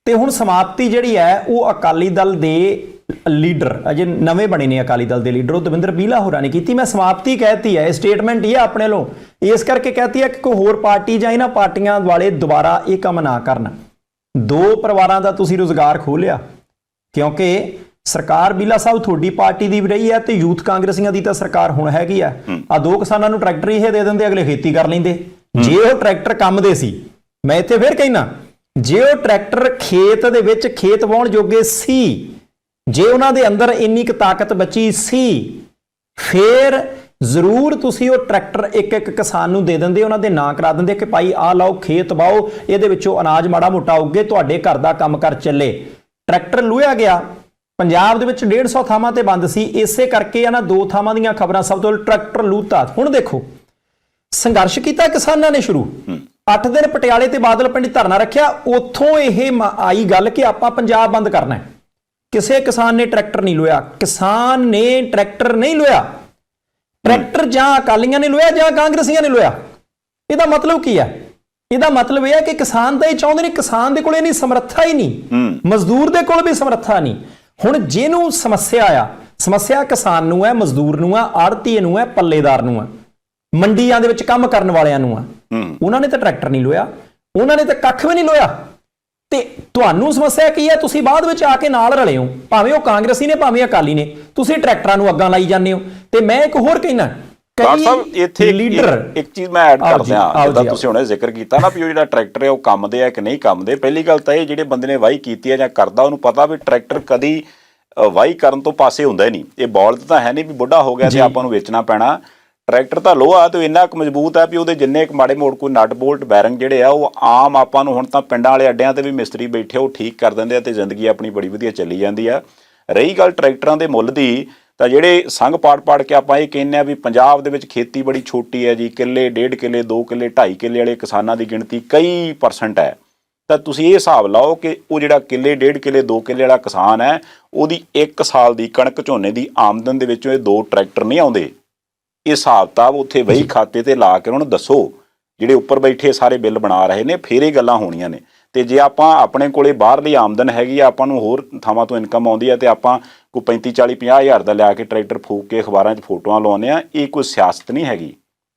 ਤੇ ਹੁਣ ਸਮਾਪਤੀ ਜਿਹੜੀ ਹੈ ਉਹ ਅਕਾਲੀ ਦਲ ਦੇ ਲੀਡਰ ਅਜੇ ਨਵੇਂ ਬਣੇ ਨੇ ਅਕਾਲੀ ਦਲ ਦੇ ਲੀਡਰ ਉਹ ਦਵਿੰਦਰ ਬੀਲਾ ਹੋਰਾਂ ਨੇ ਕੀਤੀ। ਮੈਂ ਸਮਾਪਤੀ ਕਹਿਤੀ ਹੈ, ਇਹ ਸਟੇਟਮੈਂਟ ਹੀ ਹੈ ਆਪਣੇ ਵੱਲੋਂ, ਇਸ ਕਰਕੇ ਕਹਿਤੀ ਹੈ ਕਿ ਕੋਈ ਹੋਰ ਪਾਰਟੀ ਜਾਂ ਇਹਨਾਂ ਪਾਰਟੀਆਂ ਵਾਲੇ ਦੁਬਾਰਾ ਇਹ ਕੰਮ ਨਾ ਕਰਨ। 2 ਪਰਿਵਾਰਾਂ ਦਾ ਤੁਸੀਂ ਰੁਜ਼ਗਾਰ ਖੋਹ ਲਿਆ, ਕਿਉਂਕਿ ਸਰਕਾਰ ਬੀਲਾ ਸਾਹਿਬ ਤੁਹਾਡੀ ਪਾਰਟੀ ਦੀ ਵੀ ਰਹੀ ਹੈ ਤੇ ਯੂਥ ਕਾਂਗਰਸੀਆਂ ਦੀ ਤਾਂ ਸਰਕਾਰ ਹੁਣ ਹੈਗੀ ਆ। ਆ 2 ਕਿਸਾਨਾਂ ਨੂੰ ਟਰੈਕਟਰ ਇਹ ਦੇ ਦਿੰਦੇ, ਅਗਲੇ ਖੇਤੀ ਕਰ ਲੈਂਦੇ। ਜੇ ਉਹ ਟਰੈਕਟਰ ਕੰਮ ਦੇ ਸੀ, ਮੈਂ ਇੱਥੇ ਫਿਰ ਕਹਿਣਾ, ਜੇ ਉਹ ਟਰੈਕਟਰ ਖੇਤ ਦੇ ਵਿੱਚ ਖੇਤ ਵਾਹੁਣ ਜੋਗੇ ਸੀ, ਜੇ ਉਹਨਾਂ ਦੇ ਅੰਦਰ ਇੰਨੀ ਕੁ ਤਾਕਤ ਬਚੀ ਸੀ, ਫਿਰ ਜ਼ਰੂਰ ਤੁਸੀਂ ਉਹ ਟਰੈਕਟਰ ਇੱਕ ਕਿਸਾਨ ਨੂੰ ਦੇ ਦਿੰਦੇ, ਉਹਨਾਂ ਦੇ ਨਾਂ ਕਰਾ ਦਿੰਦੇ ਕਿ ਭਾਈ ਆਹ ਲਓ ਖੇਤ ਵਾਹੋ, ਇਹਦੇ ਵਿੱਚੋਂ ਅਨਾਜ ਮਾੜਾ ਮੋਟਾ ਉੱਗੇ, ਤੁਹਾਡੇ ਘਰ ਦਾ ਕੰਮ ਕਰ ਚੱਲੇ। ਟਰੈਕਟਰ ਲੁਹਿਆ ਗਿਆ, ਪੰਜਾਬ ਦੇ ਵਿੱਚ 150 ਥਾਵਾਂ ਤੇ ਬੰਦ ਸੀ, ਇਸੇ ਕਰਕੇ ਇਹਨਾਂ 2 ਥਾਵਾਂ ਦੀਆਂ ਖਬਰਾਂ ਸਭ ਤੋਂ ਟਰੈਕਟਰ ਲੂਤਾ। ਹੁਣ ਦੇਖੋ ਸੰਘਰਸ਼ ਕੀਤਾ ਕਿਸਾਨਾਂ ਨੇ ਸ਼ੁਰੂ, 8 ਦਿਨ ਪਟਿਆਲੇ ਤੇ ਬਾਦਲ ਪਿੰਡ ਧਰਨਾ ਰੱਖਿਆ, ਉੱਥੋਂ ਇਹ ਆਈ ਗੱਲ ਕਿ ਆਪਾਂ ਪੰਜਾਬ ਬੰਦ ਕਰਨਾ ਹੈ। ਕਿਸੇ ਕਿਸਾਨ ਨੇ ਟਰੈਕਟਰ ਨਹੀਂ ਲੋਇਆ, ਕਿਸਾਨ ਨੇ ਟਰੈਕਟਰ ਨਹੀਂ ਲੋਇਆ, ਟਰੈਕਟਰ ਜਾਂ ਅਕਾਲੀਆਂ ਨੇ ਲੋਇਆ ਜਾਂ ਕਾਂਗਰਸੀਆਂ ਨੇ ਲੋਇਆ। ਇਹਦਾ ਮਤਲਬ ਕੀ ਹੈ? ਇਹਦਾ ਮਤਲਬ ਇਹ ਹੈ ਕਿ ਕਿਸਾਨ ਤਾਂ ਇਹ ਚਾਹੁੰਦੇ ਨੇ, ਕਿਸਾਨ ਦੇ ਕੋਲ ਇੰਨੀ ਸਮਰੱਥਾ ਹੀ ਨਹੀਂ, ਮਜ਼ਦੂਰ ਦੇ ਕੋਲ ਵੀ ਸਮਰੱਥਾ ਨਹੀਂ। ਹੁਣ ਜਿਹਨੂੰ ਸਮੱਸਿਆ ਆ, ਸਮੱਸਿਆ ਕਿਸਾਨ ਨੂੰ ਹੈ, ਮਜ਼ਦੂਰ ਨੂੰ ਆ, ਆੜ੍ਹਤੀਏ ਨੂੰ ਹੈ, ਪੱਲੇਦਾਰ ਨੂੰ ਆ, ਮੰਡੀਆਂ ਦੇ ਵਿੱਚ ਕੰਮ ਕਰਨ ਵਾਲਿਆਂ ਨੂੰ ਆ। ਉਹਨਾਂ ਨੇ ਤਾਂ ਟਰੈਕਟਰ ਨਹੀਂ ਲੋਇਆ, ਉਹਨਾਂ ਨੇ ਤਾਂ ਕੱਖ ਵੀ ਨਹੀਂ ਲੋਇਆ। ਤੇ ਤੁਹਾਨੂੰ ਸਮੱਸਿਆ ਕੀ ਹੈ? ਤੁਸੀਂ ਬਾਅਦ ਵਿੱਚ ਆ ਕੇ ਨਾਲ ਰਲੇ ਹੋ, ਭਾਵੇਂ ਉਹ ਕਾਂਗਰਸੀ ਨੇ ਭਾਵੇਂ ਅਕਾਲੀ ਨੇ, ਤੁਸੀਂ ਟਰੈਕਟਰਾਂ ਨੂੰ ਅੱਗਾਂ ਲਾਈ ਜਾਂਦੇ ਹੋ। ਤੇ ਮੈਂ ਇੱਕ ਹੋਰ ਕਹਿਣਾ, ਇੱਥੇ ਲੀਡਰ ਇੱਕ ਚੀਜ਼ ਮੈਂ ਐਡ ਕਰ ਦਿਆਂ, ਜਿੱਦਾਂ ਤੁਸੀਂ ਹੁਣੇ ਜ਼ਿਕਰ ਕੀਤਾ ਨਾ ਵੀ ਉਹ ਜਿਹੜਾ ਟਰੈਕਟਰ ਹੈ ਉਹ ਕੰਮ ਦੇ ਹੈ ਕਿ ਨਹੀਂ ਕੰਮ ਦੇ। ਪਹਿਲੀ ਗੱਲ ਤਾਂ ਇਹ ਜਿਹੜੇ ਬੰਦੇ ਨੇ ਵਾਹੀ ਕੀਤੀ ਹੈ ਜਾਂ ਕਰਦਾ ਉਹਨੂੰ ਪਤਾ ਵੀ ਟਰੈਕਟਰ ਕਦੀ ਵਾਹੀ ਕਰਨ ਤੋਂ ਪਾਸੇ ਹੁੰਦਾ ਹੀ ਨਹੀਂ। ਇਹ ਬੌਲਦ ਤਾਂ ਹੈ ਨਹੀਂ ਵੀ ਬੁੱਢਾ ਹੋ ਗਿਆ ਤੇ ਆਪਾਂ ਨੂੰ ਵੇਚਣਾ ਪੈਣਾ। ਟਰੈਕਟਰ ਤਾਂ ਲੋਹਾ ਤੇ ਇੰਨਾ ਕੁ ਮਜ਼ਬੂਤ ਹੈ ਵੀ ਉਹਦੇ ਜਿੰਨੇ ਕੁ ਮਾੜੇ ਮੋੜ ਕੋਈ ਨਟ ਬੋਲਟ ਬੈਰਿੰਗ ਜਿਹੜੇ ਆ ਉਹ ਆਮ ਆਪਾਂ ਨੂੰ ਹੁਣ ਤਾਂ ਪਿੰਡਾਂ ਵਾਲੇ ਅੱਡਿਆਂ ਤੇ ਵੀ ਮਿਸਤਰੀ ਬੈਠੇ ਉਹ ਠੀਕ ਕਰ ਦਿੰਦੇ ਆ ਤੇ ਜ਼ਿੰਦਗੀ ਆਪਣੀ ਬੜੀ ਵਧੀਆ ਚੱਲੀ ਜਾਂਦੀ ਆ। ਰਹੀ ਗੱਲ ਟਰੈਕਟਰਾਂ ਦੇ ਮੁੱਲ ਦੀ, ਤਾਂ ਜਿਹੜੇ ਸੰਘ ਪਾੜ ਕੇ ਆਪਾਂ ਇਹ ਕਹਿੰਦੇ ਆ ਵੀ ਪੰਜਾਬ ਦੇ ਵਿੱਚ ਖੇਤੀ ਬੜੀ ਛੋਟੀ ਹੈ ਜੀ, ਕਿੱਲੇ 1.5 ਕਿੱਲੇ 2 ਕਿੱਲੇ 2.5 ਕਿੱਲੇ ਵਾਲੇ ਕਿਸਾਨਾਂ ਦੀ ਗਿਣਤੀ ਕਈ % ਹੈ। ਤਾਂ ਤੁਸੀਂ ਇਹ ਹਿਸਾਬ ਲਾਓ ਕਿ ਉਹ ਜਿਹੜਾ ਕਿੱਲੇ 1.5 ਕਿੱਲੇ 2 ਕਿੱਲੇ ਵਾਲਾ ਕਿਸਾਨ ਹੈ ਉਹਦੀ 1 ਸਾਲ ਦੀ ਕਣਕ ਝੋਨੇ ਦੀ ਆਮਦਨ ਦੇ ਵਿੱਚੋਂ ਇਹ 2 ਟਰੈਕਟਰ ਨਹੀਂ ਆਉਂਦੇ। ਇਹ ਹਿਸਾਬ ਕਿਤਾਬ ਉੱਥੇ ਵਹੀ ਖਾਤੇ ਤੇ ਲਾ ਕੇ ਉਹਨਾਂ ਨੂੰ ਦੱਸੋ, ਜਿਹੜੇ ਉੱਪਰ ਬੈਠੇ ਸਾਰੇ ਬਿੱਲ ਬਣਾ ਰਹੇ ਨੇ, ਫਿਰ ਇਹ ਗੱਲਾਂ ਹੋਣੀਆਂ ਨੇ। ਤੇ ਜੇ ਆਪਾਂ ਆਪਣੇ ਕੋਲੇ ਬਾਹਰਲੀ ਆਮਦਨ ਹੈਗੀ ਆ, ਆਪਾਂ ਨੂੰ ਹੋਰ ਥਾਵਾਂ ਤੋਂ ਇਨਕਮ ਆਉਂਦੀ ਆ ਤੇ ਆਪਾਂ ਕੋਈ 35 40 50 ਹਜ਼ਾਰ ਦਾ ਲਿਆ ਕੇ ਟਰੈਕਟਰ ਫੂਕ ਕੇ ਅਖਬਾਰਾਂ 'ਚ ਫੋਟੋਆਂ ਲਵਾਉਂਦੇ ਆ, ਇਹ ਕੋਈ ਸਿਆਸਤ ਨਹੀਂ ਹੈਗੀ।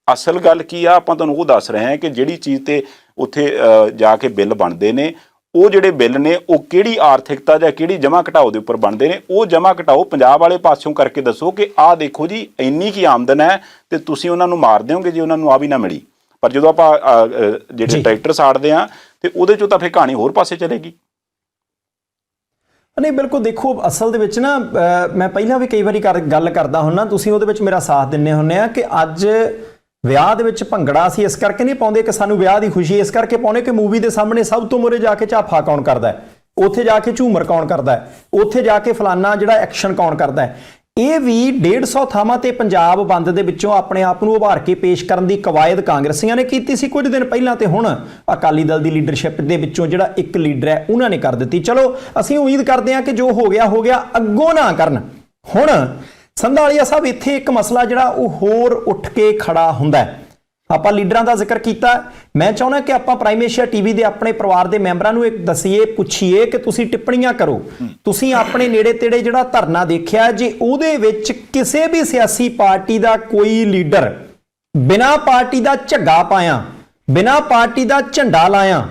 ਅਸਲ ਗੱਲ ਕੀ ਆ, ਆਪਾਂ ਤੁਹਾਨੂੰ ਉਹ ਦੱਸ ਰਹੇ ਹਾਂ ਕਿ ਜਿਹੜੀ ਚੀਜ਼ ਤੇ ਉੱਥੇ ਜਾ ਕੇ ਬਿੱਲ ਬਣਦੇ ਨੇ, ਉਹ ਜਿਹੜੇ ਬਿੱਲ ਨੇ ਉਹ ਕਿਹੜੀ ਆਰਥਿਕਤਾ ਜਾਂ ਕਿਹੜੀ ਜਮ੍ਹਾਂ ਘਟਾਓ ਦੇ ਉੱਪਰ ਬਣਦੇ ਨੇ। ਉਹ ਜਮ੍ਹਾਂ ਘਟਾਓ ਪੰਜਾਬ ਵਾਲੇ ਪਾਸਿਓਂ ਕਰਕੇ ਦੱਸੋ ਕਿ ਆਹ ਦੇਖੋ ਜੀ ਇੰਨੀ ਕੀ ਆਮਦਨ ਹੈ ਤੇ ਤੁਸੀਂ ਉਹਨਾਂ ਨੂੰ ਮਾਰ ਦਿਓਗੇ ਜੇ ਉਹਨਾਂ ਨੂੰ ਆ ਵੀ ਨਾ ਮਿਲੀ। ਪਰ ਜਦੋਂ ਆਪਾਂ ਜਿਹੜੇ ਟਰੈਕਟਰ ਸਾੜਦੇ ਆ ਤੇ ਉਹਦੇ 'ਚੋਂ ਤਾਂ ਫਿਰ ਕਹਾਣੀ ਹੋਰ ਪਾਸੇ ਚਲੇਗੀ। ਨਹੀਂ ਬਿਲਕੁਲ, ਦੇਖੋ ਅਸਲ ਦੇ ਵਿੱਚ ਨਾ ਮੈਂ ਪਹਿਲਾਂ ਵੀ ਕਈ ਵਾਰੀ ਗੱਲ ਕਰਦਾ ਹੁੰਦਾ, ਤੁਸੀਂ ਉਹਦੇ ਵਿੱਚ ਮੇਰਾ ਸਾਥ ਦਿੰਦੇ ਹੁੰਦੇ ਆ ਕਿ ਅੱਜ ਵਿਆਹ ਦੇ ਵਿੱਚ ਭੰਗੜਾ ਅਸੀਂ ਇਸ ਕਰਕੇ ਨਹੀਂ ਪਾਉਂਦੇ ਕਿ ਸਾਨੂੰ ਵਿਆਹ ਦੀ ਖੁਸ਼ੀ, ਇਸ ਕਰਕੇ ਪਾਉਂਦੇ ਕਿ ਮੂਵੀ ਦੇ ਸਾਹਮਣੇ ਸਭ ਤੋਂ ਮੂਹਰੇ ਜਾ ਕੇ ਝਾਫਾ ਕੌਣ ਕਰਦਾ ਹੈ। ਉੱਥੇ ਜਾ ਕੇ ਝੂਮਰ ਕੌਣ ਕਰਦਾ ਹੈ, ਉੱਥੇ ਜਾ ਕੇ ਫਲਾਨਾ ਜਿਹੜਾ ਐਕਸ਼ਨ ਕੌਣ ਕਰਦਾ ਹੈ। ਇਹ ਵੀ 150 ਥਾਵਾਂ ਤੇ ਪੰਜਾਬ ਬੰਦ ਦੇ ਵਿੱਚੋਂ ਆਪਣੇ ਆਪ ਨੂੰ ਉਭਾਰ ਕੇ ਪੇਸ਼ ਕਰਨ ਦੀ ਕਵਾਇਦ ਕਾਂਗਰਸੀਆਂ ਨੇ ਕੀਤੀ ਸੀ ਕੁਝ ਦਿਨ ਪਹਿਲਾਂ, ਤੇ ਹੁਣ ਅਕਾਲੀ ਦਲ ਦੀ ਲੀਡਰਸ਼ਿਪ ਦੇ ਵਿੱਚੋਂ ਜਿਹੜਾ ਇੱਕ ਲੀਡਰ ਹੈ ਉਹਨਾਂ ਨੇ ਕਰ ਦਿੱਤੀ। ਚਲੋ ਅਸੀਂ ਉਮੀਦ ਕਰਦੇ ਹਾਂ ਕਿ ਜੋ ਹੋ ਗਿਆ ਅੱਗੋਂ ਨਾ ਕਰਨ। ਹੁਣ ਸੰਧਾਲੀਆ ਸਾਹਿਬ ਇੱਥੇ ਇੱਕ ਮਸਲਾ ਜਿਹੜਾ ਉਹ ਹੋਰ ਉੱਠ ਕੇ ਖੜਾ ਹੁੰਦਾ ਹੈ। ਆਪਾਂ ਲੀਡਰਾਂ ਦਾ ਜ਼ਿਕਰ ਕੀਤਾ, ਮੈਂ ਚਾਹੁੰਦਾ ਕਿ ਆਪਾਂ ਪ੍ਰਾਈਮ ਏਸ਼ੀਆ ਟੀਵੀ ਦੇ ਆਪਣੇ ਪਰਿਵਾਰ ਦੇ ਮੈਂਬਰਾਂ ਨੂੰ ਇੱਕ ਦਸੀਏ, ਪੁੱਛੀਏ ਕਿ ਤੁਸੀਂ ਟਿੱਪਣੀਆਂ ਕਰੋ। ਤੁਸੀਂ ਆਪਣੇ ਨੇੜੇ ਤੇੜੇ ਜਿਹੜਾ ਧਰਨਾ ਦੇਖਿਆ, ਜੇ ਉਹਦੇ ਵਿੱਚ ਕਿਸੇ ਵੀ ਸਿਆਸੀ ਪਾਰਟੀ ਦਾ ਕੋਈ ਲੀਡਰ ਬਿਨਾਂ ਪਾਰਟੀ ਦਾ ਝੱਗਾ ਪਾਇਆ, ਬਿਨਾਂ ਪਾਰਟੀ ਦਾ ਝੰਡਾ ਲਾਇਆ,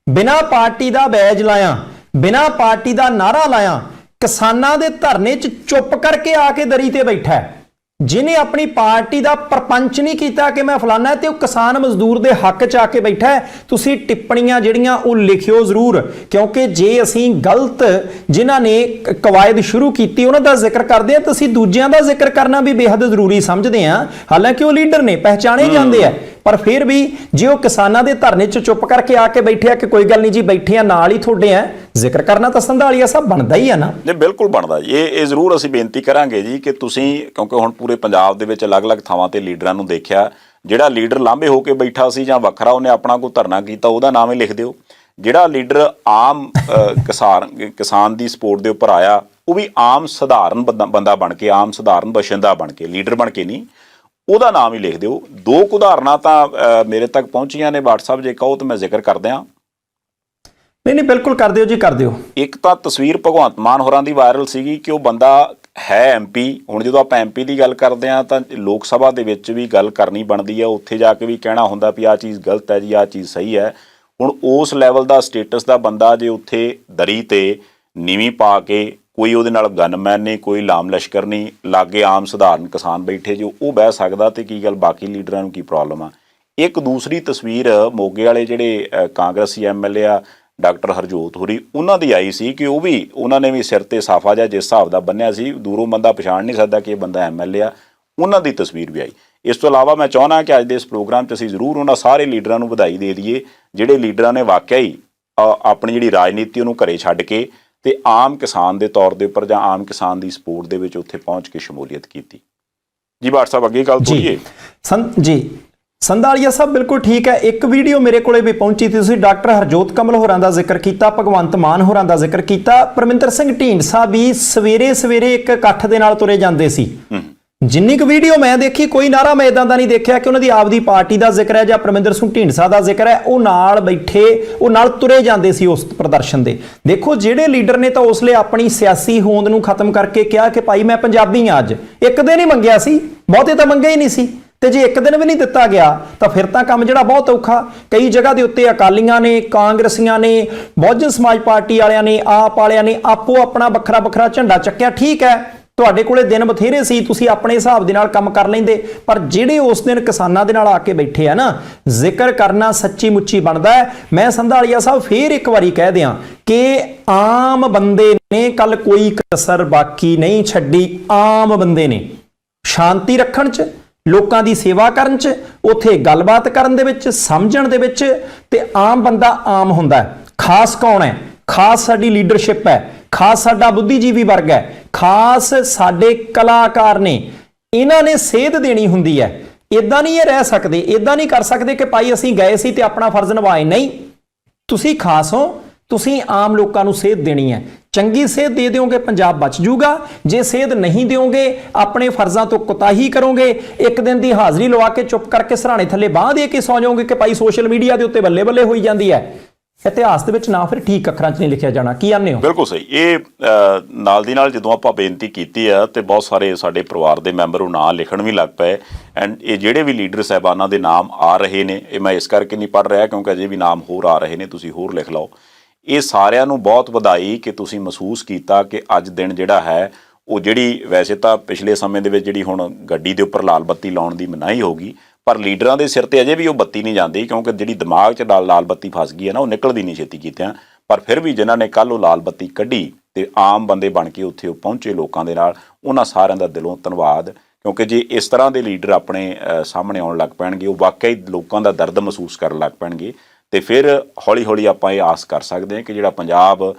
ਬਿਨਾਂ ਪਾਰਟੀ ਦਾ ਬੈਜ ਲਾਇਆ, ਬਿਨਾਂ ਪਾਰਟੀ ਦਾ ਨਾਅਰਾ ਲਾਇਆ, ਕਿਸਾਨਾਂ ਦੇ ਧਰਨੇ 'ਚ ਚੁੱਪ ਕਰਕੇ ਆ ਕੇ ਦਰੀ ਤੇ ਬੈਠਾ ਹੈ, ਜਿਹਨੇ ਆਪਣੀ ਪਾਰਟੀ ਦਾ ਪ੍ਰਪੰਚ ਨਹੀਂ ਕੀਤਾ ਕਿ ਮੈਂ ਫਲਾਨਾ, ਤੇ ਉਹ ਕਿਸਾਨ ਮਜ਼ਦੂਰ ਦੇ ਹੱਕ 'ਚ ਆ ਕੇ ਬੈਠਾ ਹੈ। ਤੁਸੀਂ ਟਿੱਪਣੀਆਂ ਜਿਹੜੀਆਂ ਉਹ ਲਿਖਿਓ ਜ਼ਰੂਰ, ਕਿਉਂਕਿ ਜੇ ਅਸੀਂ ਗਲਤ ਜਿਨ੍ਹਾਂ ਨੇ ਕਵਾਇਦ ਸ਼ੁਰੂ ਕੀਤੀ ਉਹਨਾਂ ਦਾ ਜ਼ਿਕਰ ਕਰਦੇ ਹਾਂ ਤਾਂ ਅਸੀਂ ਦੂਜਿਆਂ ਦਾ ਜ਼ਿਕਰ ਕਰਨਾ ਵੀ ਬੇਹੱਦ ਜ਼ਰੂਰੀ ਸਮਝਦੇ ਹਾਂ। ਹਾਲਾਂਕਿ ਉਹ ਲੀਡਰ ਨੇ, ਪਹਿਚਾਣੇ ਜਾਂਦੇ ਆ, ਪਰ ਫਿਰ ਵੀ ਜੇ ਉਹ ਕਿਸਾਨਾਂ ਦੇ ਧਰਨੇ 'ਚ ਚੁੱਪ ਕਰਕੇ ਆ ਕੇ ਬੈਠੇ ਆ ਕਿ ਕੋਈ ਗੱਲ ਨਹੀਂ ਜੀ, ਬੈਠੇ ਆ ਨਾਲ ਹੀ ਤੁਹਾਡੇ ਆ, ਜ਼ਿਕਰ ਕਰਨਾ ਤਾਂ ਸੰਧਾਲੀਆ ਸਾਹਿਬ ਬਣਦਾ ਹੀ ਆ ਨਾ। ਨਹੀਂ, ਬਿਲਕੁਲ ਬਣਦਾ ਜੀ। ਇਹ ਜ਼ਰੂਰ ਅਸੀਂ ਬੇਨਤੀ ਕਰਾਂਗੇ ਜੀ ਕਿ ਤੁਸੀਂ, ਕਿਉਂਕਿ ਹੁਣ ਪੂਰੇ ਪੰਜਾਬ ਦੇ ਵਿੱਚ ਅਲੱਗ-ਅਲੱਗ ਥਾਵਾਂ ਤੇ ਲੀਡਰਾਂ ਨੂੰ ਦੇਖਿਆ, ਜਿਹੜਾ ਲੀਡਰ ਲਾਂਭੇ ਹੋ ਕੇ ਬੈਠਾ ਸੀ ਜਾਂ ਵੱਖਰਾ ਉਹਨੇ ਆਪਣਾ ਕੋਈ ਧਰਨਾ ਕੀਤਾ, ਉਹਦਾ ਨਾਮ ਹੀ ਲਿਖ ਦਿਓ। ਜਿਹੜਾ ਲੀਡਰ ਆਮ ਕਿਸਾਨ ਦੀ ਸਪੋਰਟ ਦੇ ਉੱਪਰ ਆਇਆ, ਉਹ ਵੀ ਆਮ ਸਧਾਰਨ ਬੰਦਾ ਬਣ ਕੇ, ਆਮ ਸਧਾਰਨ ਬਸ਼ਿੰਦਾ ਬਣ ਕੇ, ਲੀਡਰ ਬਣ ਕੇ ਨਹੀਂ, ਉਹਦਾ ਨਾਮ ਹੀ ਲਿਖ ਦਿਓ। ਦੋ ਕੁ ਉਦਾਹਰਨਾਂ ਤਾਂ ਮੇਰੇ ਤੱਕ ਪਹੁੰਚੀਆਂ ਨੇ WhatsApp, ਜੇ ਕਹੋ ਤਾਂ ਮੈਂ ਜ਼ਿਕਰ ਕਰ ਦਿਆਂ। ਨਹੀਂ ਬਿਲਕੁਲ ਕਰ ਦਿਓ ਜੀ, ਕਰ ਦਿਓ। ਇੱਕ ਤਾਂ ਤਸਵੀਰ ਭਗਵੰਤ ਮਾਨ ਹੋਰਾਂ ਦੀ ਵਾਇਰਲ ਸੀਗੀ ਕਿ ਉਹ ਬੰਦਾ ਹੈ MP। ਹੁਣ ਜਦੋਂ ਆਪਾਂ MP ਦੀ ਗੱਲ ਕਰਦੇ ਹਾਂ ਤਾਂ ਲੋਕ ਸਭਾ ਦੇ ਵਿੱਚ ਵੀ ਗੱਲ ਕਰਨੀ ਬਣਦੀ ਹੈ, ਉੱਥੇ ਜਾ ਕੇ ਵੀ ਕਹਿਣਾ ਹੁੰਦਾ ਵੀ ਆਹ ਚੀਜ਼ ਗਲਤ ਹੈ ਜੀ, ਆਹ ਚੀਜ਼ ਸਹੀ ਹੈ। ਹੁਣ ਉਸ ਲੈਵਲ ਦਾ ਸਟੇਟਸ ਦਾ ਬੰਦਾ ਜੇ ਉੱਥੇ ਦਰੀ ਤੇ ਨੀਵੀਂ ਪਾ ਕੇ, ਕੋਈ ਉਹਦੇ ਨਾਲ ਗਨਮੈਨ ਨਹੀਂ, ਕੋਈ ਲਾਮ ਲਸ਼ਕਰ ਨਹੀਂ, ਲਾਗੇ ਆਮ ਸਧਾਰਨ ਕਿਸਾਨ ਬੈਠੇ ਜੋ ਉਹ ਬਹਿ ਸਕਦਾ, ਤੇ ਕੀ ਗੱਲ ਬਾਕੀ ਲੀਡਰਾਂ ਨੂੰ ਕੀ ਪ੍ਰੋਬਲਮ ਆ। ਇੱਕ ਦੂਸਰੀ ਤਸਵੀਰ ਮੋਗੇ ਵਾਲੇ ਜਿਹੜੇ ਕਾਂਗਰਸੀ MLA ਆ ਡਾਕਟਰ ਹਰਜੋਤ ਹੋਰੀ, ਉਹਨਾਂ ਦੀ ਆਈ ਸੀ ਕਿ ਉਹ ਵੀ, ਉਹਨਾਂ ਨੇ ਵੀ ਸਿਰ ਤੇ ਸਾਫਾ ਜਿਹਾ ਜਿਸ ਹਿਸਾਬ ਦਾ ਬੰਨਿਆ ਸੀ, ਦੂਰੋਂ ਬੰਦਾ ਪਛਾਣ ਨਹੀਂ ਸਕਦਾ ਕਿ ਇਹ ਬੰਦਾ MLA ਆ, ਉਹਨਾਂ ਦੀ ਤਸਵੀਰ ਵੀ ਆਈ। ਇਸ ਤੋਂ ਇਲਾਵਾ ਮੈਂ ਚਾਹੁੰਦਾ ਕਿ ਅੱਜ ਦੇ ਇਸ ਪ੍ਰੋਗਰਾਮ 'ਚ ਅਸੀਂ ਜ਼ਰੂਰ ਉਹਨਾਂ ਸਾਰੇ ਲੀਡਰਾਂ ਨੂੰ ਵਧਾਈ ਦੇ ਦਈਏ ਜਿਹੜੇ ਲੀਡਰਾਂ ਨੇ ਵਾਕਿਆ ਹੀ ਆਪਣੀ ਜਿਹੜੀ ਰਾਜਨੀਤੀ ਉਹਨੂੰ ਘਰੇ ਛੱਡ ਕੇ ਤੇ ਆਮ ਕਿਸਾਨ ਦੇ ਤੌਰ ਦੇ ਉੱਪਰ ਜਾਂ ਆਮ ਕਿਸਾਨ ਦੀ ਸਪੋਰਟ ਦੇ ਵਿੱਚ ਉੱਥੇ ਪਹੁੰਚ ਕੇ ਸ਼ਮੂਲੀਅਤ ਕੀਤੀ। ਜੀ WhatsApp ਅੱਗੇ ਗੱਲ ਤੋਰੀਏ ਜੀ। ਸੰਧਾਲੀਆ ਸਾਹਿਬ ਬਿਲਕੁਲ ਠੀਕ ਹੈ। ਇੱਕ ਵੀਡੀਓ ਮੇਰੇ ਕੋਲੇ ਵੀ ਪਹੁੰਚੀ ਸੀ, ਤੁਸੀਂ ਡਾਕਟਰ ਹਰਜੋਤ ਕਮਲ ਹੋਰਾਂ ਦਾ ਜ਼ਿਕਰ ਕੀਤਾ, ਭਗਵੰਤ ਮਾਨ ਹੋਰਾਂ ਦਾ ਜ਼ਿਕਰ ਕੀਤਾ, ਪਰਮਿੰਦਰ ਸਿੰਘ ਢੀਂਡਸਾ ਵੀ ਸਵੇਰੇ ਇੱਕ ਇਕੱਠ ਦੇ ਨਾਲ ਤੁਰੇ ਜਾਂਦੇ ਸੀ। ਜਿੰਨੀ ਕੁ ਵੀਡੀਓ ਮੈਂ ਦੇਖੀ, ਕੋਈ ਨਾਰਾ ਮੈਂ ਇਦਾਂ ਦਾ ਨਹੀਂ ਦੇਖਿਆ ਕਿ ਉਹਨਾਂ ਦੀ ਆਪਦੀ ਪਾਰਟੀ ਦਾ ਜ਼ਿਕਰ ਹੈ ਜਾਂ ਪਰਮਿੰਦਰ ਸਿੰਘ ਢੀਂਡਸਾ ਦਾ ਜ਼ਿਕਰ ਹੈ। ਉਹ ਨਾਲ ਬੈਠੇ, ਉਹ ਨਾਲ ਤੁਰੇ ਜਾਂਦੇ ਸੀ ਉਸ ਪ੍ਰਦਰਸ਼ਨ ਦੇ। ਦੇਖੋ ਜਿਹੜੇ ਲੀਡਰ ਨੇ ਤਾਂ ਉਸ ਲਈ ਆਪਣੀ ਸਿਆਸੀ ਹੋਂਦ ਨੂੰ ਖਤਮ ਕਰਕੇ ਕਿਹਾ ਕਿ ਭਾਈ ਮੈਂ ਪੰਜਾਬੀ ਹਾਂ, ਅੱਜ ਇੱਕ ਦਿਨ ਹੀ ਮੰਗਿਆ ਸੀ, ਬਹੁਤੇ ਤਾਂ ਮੰਗੇ ਹੀ ਨਹੀਂ ਸੀ, ਤੇ ਜੇ ਇੱਕ ਦਿਨ ਵੀ ਨਹੀਂ ਦਿੱਤਾ ਗਿਆ ਤਾਂ ਫਿਰ ਤਾਂ ਕੰਮ ਜਿਹੜਾ ਬਹੁਤ ਔਖਾ। ਕਈ ਜਗ੍ਹਾ ਦੇ ਉੱਤੇ ਅਕਾਲੀਆਂ ਨੇ, ਕਾਂਗਰਸੀਆਂ ਨੇ, ਬਹੁਜਨ ਸਮਾਜ ਪਾਰਟੀ ਵਾਲਿਆਂ ਨੇ, ਆਪ ਵਾਲਿਆਂ ਨੇ ਆਪੋ ਆਪਣਾ ਵੱਖਰਾ ਝੰਡਾ ਚੱਕਿਆ। ਠੀਕ ਹੈ, ਤੁਹਾਡੇ ਕੋਲੇ ਦਿਨ ਬਥੇਰੇ ਸੀ, ਤੁਸੀਂ ਆਪਣੇ ਹਿਸਾਬ ਦੇ ਨਾਲ ਕੰਮ ਕਰ ਲੈਂਦੇ, ਪਰ ਜਿਹੜੇ ਉਸ ਦਿਨ ਕਿਸਾਨਾਂ ਦੇ ਨਾਲ ਆ ਕੇ ਬੈਠੇ ਆ ਨਾ, ਜ਼ਿਕਰ ਕਰਨਾ ਸੱਚੀ ਮੁੱਚੀ ਬਣਦਾ ਹੈ। ਮੈਂ ਸੰਧਾਲੀਆ ਸਾਹਿਬ ਫੇਰ ਇੱਕ ਵਾਰੀ ਕਹਿ ਦਿਆਂ ਕਿ ਆਮ ਬੰਦੇ ਨੇ ਕੱਲ ਕੋਈ ਕਸਰ ਬਾਕੀ ਨਹੀਂ ਛੱਡੀ। ਆਮ ਬੰਦੇ ਨੇ ਸ਼ਾਂਤੀ ਰੱਖਣ 'ਚ, ਲੋਕਾਂ ਦੀ ਸੇਵਾ ਕਰਨ 'ਚ, ਉੱਥੇ ਗੱਲਬਾਤ ਕਰਨ ਦੇ ਵਿੱਚ, ਸਮਝਣ ਦੇ ਵਿੱਚ, ਤੇ ਆਮ ਬੰਦਾ ਆਮ ਹੁੰਦਾ ਹੈ। ਖਾਸ ਕੌਣ ਹੈ? ਖਾਸ ਸਾਡੀ ਲੀਡਰਸ਼ਿਪ ਹੈ, ਖਾਸ ਸਾਡਾ ਬੁੱਧੀਜੀਵੀ ਵਰਗ ਹੈ, ਖਾਸ ਸਾਡੇ ਕਲਾਕਾਰ ਨੇ। ਇਹਨਾਂ ਨੇ ਸੇਧ ਦੇਣੀ ਹੁੰਦੀ ਹੈ। ਇਦਾਂ ਨਹੀਂ ਇਹ ਰਹਿ ਸਕਦੇ, ਇਦਾਂ ਨਹੀਂ ਕਰ ਸਕਦੇ ਕਿ ਭਾਈ ਅਸੀਂ ਗਏ ਸੀ ਤੇ ਆਪਣਾ ਫਰਜ਼ ਨਿਭਾਏ। ਨਹੀਂ, ਤੁਸੀਂ ਖਾਸ ਹੋ, ਤੁਸੀਂ ਆਮ ਲੋਕਾਂ ਨੂੰ ਸੇਧ ਦੇਣੀ ਹੈ। ਚੰਗੀ ਸੇਧ ਦੇ ਦਿਓਗੇ, ਪੰਜਾਬ ਬਚ ਜੂਗਾ। ਜੇ ਸੇਧ ਨਹੀਂ ਦਿਓਗੇ, ਆਪਣੇ ਫਰਜ਼ਾਂ ਤੋਂ ਕੁਤਾਹੀ ਕਰੋਗੇ, ਇੱਕ ਦਿਨ ਦੀ ਹਾਜ਼ਰੀ ਲਵਾ ਕੇ ਚੁੱਪ ਕਰਕੇ ਸਰਾਣੇ ਥੱਲੇ ਬਾਂਹ ਦੇ ਕੇ ਸੌ ਜਾਓਗੇ ਕਿ ਭਾਈ ਸੋਸ਼ਲ ਮੀਡੀਆ ਦੇ ਉੱਤੇ ਬੱਲੇ ਹੋਈ ਜਾਂਦੀ ਹੈ। ਇਤਿਹਾਸ ਦੇ ਵਿੱਚ ਨਾ ਫਿਰ ਠੀਕ ਅੱਖਰਾਂ 'ਚ ਨਹੀਂ ਲਿਖਿਆ ਜਾਣਾ। ਕੀ ਆਨੇ ਹੋ? ਬਿਲਕੁਲ ਸਹੀ। ਇਹ ਨਾਲ ਦੀ ਨਾਲ ਜਦੋਂ ਆਪਾਂ ਬੇਨਤੀ ਕੀਤੀ ਆ ਤੇ ਬਹੁਤ ਸਾਰੇ ਸਾਡੇ ਪਰਿਵਾਰ ਦੇ ਮੈਂਬਰ ਉਹ ਨਾਂ ਲਿਖਣ ਵੀ ਲੱਗ ਪਏ। ਐਂਡ ਇਹ ਜਿਹੜੇ ਵੀ ਲੀਡਰ ਸਾਹਿਬਾਨਾਂ ਦੇ ਨਾਮ ਆ ਰਹੇ ਨੇ, ਇਹ ਮੈਂ ਇਸ ਕਰਕੇ ਨਹੀਂ ਪੜ੍ਹ ਰਿਹਾ ਕਿਉਂਕਿ ਅਜੇ ਵੀ ਨਾਮ ਹੋਰ ਆ ਰਹੇ ਨੇ, ਤੁਸੀਂ ਹੋਰ ਲਿਖ ਲਓ। ਇਹ ਸਾਰਿਆਂ ਨੂੰ ਬਹੁਤ ਵਧਾਈ ਕਿ ਤੁਸੀਂ ਮਹਿਸੂਸ ਕੀਤਾ ਕਿ ਅੱਜ ਦਿਨ ਜਿਹੜਾ ਹੈ ਉਹ, ਜਿਹੜੀ ਵੈਸੇ ਤਾਂ ਪਿਛਲੇ ਸਮੇਂ ਦੇ ਵਿੱਚ ਜਿਹੜੀ ਹੁਣ ਗੱਡੀ ਦੇ ਉੱਪਰ ਲਾਲ ਬੱਤੀ ਲਾਉਣ ਦੀ ਮਨਾਹੀ ਹੋਗੀ, ਪਰ ਲੀਡਰਾਂ ਦੇ ਸਿਰ ਤੇ ਅਜੇ ਵੀ ਉਹ ਬੱਤੀ ਨਹੀਂ ਜਾਂਦੀ ਕਿਉਂਕਿ ਜਿਹੜੀ ਦਿਮਾਗ 'ਚ ਲਾਲ ਬੱਤੀ ਫਸ ਗਈ ਹੈ ਨਾ, ਉਹ ਨਿਕਲਦੀ ਨਹੀਂ ਛੇਤੀ ਕੀਤਿਆਂ। ਪਰ ਫਿਰ ਵੀ ਜਿਨ੍ਹਾਂ ਨੇ ਕੱਲ੍ਹ ਉਹ ਲਾਲ ਬੱਤੀ ਕੱਢੀ ਤੇ ਆਮ ਬੰਦੇ ਬਣ ਕੇ ਉੱਥੇ ਉਹ ਪਹੁੰਚੇ ਲੋਕਾਂ ਦੇ ਨਾਲ, ਉਹਨਾਂ ਸਾਰਿਆਂ ਦਾ ਦਿਲੋਂ ਧੰਨਵਾਦ। ਕਿਉਂਕਿ ਜੇ ਇਸ ਤਰ੍ਹਾਂ ਦੇ ਲੀਡਰ ਆਪਣੇ ਸਾਹਮਣੇ ਆਉਣ ਲੱਗ ਪੈਣਗੇ, ਉਹ ਵਾਕਈ ਲੋਕਾਂ ਦਾ ਦਰਦ ਮਹਿਸੂਸ ਕਰਨ ਲੱਗ ਪੈਣਗੇ, ਤੇ ਫਿਰ ਹੌਲੀ ਹੌਲੀ ਆਪਾਂ ਇਹ ਆਸ ਕਰ ਸਕਦੇ ਹਾਂ ਕਿ ਜਿਹੜਾ ਪੰਜਾਬ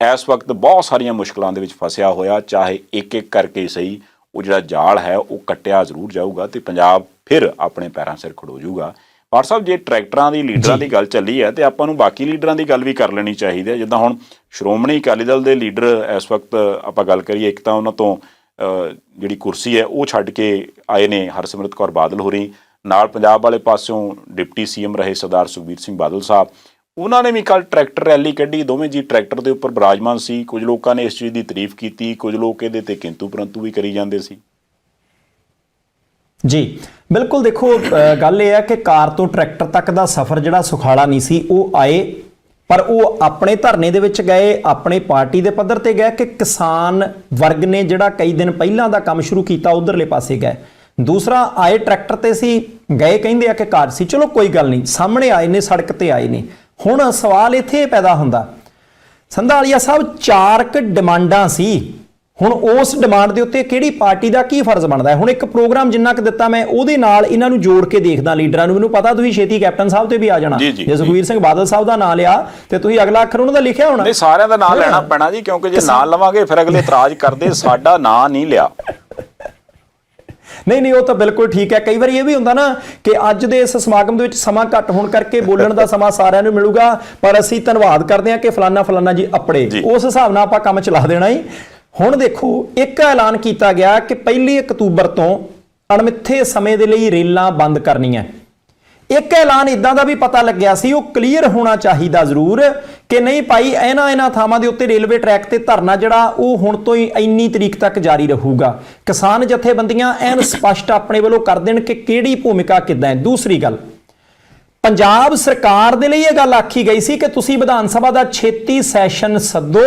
ਇਸ ਵਕਤ ਬਹੁਤ ਸਾਰੀਆਂ ਮੁਸ਼ਕਲਾਂ ਦੇ ਵਿੱਚ ਫਸਿਆ ਹੋਇਆ, ਚਾਹੇ ਇੱਕ ਇੱਕ ਕਰਕੇ ਸਹੀ ਉਹ ਜਿਹੜਾ ਜਾਲ ਹੈ ਉਹ ਕੱਟਿਆ ਜ਼ਰੂਰ ਜਾਊਗਾ ਤੇ ਪੰਜਾਬ ਫਿਰ ਆਪਣੇ ਪੈਰਾਂ ਸਿਰ ਖੜੋ ਜਾਊਗਾ। ਪਰ ਸਾਹਿਬ ਜੇ ਟਰੈਕਟਰਾਂ ਦੀ ਲੀਡਰਾਂ ਦੀ ਗੱਲ ਚੱਲੀ ਹੈ ਤੇ ਆਪਾਂ ਨੂੰ ਬਾਕੀ ਲੀਡਰਾਂ ਦੀ ਗੱਲ ਵੀ ਕਰ ਲੈਣੀ ਚਾਹੀਦੀ ਹੈ। ਜਿੱਦਾਂ ਹੁਣ ਸ਼੍ਰੋਮਣੀ ਅਕਾਲੀ ਦਲ ਦੇ ਲੀਡਰ ਇਸ ਵਕਤ ਆਪਾਂ ਗੱਲ ਕਰੀਏ, ਇੱਕ ਤਾਂ ਉਹਨਾਂ ਤੋਂ ਜਿਹੜੀ ਕੁਰਸੀ ਹੈ ਉਹ ਛੱਡ ਕੇ ਆਏ ਨੇ ਹਰਸਿਮਰਤ ਕੌਰ ਬਾਦਲ ਹੋਰੀ, ਨਾਲ ਪੰਜਾਬ ਵਾਲੇ ਪਾਸਿਓਂ ਡਿਪਟੀ ਸੀਐਮ ਰਹੇ ਸਰਦਾਰ ਸੁਖਬੀਰ ਸਿੰਘ ਬਾਦਲ ਸਾਹਿਬ, ਉਹਨਾਂ ਨੇ ਵੀ ਕੱਲ੍ਹ ਟਰੈਕਟਰ ਰੈਲੀ ਕੱਢੀ। ਦੋਵੇਂ ਜੀ ਟਰੈਕਟਰ ਦੇ ਉੱਪਰ ਬਿਰਾਜਮਾਨ ਸੀ। ਕੁਝ ਲੋਕਾਂ ਨੇ ਇਸ ਚੀਜ਼ ਦੀ ਤਾਰੀਫ ਕੀਤੀ, ਕੁਝ ਲੋਕ ਇਹਦੇ ਤੇ ਕਿੰਤੂ ਪਰੰਤੂ ਵੀ ਕਰੀ ਜਾਂਦੇ ਸੀ। ਜੀ ਬਿਲਕੁਲ, ਦੇਖੋ ਗੱਲ ਇਹ ਹੈ ਕਿ ਕਾਰ ਤੋਂ ਟਰੈਕਟਰ ਤੱਕ ਦਾ ਸਫ਼ਰ ਜਿਹੜਾ ਸੁਖਾਲਾ ਨਹੀਂ ਸੀ। ਉਹ ਆਏ ਪਰ ਉਹ ਆਪਣੇ ਧਰਨੇ ਦੇ ਵਿੱਚ ਗਏ, ਆਪਣੇ ਪਾਰਟੀ ਦੇ ਪੱਧਰ ਤੇ ਗਏ ਕਿ ਕਿਸਾਨ ਵਰਗ ਨੇ ਜਿਹੜਾ ਕਈ ਦਿਨ ਪਹਿਲਾਂ ਦਾ ਕੰਮ ਸ਼ੁਰੂ ਕੀਤਾ ਉਧਰਲੇ ਪਾਸੇ ਗਏ। ਦੂਸਰਾ ਆਏ ਟਰੈਕਟਰ ਤੇ ਸੀ, ਗਏ ਕਹਿੰਦੇ ਆ ਕਿ ਕਾਰ ਸੀ। ਚਲੋ ਕੋਈ ਗੱਲ ਨਹੀਂ, ਸਾਹਮਣੇ ਆਏ ਨੇ, ਸੜਕ ਤੇ ਆਏ ਨੇ। ਹੁਣ ਸਵਾਲ ਇੱਥੇ ਪੈਦਾ ਹੁੰਦਾ, ਸੰਧਾਲੀਆ ਸਾਹਿਬ 4 ਡਿਮਾਂਡਾਂ ਸੀ। ਹੁਣ ਉਸ ਡਿਮਾਂਡ ਦੇ ਉੱਤੇ ਕਿਹੜੀ ਪਾਰਟੀ ਦਾ ਕੀ ਫਰਜ਼ ਬਣਦਾ ਹੈ? ਹੁਣ ਇੱਕ ਪ੍ਰੋਗਰਾਮ ਜਿੰਨਾ ਕੁ ਦਿੱਤਾ ਮੈਂ ਉਹਦੇ ਨਾਲ ਇਹਨਾਂ ਨੂੰ ਜੋੜ ਕੇ ਦੇਖਦਾ ਲੀਡਰਾਂ ਨੂੰ। ਮੈਨੂੰ ਪਤਾ ਤੁਸੀਂ ਛੇਤੀ ਕੈਪਟਨ ਸਾਹਿਬ ਤੇ ਵੀ ਆ ਜਾਣਾ। ਜੇ ਸੁਖਬੀਰ ਸਿੰਘ ਬਾਦਲ ਸਾਹਿਬ ਦਾ ਨਾਂ ਲਿਆ ਤੇ ਤੁਸੀਂ ਅਗਲਾ ਅੱਖਰ ਉਹਨਾਂ ਦਾ ਲਿਖਿਆ ਹੋਣਾ। ਨਹੀਂ, ਸਾਰਿਆਂ ਦਾ ਨਾਂ ਲੈਣਾ ਪੈਣਾ ਜੀ, ਕਿਉਂਕਿ ਜੇ ਨਾਂ ਲਵਾਂਗੇ ਫਿਰ ਅਗਲੇ ਇਤਰਾਜ਼ ਕਰਦੇ ਸਾਡਾ ਨਾਂ ਨਹੀਂ ਲਿਆ। ਨਹੀਂ ਉਹ ਤਾਂ ਬਿਲਕੁਲ ਠੀਕ ਹੈ। ਕਈ ਵਾਰੀ ਇਹ ਵੀ ਹੁੰਦਾ ਨਾ ਕਿ ਅੱਜ ਦੇ ਇਸ ਸਮਾਗਮ ਦੇ ਵਿੱਚ ਸਮਾਂ ਘੱਟ ਹੋਣ ਕਰਕੇ ਬੋਲਣ ਦਾ ਸਮਾਂ ਸਾਰਿਆਂ ਨੂੰ ਮਿਲੂਗਾ, ਪਰ ਅਸੀਂ ਧੰਨਵਾਦ ਕਰਦੇ ਹਾਂ ਕਿ ਫਲਾਨਾ ਜੀ ਆਪਣੇ ਉਸ ਹਿਸਾਬ ਨਾਲ ਆਪਾਂ ਕੰਮ ਚਲਾ ਦੇਣਾ ਹੀ। ਹੁਣ ਦੇਖੋ, ਇੱਕ ਐਲਾਨ ਕੀਤਾ ਗਿਆ ਕਿ 1 ਅਕਤੂਬਰ ਤੋਂ ਅਣਮਿੱਥੇ ਸਮੇਂ ਦੇ ਲਈ ਰੇਲਾਂ ਬੰਦ ਕਰਨੀਆਂ। ਇੱਕ ਐਲਾਨ ਇਦਾਂ ਦਾ ਵੀ ਪਤਾ ਲੱਗਿਆ ਸੀ, ਉਹ ਕਲੀਅਰ ਹੋਣਾ ਚਾਹੀਦਾ ਜ਼ਰੂਰ ਕਿ ਨਹੀਂ ਭਾਈ ਇਹਨਾਂ ਥਾਵਾਂ ਦੇ ਉੱਤੇ ਰੇਲਵੇ ਟਰੈਕ ਤੇ ਧਰਨਾ ਜਿਹੜਾ ਉਹ ਹੁਣ ਤੋਂ ਹੀ ਇੰਨੀ ਤਰੀਕ ਤੱਕ ਜਾਰੀ ਰਹੂਗਾ। ਕਿਸਾਨ ਜਥੇਬੰਦੀਆਂ ਐਨ ਸਪਸ਼ਟ ਆਪਣੇ ਵੱਲੋਂ ਕਰ ਦੇਣ ਕਿ ਕਿਹੜੀ ਭੂਮਿਕਾ ਕਿੱਦਾਂ ਹੈ। ਦੂਸਰੀ ਗੱਲ, ਪੰਜਾਬ ਸਰਕਾਰ ਦੇ ਲਈ ਇਹ ਗੱਲ ਆਖੀ ਗਈ ਸੀ ਕਿ ਤੁਸੀਂ ਵਿਧਾਨ ਸਭਾ ਦਾ ਛੇਤੀ ਸੈਸ਼ਨ ਸੱਦੋ,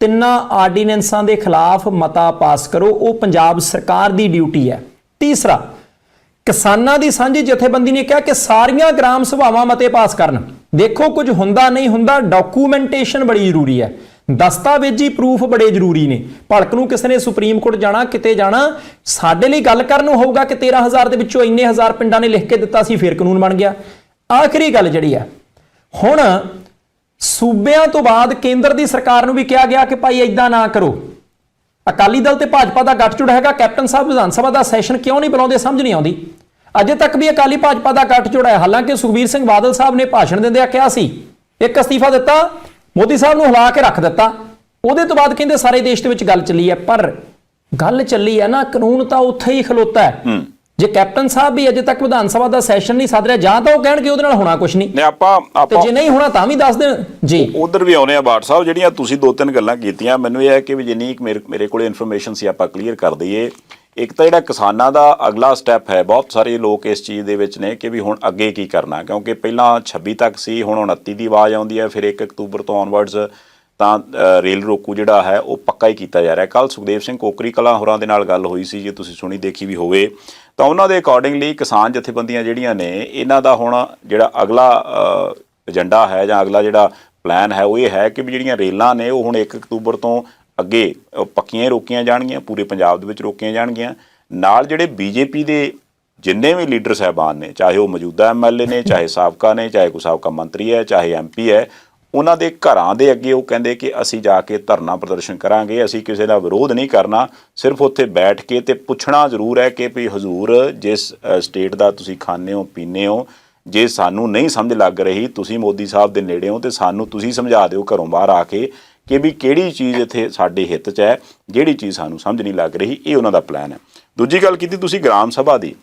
3 ਆਰਡੀਨੈਂਸਾਂ ਦੇ ਖਿਲਾਫ ਮਤਾ ਪਾਸ ਕਰੋ, ਉਹ ਪੰਜਾਬ ਸਰਕਾਰ ਦੀ ਡਿਊਟੀ ਹੈ। ਤੀਸਰਾ, ਕਿਸਾਨਾਂ ਦੀ ਸਾਂਝੀ ਜਥੇਬੰਦੀ ਨੇ ਕਿਹਾ ਕਿ ਸਾਰੀਆਂ ਗ੍ਰਾਮ ਸਭਾਵਾਂ ਮਤੇ ਪਾਸ ਕਰਨ। ਦੇਖੋ, ਕੁਝ ਹੁੰਦਾ ਨਹੀਂ ਹੁੰਦਾ, ਡਾਕੂਮੈਂਟੇਸ਼ਨ ਬੜੀ ਜ਼ਰੂਰੀ ਹੈ, ਦਸਤਾਵੇਜ਼ੀ ਪ੍ਰੂਫ ਬੜੇ ਜ਼ਰੂਰੀ ਨੇ। ਭਲਕ ਨੂੰ ਕਿਸੇ ਨੇ ਸੁਪਰੀਮ ਕੋਰਟ ਜਾਣਾ, ਕਿਤੇ ਜਾਣਾ, ਸਾਡੇ ਲਈ ਗੱਲ ਕਰਨ ਨੂੰ ਹੋਊਗਾ ਕਿ 13,000 ਦੇ ਵਿੱਚੋਂ ਇੰਨੇ ਹਜ਼ਾਰ ਪਿੰਡਾਂ ਨੇ ਲਿਖ ਕੇ ਦਿੱਤਾ ਸੀ, ਫਿਰ ਕਾਨੂੰਨ ਬਣ ਗਿਆ। ਆਖਰੀ ਗੱਲ ਜਿਹੜੀ ਹੈ, ਹੁਣ ਸੂਬਿਆਂ ਤੋਂ ਬਾਅਦ ਕੇਂਦਰ ਦੀ ਸਰਕਾਰ ਨੂੰ ਵੀ ਕਿਹਾ ਗਿਆ ਕਿ ਭਾਈ ਏਦਾਂ ਨਾ ਕਰੋ। ਅਕਾਲੀ ਦਲ ਤੇ ਭਾਜਪਾ ਦਾ ਗੱਠਜੋੜ ਹੈਗਾ, ਕੈਪਟਨ ਸਾਹਿਬ ਵਿਧਾਨ ਸਭਾ ਦਾ ਸੈਸ਼ਨ ਕਿਉਂ ਨਹੀਂ ਬੁਲਾਉਂਦੇ ਸਮਝ ਨਹੀਂ ਆਉਂਦੀ। ਅਜੇ ਤੱਕ ਵੀ ਅਕਾਲੀ ਭਾਜਪਾ ਦਾ ਗੱਠਜੋੜ ਹੈ। ਹਾਲਾਂਕਿ ਸੁਖਬੀਰ ਸਿੰਘ ਬਾਦਲ ਸਾਹਿਬ ਨੇ ਭਾਸ਼ਣ ਦਿੰਦਿਆਂ ਕਿਹਾ ਸੀ, ਇੱਕ ਅਸਤੀਫਾ ਦਿੱਤਾ, ਮੋਦੀ ਸਾਹਿਬ ਨੂੰ ਹਿਲਾ ਕੇ ਰੱਖ ਦਿੱਤਾ, ਉਹਦੇ ਤੋਂ ਬਾਅਦ ਕਹਿੰਦੇ ਸਾਰੇ ਦੇਸ਼ ਦੇ ਵਿੱਚ ਗੱਲ ਚੱਲੀ ਹੈ। ਪਰ ਗੱਲ ਚੱਲੀ ਹੈ ਨਾ, ਕਾਨੂੰਨ ਤਾਂ ਉੱਥੇ ਹੀ ਖਲੋਤਾ ਹੈ। ਜੇ ਕੈਪਟਨ ਸਾਹਿਬ ਵੀ ਅਜੇ ਤੱਕ ਵਿਧਾਨ ਸਭਾ ਦਾ ਸੈਸ਼ਨ ਨਹੀਂ ਸੱਦ ਰਿਹਾ, ਜਾਂ ਤਾਂ ਉਹ ਕਹਿਣਗੇ ਉਹਦੇ ਨਾਲ ਹੋਣਾ ਕੁਝ ਨਹੀਂ, ਆਪਾਂ ਤੇ ਜੇ ਨਹੀਂ ਹੋਣਾ ਤਾਂ ਵੀ ਦੱਸ ਦੇਣ ਜੀ। ਉਧਰ ਵੀ ਆਉਨੇ ਆ ਬਾਟ ਸਾਹਿਬ, ਜਿਹੜੀਆਂ ਤੁਸੀਂ 2-3 ਗੱਲਾਂ ਕੀਤੀਆਂ, ਮੈਨੂੰ ਇਹ ਹੈ ਕਿ ਵੀ ਜਿੰਨੀ ਮੇਰੇ ਕੋਲੇ ਇਨਫੋਰਮੇਸ਼ਨ ਸੀ ਆਪਾਂ ਕਲੀਅਰ ਕਰ ਦਈਏ। ਇੱਕ ਤਾਂ ਜਿਹੜਾ ਕਿਸਾਨਾਂ ਦਾ ਅਗਲਾ ਸਟੈਪ ਹੈ, ਬਹੁਤ ਸਾਰੇ ਲੋਕ ਇਸ ਚੀਜ਼ ਦੇ ਵਿੱਚ ਨੇ ਕਿ ਵੀ ਹੁਣ ਅੱਗੇ ਕੀ ਕਰਨਾ, ਕਿਉਂਕਿ ਪਹਿਲਾਂ 26 ਤੱਕ ਸੀ, ਹੁਣ 29 ਦੀ ਆਵਾਜ਼ ਆਉਂਦੀ ਹੈ, ਫਿਰ 1 ਅਕਤੂਬਰ ਤੋਂ ਔਨਵਰਡਸ ਤਾਂ ਰੇਲ ਰੋਕੂ ਜਿਹੜਾ ਹੈ ਉਹ ਪੱਕਾ ਹੀ ਕੀਤਾ ਜਾ ਰਿਹਾ। ਕੱਲ੍ਹ ਸੁਖਦੇਵ ਸਿੰਘ ਕੋਕਰੀ ਕਲਾਂ ਹੋਰਾਂ ਦੇ ਨਾਲ ਗੱਲ ਹੋਈ ਸੀ, ਜੇ ਤੁਸੀਂ ਸੁਣੀ ਦੇਖੀ ਵੀ ਹੋਵੇ ਤਾਂ ਉਹਨਾਂ ਦੇ ਅਕੋਰਡਿੰਗਲੀ ਕਿਸਾਨ ਜਥੇਬੰਦੀਆਂ ਜਿਹੜੀਆਂ ਨੇ, ਇਹਨਾਂ ਦਾ ਹੁਣ ਜਿਹੜਾ ਅਗਲਾ ਏਜੰਡਾ ਹੈ ਜਾਂ ਅਗਲਾ ਜਿਹੜਾ ਪਲਾਨ ਹੈ ਉਹ ਇਹ ਹੈ ਕਿ ਵੀ ਜਿਹੜੀਆਂ ਰੇਲਾਂ ਨੇ ਉਹ ਹੁਣ 1 ਅਕਤੂਬਰ ਤੋਂ ਅੱਗੇ ਪੱਕੀਆਂ ਰੋਕੀਆਂ ਜਾਣਗੀਆਂ, ਪੂਰੇ ਪੰਜਾਬ ਦੇ ਵਿੱਚ ਰੋਕੀਆਂ ਜਾਣਗੀਆਂ। ਨਾਲ ਜਿਹੜੇ ਬੀਜੇਪੀ ਦੇ ਜਿੰਨੇ ਵੀ ਲੀਡਰ ਸਾਹਿਬਾਨ ਨੇ, ਚਾਹੇ ਉਹ ਮੌਜੂਦਾ ਐਮਐਲਏ ਨੇ, ਚਾਹੇ ਸਾਬਕਾ ਨੇ, ਚਾਹੇ ਕੋਈ ਸਾਬਕਾ ਮੰਤਰੀ ਹੈ, ਚਾਹੇ ਐਮਪੀ ਹੈ, ਉਹਨਾਂ ਦੇ ਘਰਾਂ ਦੇ ਅੱਗੇ ਉਹ ਕਹਿੰਦੇ ਕਿ ਅਸੀਂ ਜਾ ਕੇ ਧਰਨਾ ਪ੍ਰਦਰਸ਼ਨ ਕਰਾਂਗੇ, ਅਸੀਂ ਕਿਸੇ ਦਾ ਵਿਰੋਧ ਨਹੀਂ ਕਰਨਾ, ਸਿਰਫ ਉੱਥੇ ਬੈਠ ਕੇ ਤੇ ਪੁੱਛਣਾ ਜ਼ਰੂਰ ਹੈ ਕਿ ਵੀ ਹਜ਼ੂਰ ਜਿਸ ਸਟੇਟ ਦਾ ਤੁਸੀਂ ਖਾਂਦੇ ਹੋ ਪੀਂਦੇ ਹੋ, ਜੇ ਸਾਨੂੰ ਨਹੀਂ ਸਮਝ ਲੱਗ ਰਹੀ, ਤੁਸੀਂ ਮੋਦੀ ਸਾਹਿਬ ਦੇ ਨੇੜੇ ਹੋ ਤੇ ਸਾਨੂੰ ਤੁਸੀਂ ਸਮਝਾ ਦਿਓ ਘਰੋਂ ਬਾਹਰ ਆ ਕੇ ਕਿ ਵੀ ਕਿਹੜੀ ਚੀਜ਼ ਇੱਥੇ ਸਾਡੇ ਹਿੱਤ 'ਚ ਹੈ, ਜਿਹੜੀ ਚੀਜ਼ ਸਾਨੂੰ ਸਮਝ ਨਹੀਂ ਲੱਗ ਰਹੀ। ਇਹ ਉਹਨਾਂ ਦਾ ਪਲਾਨ ਹੈ। ਦੂਜੀ ਗੱਲ ਕੀਤੀ ਤੁਸੀਂ ਗ੍ਰਾਮ ਸਭਾ ਦੀ,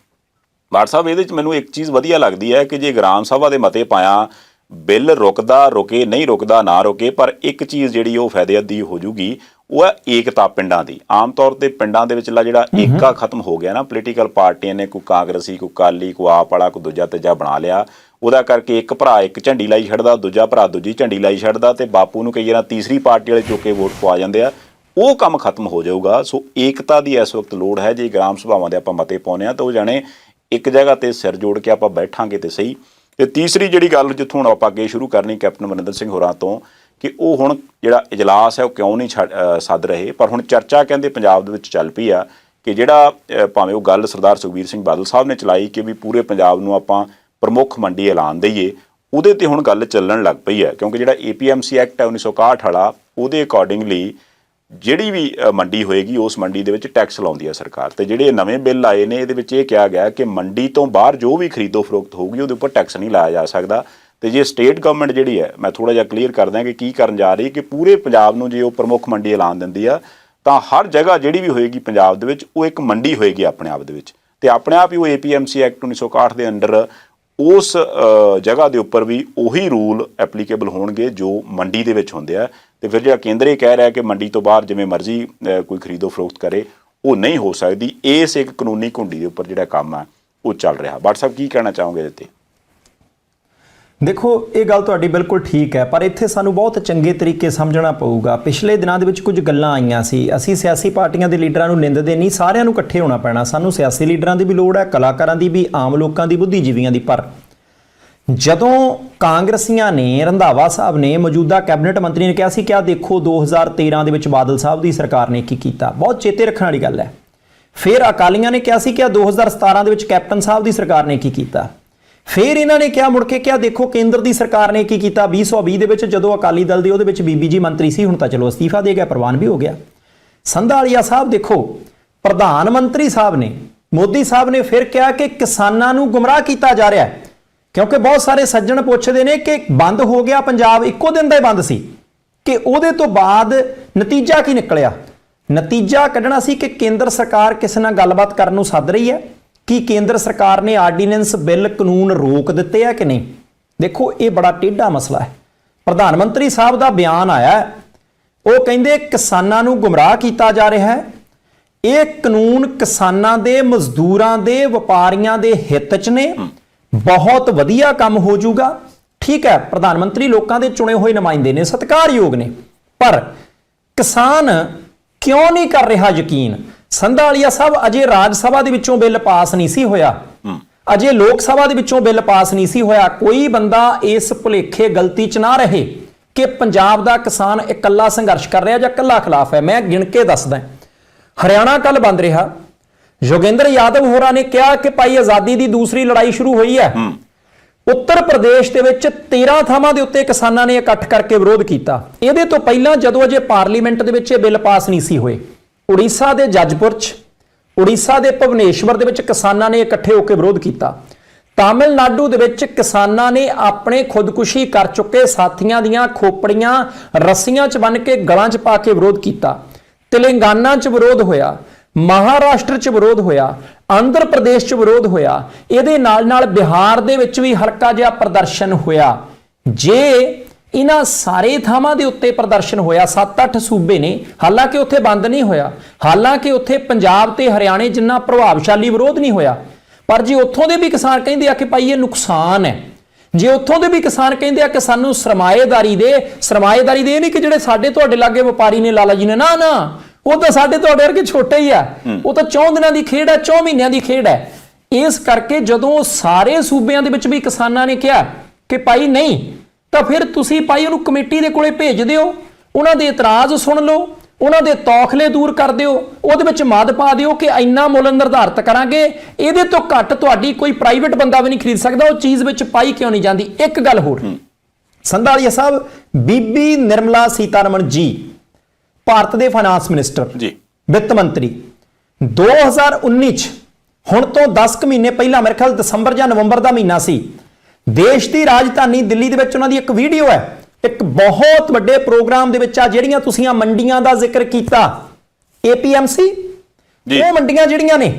ਬਾਟ ਸਾਹਿਬ, ਇਹਦੇ 'ਚ ਮੈਨੂੰ ਇੱਕ ਚੀਜ਼ ਵਧੀਆ ਲੱਗਦੀ ਹੈ ਕਿ ਜੇ ਗ੍ਰਾਮ ਸਭਾ ਦੇ ਮਤੇ ਪਾਇਆ, ਬਿੱਲ ਰੁਕਦਾ ਰੁਕੇ, ਨਹੀਂ ਰੁਕਦਾ ਨਾ ਰੁਕੇ, ਪਰ ਇੱਕ ਚੀਜ਼ ਜਿਹੜੀ ਉਹ ਫਾਇਦੇਮੰਦ ਹੋ ਜੂਗੀ, ਉਹ ਹੈ ਏਕਤਾ ਪਿੰਡਾਂ ਦੀ। ਆਮ ਤੌਰ ਤੇ ਪਿੰਡਾਂ ਦੇ ਵਿਚਲਾ ਜਿਹੜਾ ਏਕਾ ਖਤਮ ਹੋ ਗਿਆ ਨਾ, ਪੋਲੀਟੀਕਲ ਪਾਰਟੀਆਂ ਨੇ ਕੋਈ ਕਾਂਗਰਸੀ, ਕੋਈ ਅਕਾਲੀ, ਕੋਈ ਆਪ ਵਾਲਾ, ਕੋਈ ਦੂਜਾ ਤੀਜਾ ਬਣਾ ਲਿਆ, ਉਹਦਾ ਕਰਕੇ ਇੱਕ ਭਰਾ ਇੱਕ ਝੰਡੀ ਲਾਈ ਛੱਡਦਾ, ਦੂਜਾ ਭਰਾ ਦੂਜੀ ਝੰਡੀ ਲਾਈ ਛੱਡਦਾ, ਤੇ ਬਾਪੂ ਨੂੰ ਕਈ ਵਾਰ ਤੀਸਰੀ ਪਾਰਟੀ ਵਾਲੇ ਚੁੱਕ ਕੇ ਵੋਟ ਪਵਾ ਜਾਂਦੇ ਆ। ਉਹ ਕੰਮ ਖਤਮ ਹੋ ਜਾਊਗਾ। ਸੋ ਏਕਤਾ ਦੀ ਇਸ ਵਕਤ ਲੋੜ ਹੈ। ਜੇ ਗ੍ਰਾਮ ਸਭਾਵਾਂ ਦੇ ਆਪਾਂ ਮਤੇ ਪਾਉਂਦੇ ਹਾਂ ਤਾਂ ਉਹ ਜਾਣੇ ਇੱਕ ਜਗ੍ਹਾ ਤੇ ਸਿਰ ਜੋੜ ਕੇ ਆਪਾਂ ਬੈਠਾਂਗੇ ਤੇ ਸਹੀ। ਤੇ ਤੀਸਰੀ ਜਿਹੜੀ ਗੱਲ ਜਿੱਥੋਂ ਹੁਣ ਆਪਾਂ ਅੱਗੇ ਸ਼ੁਰੂ ਕਰਨੀ ਕੈਪਟਨ ਅਮਰਿੰਦਰ ਸਿੰਘ ਹੋਰਾਂ ਤੋਂ, ਕਿ ਉਹ ਹੁਣ ਜਿਹੜਾ ਇਜਲਾਸ ਹੈ ਉਹ ਕਿਉਂ ਨਹੀਂ ਸੱਦ ਰਹੇ, ਪਰ ਹੁਣ ਚਰਚਾ ਕਹਿੰਦੇ ਪੰਜਾਬ ਦੇ ਵਿੱਚ ਚੱਲ ਪਈ ਆ ਕਿ ਜਿਹੜਾ ਭਾਵੇਂ ਉਹ ਗੱਲ ਸਰਦਾਰ ਸੁਖਬੀਰ ਸਿੰਘ ਬਾਦਲ ਸਾਹਿਬ ਨੇ ਚਲਾਈ ਕਿ ਵੀ ਪੂਰੇ ਪੰਜਾਬ ਨੂੰ ਆਪਾਂ ਪ੍ਰਮੁੱਖ ਮੰਡੀ ਐਲਾਨ ਦਈਏ, ਉਹਦੇ ਤੇ ਹੁਣ ਗੱਲ ਚੱਲਣ ਲੱਗ ਪਈ ਹੈ। ਕਿਉਂਕਿ ਜਿਹੜਾ APMC ਐਕਟ ਹੈ 1961 ਵਾਲਾ, ਉਹਦੇ ਅਕੋਰਡਿੰਗਲੀ ਜਿਹੜੀ ਵੀ ਮੰਡੀ ਹੋਏਗੀ ਉਸ ਮੰਡੀ ਦੇ ਵਿੱਚ ਟੈਕਸ ਲਾਉਂਦੀ ਹੈ ਸਰਕਾਰ। ਤੇ ਜਿਹੜੇ ਨਵੇਂ ਬਿੱਲ ਆਏ ਨੇ ਇਹਦੇ ਵਿੱਚ ਇਹ ਕਿਹਾ ਗਿਆ ਕਿ ਮੰਡੀ ਤੋਂ ਬਾਹਰ ਜੋ ਵੀ ਖਰੀਦੋ ਫਰੋਖਤ ਹੋਊਗੀ ਉਹਦੇ ਉੱਪਰ ਟੈਕਸ ਨਹੀਂ ਲਾਇਆ ਜਾ ਸਕਦਾ। ਤੇ ਜੇ ਸਟੇਟ ਗਵਰਨਮੈਂਟ ਜਿਹੜੀ ਹੈ, ਮੈਂ ਥੋੜ੍ਹਾ ਜਿਹਾ ਕਲੀਅਰ ਕਰਦਾ ਕਿ ਕੀ ਕਰਨ ਜਾ ਰਹੀ, ਕਿ ਪੂਰੇ ਪੰਜਾਬ ਨੂੰ ਜੇ ਉਹ ਪ੍ਰਮੁੱਖ ਮੰਡੀ ਐਲਾਨ ਦਿੰਦੀ ਆ ਤਾਂ ਹਰ ਜਗ੍ਹਾ ਜਿਹੜੀ ਵੀ ਹੋਏਗੀ ਪੰਜਾਬ ਦੇ ਵਿੱਚ ਉਹ ਇੱਕ ਮੰਡੀ ਹੋਏਗੀ ਆਪਣੇ ਆਪ ਦੇ ਵਿੱਚ, ਤੇ ਆਪਣੇ ਆਪ ਹੀ ਉਹ APMC ਐਕਟ 1961 ਦੇ ਅੰਡਰ ਉਸ ਜਗ੍ਹਾ ਦੇ ਉੱਪਰ ਵੀ ਉਹੀ ਰੂਲ ਐਪਲੀਕੇਬਲ ਹੋਣਗੇ ਜੋ ਮੰਡੀ ਦੇ ਵਿੱਚ ਹੁੰਦੇ ਆ। ਤੇ ਫਿਰ ਜਿਹੜਾ ਕੇਂਦਰ ਇਹ ਕਹਿ ਰਿਹਾ ਕਿ ਮੰਡੀ ਤੋਂ ਬਾਹਰ ਜਿਵੇਂ ਮਰਜ਼ੀ ਕੋਈ ਖਰੀਦੋ ਫਰੋਖਤ ਕਰੇ, ਉਹ ਨਹੀਂ ਹੋ ਸਕਦੀ। ਇਸ ਇੱਕ ਕਾਨੂੰਨੀ ਘੁੰਡੀ ਦੇ ਉੱਪਰ ਜਿਹੜਾ ਕੰਮ ਆ ਉਹ ਚੱਲ ਰਿਹਾ। ਭੱਟ ਸਾਹਿਬ ਕੀ ਕਹਿਣਾ ਚਾਹੋਗੇ ਇਹਦੇ 'ਤੇ? ਦੇਖੋ, ਇਹ ਗੱਲ ਤੁਹਾਡੀ ਬਿਲਕੁਲ ਠੀਕ ਹੈ, ਪਰ ਇੱਥੇ ਸਾਨੂੰ ਬਹੁਤ ਚੰਗੇ ਤਰੀਕੇ ਸਮਝਣਾ ਪਊਗਾ। ਪਿਛਲੇ ਦਿਨਾਂ ਦੇ ਵਿੱਚ ਕੁਝ ਗੱਲਾਂ ਆਈਆਂ ਸੀ, ਅਸੀਂ ਸਿਆਸੀ ਪਾਰਟੀਆਂ ਦੇ ਲੀਡਰਾਂ ਨੂੰ ਨਿੰਦਦੇ ਨਹੀਂ, ਸਾਰਿਆਂ ਨੂੰ ਇਕੱਠੇ ਹੋਣਾ ਪੈਣਾ। ਸਾਨੂੰ ਸਿਆਸੀ ਲੀਡਰਾਂ ਦੀ ਵੀ ਲੋੜ ਹੈ, ਕਲਾਕਾਰਾਂ ਦੀ ਵੀ, ਆਮ ਲੋਕਾਂ ਦੀ, ਬੁੱਧੀਜੀਵੀਆਂ ਦੀ। ਪਰ ਜਦੋਂ ਕਾਂਗਰਸੀਆਂ ਨੇ, ਰੰਧਾਵਾ ਸਾਹਿਬ ਨੇ, ਮੌਜੂਦਾ ਕੈਬਨਿਟ ਮੰਤਰੀ ਨੇ ਕਿਹਾ ਸੀ ਕਿ ਆਹ ਦੇਖੋ 2013 ਦੇ ਵਿੱਚ ਬਾਦਲ ਸਾਹਿਬ ਦੀ ਸਰਕਾਰ ਨੇ ਕੀ ਕੀਤਾ, ਬਹੁਤ ਚੇਤੇ ਰੱਖਣ ਵਾਲੀ ਗੱਲ ਹੈ। ਫਿਰ ਅਕਾਲੀਆਂ ਨੇ ਕਿਹਾ ਸੀ ਕਿ ਆਹ 2017 ਦੇ ਵਿੱਚ ਕੈਪਟਨ ਸਾਹਿਬ ਦੀ ਸਰਕਾਰ ਨੇ ਕੀ ਕੀਤਾ। ਫਿਰ ਇਹਨਾਂ ਨੇ ਕਿਹਾ ਮੁੜ ਕੇ ਕਿਹਾ ਦੇਖੋ ਕੇਂਦਰ ਦੀ ਸਰਕਾਰ ਨੇ ਕੀ ਕੀਤਾ 2020 ਦੇ ਵਿੱਚ, ਜਦੋਂ ਅਕਾਲੀ ਦਲ ਦੇ ਉਹਦੇ ਵਿੱਚ ਬੀਬੀ ਜੀ ਮੰਤਰੀ ਸੀ, ਹੁਣ ਤਾਂ ਚਲੋ ਅਸਤੀਫਾ ਦੇ ਗਿਆ, ਪ੍ਰਵਾਨ ਵੀ ਹੋ ਗਿਆ। ਸੰਧਾਲੀਆ ਸਾਹਿਬ ਦੇਖੋ, ਪ੍ਰਧਾਨ ਮੰਤਰੀ ਸਾਹਿਬ ਨੇ, ਮੋਦੀ ਸਾਹਿਬ ਨੇ ਫਿਰ ਕਿਹਾ ਕਿ ਕਿਸਾਨਾਂ ਨੂੰ ਗੁੰਮਰਾਹ ਕੀਤਾ ਜਾ ਰਿਹਾ ਹੈ, ਕਿਉਂਕਿ ਬਹੁਤ ਸਾਰੇ ਸੱਜਣ ਪੁੱਛਦੇ ਨੇ ਕਿ ਬੰਦ ਹੋ ਗਿਆ ਪੰਜਾਬ, ਇੱਕੋ ਦਿਨ ਦਾ ਹੀ ਬੰਦ ਸੀ, ਕਿ ਉਹਦੇ ਤੋਂ ਬਾਅਦ ਨਤੀਜਾ ਕੀ ਨਿਕਲਿਆ। ਨਤੀਜਾ ਕੱਢਣਾ ਸੀ ਕਿ ਕੇਂਦਰ ਸਰਕਾਰ ਕਿਸੇ ਨਾਲ ਗੱਲਬਾਤ ਕਰਨ ਨੂੰ ਸੱਦ ਰਹੀ ਹੈ, ਕਿ ਕੇਂਦਰ ਸਰਕਾਰ ਨੇ ਆਰਡੀਨੈਂਸ ਬਿੱਲ ਕਾਨੂੰਨ ਰੋਕ ਦਿੱਤੇ ਹੈ ਕਿ ਨਹੀਂ। ਦੇਖੋ, ਇਹ ਬੜਾ ਟੇਢਾ ਮਸਲਾ ਹੈ। ਪ੍ਰਧਾਨ ਮੰਤਰੀ ਸਾਹਿਬ ਦਾ ਬਿਆਨ ਆਇਆ, ਉਹ ਕਹਿੰਦੇ ਕਿਸਾਨਾਂ ਨੂੰ ਗੁੰਮਰਾਹ ਕੀਤਾ ਜਾ ਰਿਹਾ ਹੈ, ਇਹ ਕਾਨੂੰਨ ਕਿਸਾਨਾਂ ਦੇ, ਮਜ਼ਦੂਰਾਂ ਦੇ, ਵਪਾਰੀਆਂ ਦੇ ਹਿੱਤ 'ਚ ਨੇ, ਬਹੁਤ ਵਧੀਆ ਕੰਮ ਹੋ ਜਾਊਗਾ। ਠੀਕ ਹੈ, ਪ੍ਰਧਾਨ ਮੰਤਰੀ ਲੋਕਾਂ ਦੇ ਚੁਣੇ ਹੋਏ ਨੁਮਾਇੰਦੇ ਨੇ, ਸਤਿਕਾਰਯੋਗ ਨੇ, ਪਰ ਕਿਸਾਨ ਕਿਉਂ ਨਹੀਂ ਕਰ ਰਿਹਾ ਯਕੀਨ? ਸੰਧਾਲੀਆ ਸਾਹਿਬ, ਅਜੇ ਰਾਜ ਸਭਾ ਦੇ ਵਿੱਚੋਂ ਬਿੱਲ ਪਾਸ ਨਹੀਂ ਸੀ ਹੋਇਆ, ਅਜੇ ਲੋਕ ਸਭਾ ਦੇ ਵਿੱਚੋਂ ਬਿੱਲ ਪਾਸ ਨਹੀਂ ਸੀ ਹੋਇਆ। ਕੋਈ ਬੰਦਾ ਇਸ ਭੁਲੇਖੇ ਗਲਤੀ 'ਚ ਨਾ ਰਹੇ ਕਿ ਪੰਜਾਬ ਦਾ ਕਿਸਾਨ ਇਕੱਲਾ ਸੰਘਰਸ਼ ਕਰ ਰਿਹਾ ਜਾਂ ਇਕੱਲਾ ਖਿਲਾਫ ਹੈ। ਮੈਂ ਗਿਣ ਕੇ ਦੱਸਦਾ, ਹਰਿਆਣਾ ਕੱਲ ਬੰਦ ਰਿਹਾ, ਯੋਗੇਂਦਰ ਯਾਦਵ ਹੋਰਾਂ ਨੇ ਕਿਹਾ ਕਿ ਭਾਈ ਆਜ਼ਾਦੀ ਦੀ ਦੂਸਰੀ ਲੜਾਈ ਸ਼ੁਰੂ ਹੋਈ ਹੈ। ਉੱਤਰ ਪ੍ਰਦੇਸ਼ ਦੇ ਵਿੱਚ 13 ਥਾਵਾਂ ਦੇ ਉੱਤੇ ਕਿਸਾਨਾਂ ਨੇ ਇਕੱਠ ਕਰਕੇ ਵਿਰੋਧ ਕੀਤਾ। ਇਹਦੇ ਤੋਂ ਪਹਿਲਾਂ ਜਦੋਂ ਅਜੇ ਪਾਰਲੀਮੈਂਟ ਦੇ ਵਿੱਚ ਇਹ ਬਿੱਲ ਪਾਸ ਨਹੀਂ ਸੀ ਹੋਏ, ਉੜੀਸਾ ਦੇ ਜੱਜਪੁਰ 'ਚ, ਉੜੀਸਾ ਦੇ ਭੁਵਨੇਸ਼ਵਰ ਦੇ ਵਿੱਚ ਕਿਸਾਨਾਂ ਨੇ ਇਕੱਠੇ ਹੋ ਕੇ ਵਿਰੋਧ ਕੀਤਾ। ਤਾਮਿਲਨਾਡੂ ਦੇ ਵਿੱਚ ਕਿਸਾਨਾਂ ਨੇ ਆਪਣੇ ਖੁਦਕੁਸ਼ੀ ਕਰ ਚੁੱਕੇ ਸਾਥੀਆਂ ਦੀਆਂ ਖੋਪੜੀਆਂ ਰੱਸੀਆਂ 'ਚ ਬੰਨ੍ਹ ਕੇ ਗਲਾਂ 'ਚ ਪਾ ਕੇ ਵਿਰੋਧ ਕੀਤਾ। ਤੇਲੰਗਾਨਾ 'ਚ ਵਿਰੋਧ ਹੋਇਆ, ਮਹਾਰਾਸ਼ਟਰ 'ਚ ਵਿਰੋਧ ਹੋਇਆ, ਆਂਧਰ ਪ੍ਰਦੇਸ਼ 'ਚ ਵਿਰੋਧ ਹੋਇਆ। ਇਹਦੇ ਨਾਲ ਨਾਲ ਬਿਹਾਰ ਦੇ ਵਿੱਚ ਵੀ ਹਲਕਾ ਜਿਹਾ ਪ੍ਰਦਰਸ਼ਨ ਹੋਇਆ। ਜੇ ਇਹਨਾਂ ਸਾਰੇ ਥਾਵਾਂ ਦੇ ਉੱਤੇ ਪ੍ਰਦਰਸ਼ਨ ਹੋਇਆ, 7-8 ਸੂਬੇ ਨੇ, ਹਾਲਾਂਕਿ ਉੱਥੇ ਬੰਦ ਨਹੀਂ ਹੋਇਆ, ਹਾਲਾਂਕਿ ਉੱਥੇ ਪੰਜਾਬ ਤੇ ਹਰਿਆਣੇ ਜਿੰਨਾ ਪ੍ਰਭਾਵਸ਼ਾਲੀ ਵਿਰੋਧ ਨਹੀਂ ਹੋਇਆ, ਪਰ ਜੇ ਉੱਥੋਂ ਦੇ ਵੀ ਕਿਸਾਨ ਕਹਿੰਦੇ ਆ ਕਿ ਭਾਈ ਇਹ ਨੁਕਸਾਨ ਹੈ, ਜੇ ਉੱਥੋਂ ਦੇ ਵੀ ਕਿਸਾਨ ਕਹਿੰਦੇ ਆ ਕਿ ਸਾਨੂੰ ਸਰਮਾਏਦਾਰੀ ਦੇ ਇਹ ਨਹੀਂ ਕਿ ਜਿਹੜੇ ਸਾਡੇ ਤੁਹਾਡੇ ਲਾਗੇ ਵਪਾਰੀ ਨੇ, ਲਾਲਾ ਜੀ ਨੇ, ਨਾ ਨਾ, ਉਹ ਤਾਂ ਸਾਡੇ ਤੁਹਾਡੇ ਵਰਗੇ ਛੋਟੇ ਹੀ ਆ, ਉਹ ਤਾਂ 4 ਦਿਨਾਂ ਦੀ ਖੇਡ ਹੈ, 4 ਮਹੀਨਿਆਂ ਦੀ ਖੇਡ ਹੈ। ਇਸ ਕਰਕੇ ਜਦੋਂ ਸਾਰੇ ਸੂਬਿਆਂ ਦੇ ਵਿੱਚ ਵੀ ਕਿਸਾਨਾਂ ਨੇ ਕਿਹਾ ਕਿ ਭਾਈ ਨਹੀਂ, ਤਾਂ ਫਿਰ ਤੁਸੀਂ ਭਾਈ ਉਹਨੂੰ ਕਮੇਟੀ ਦੇ ਕੋਲੇ ਭੇਜ ਦਿਓ, ਉਹਨਾਂ ਦੇ ਇਤਰਾਜ਼ ਸੁਣ ਲਓ, ਉਹਨਾਂ ਦੇ ਤੌਖਲੇ ਦੂਰ ਕਰ ਦਿਓ, ਉਹਦੇ ਵਿੱਚ ਮੱਦ ਪਾ ਦਿਓ ਕਿ ਇੰਨਾ ਮੁੱਲ ਨਿਰਧਾਰਿਤ ਕਰਾਂਗੇ, ਇਹਦੇ ਤੋਂ ਘੱਟ ਤੁਹਾਡੀ ਕੋਈ ਪ੍ਰਾਈਵੇਟ ਬੰਦਾ ਵੀ ਨਹੀਂ ਖਰੀਦ ਸਕਦਾ, ਉਹ ਚੀਜ਼ ਵਿੱਚ ਪਾਈ ਕਿਉਂ ਨਹੀਂ ਜਾਂਦੀ। ਇੱਕ ਗੱਲ ਹੋਰ, ਸੰਧਾਲੀਆ ਸਾਹਿਬ, ਬੀਬੀ ਨਿਰਮਲਾ ਸੀਤਾਰਮਨ ਜੀ, ਭਾਰਤ ਦੇ ਫਾਈਨਾਂਸ ਮਿਨਿਸਟਰ ਜੀ, ਵਿੱਤ ਮੰਤਰੀ, 2019 ਚ, ਹੁਣ ਤੋਂ 10 ਕੁ ਮਹੀਨੇ ਪਹਿਲਾਂ, ਮੇਰੇ ਖਿਆਲ ਦਸੰਬਰ ਜਾਂ ਨਵੰਬਰ ਦਾ ਮਹੀਨਾ ਸੀ, ਦੇਸ਼ ਦੀ ਰਾਜਧਾਨੀ ਦਿੱਲੀ ਦੇ ਵਿੱਚ ਉਹਨਾਂ ਦੀ ਇੱਕ ਵੀਡੀਓ ਹੈ, ਇੱਕ ਬਹੁਤ ਵੱਡੇ ਪ੍ਰੋਗਰਾਮ ਦੇ ਵਿੱਚ ਆ ਜਿਹੜੀਆਂ ਤੁਸੀਂ ਆ ਮੰਡੀਆਂ ਦਾ ਜ਼ਿਕਰ ਕੀਤਾ, APMC, ਉਹ ਮੰਡੀਆਂ ਜਿਹੜੀਆਂ ਨੇ,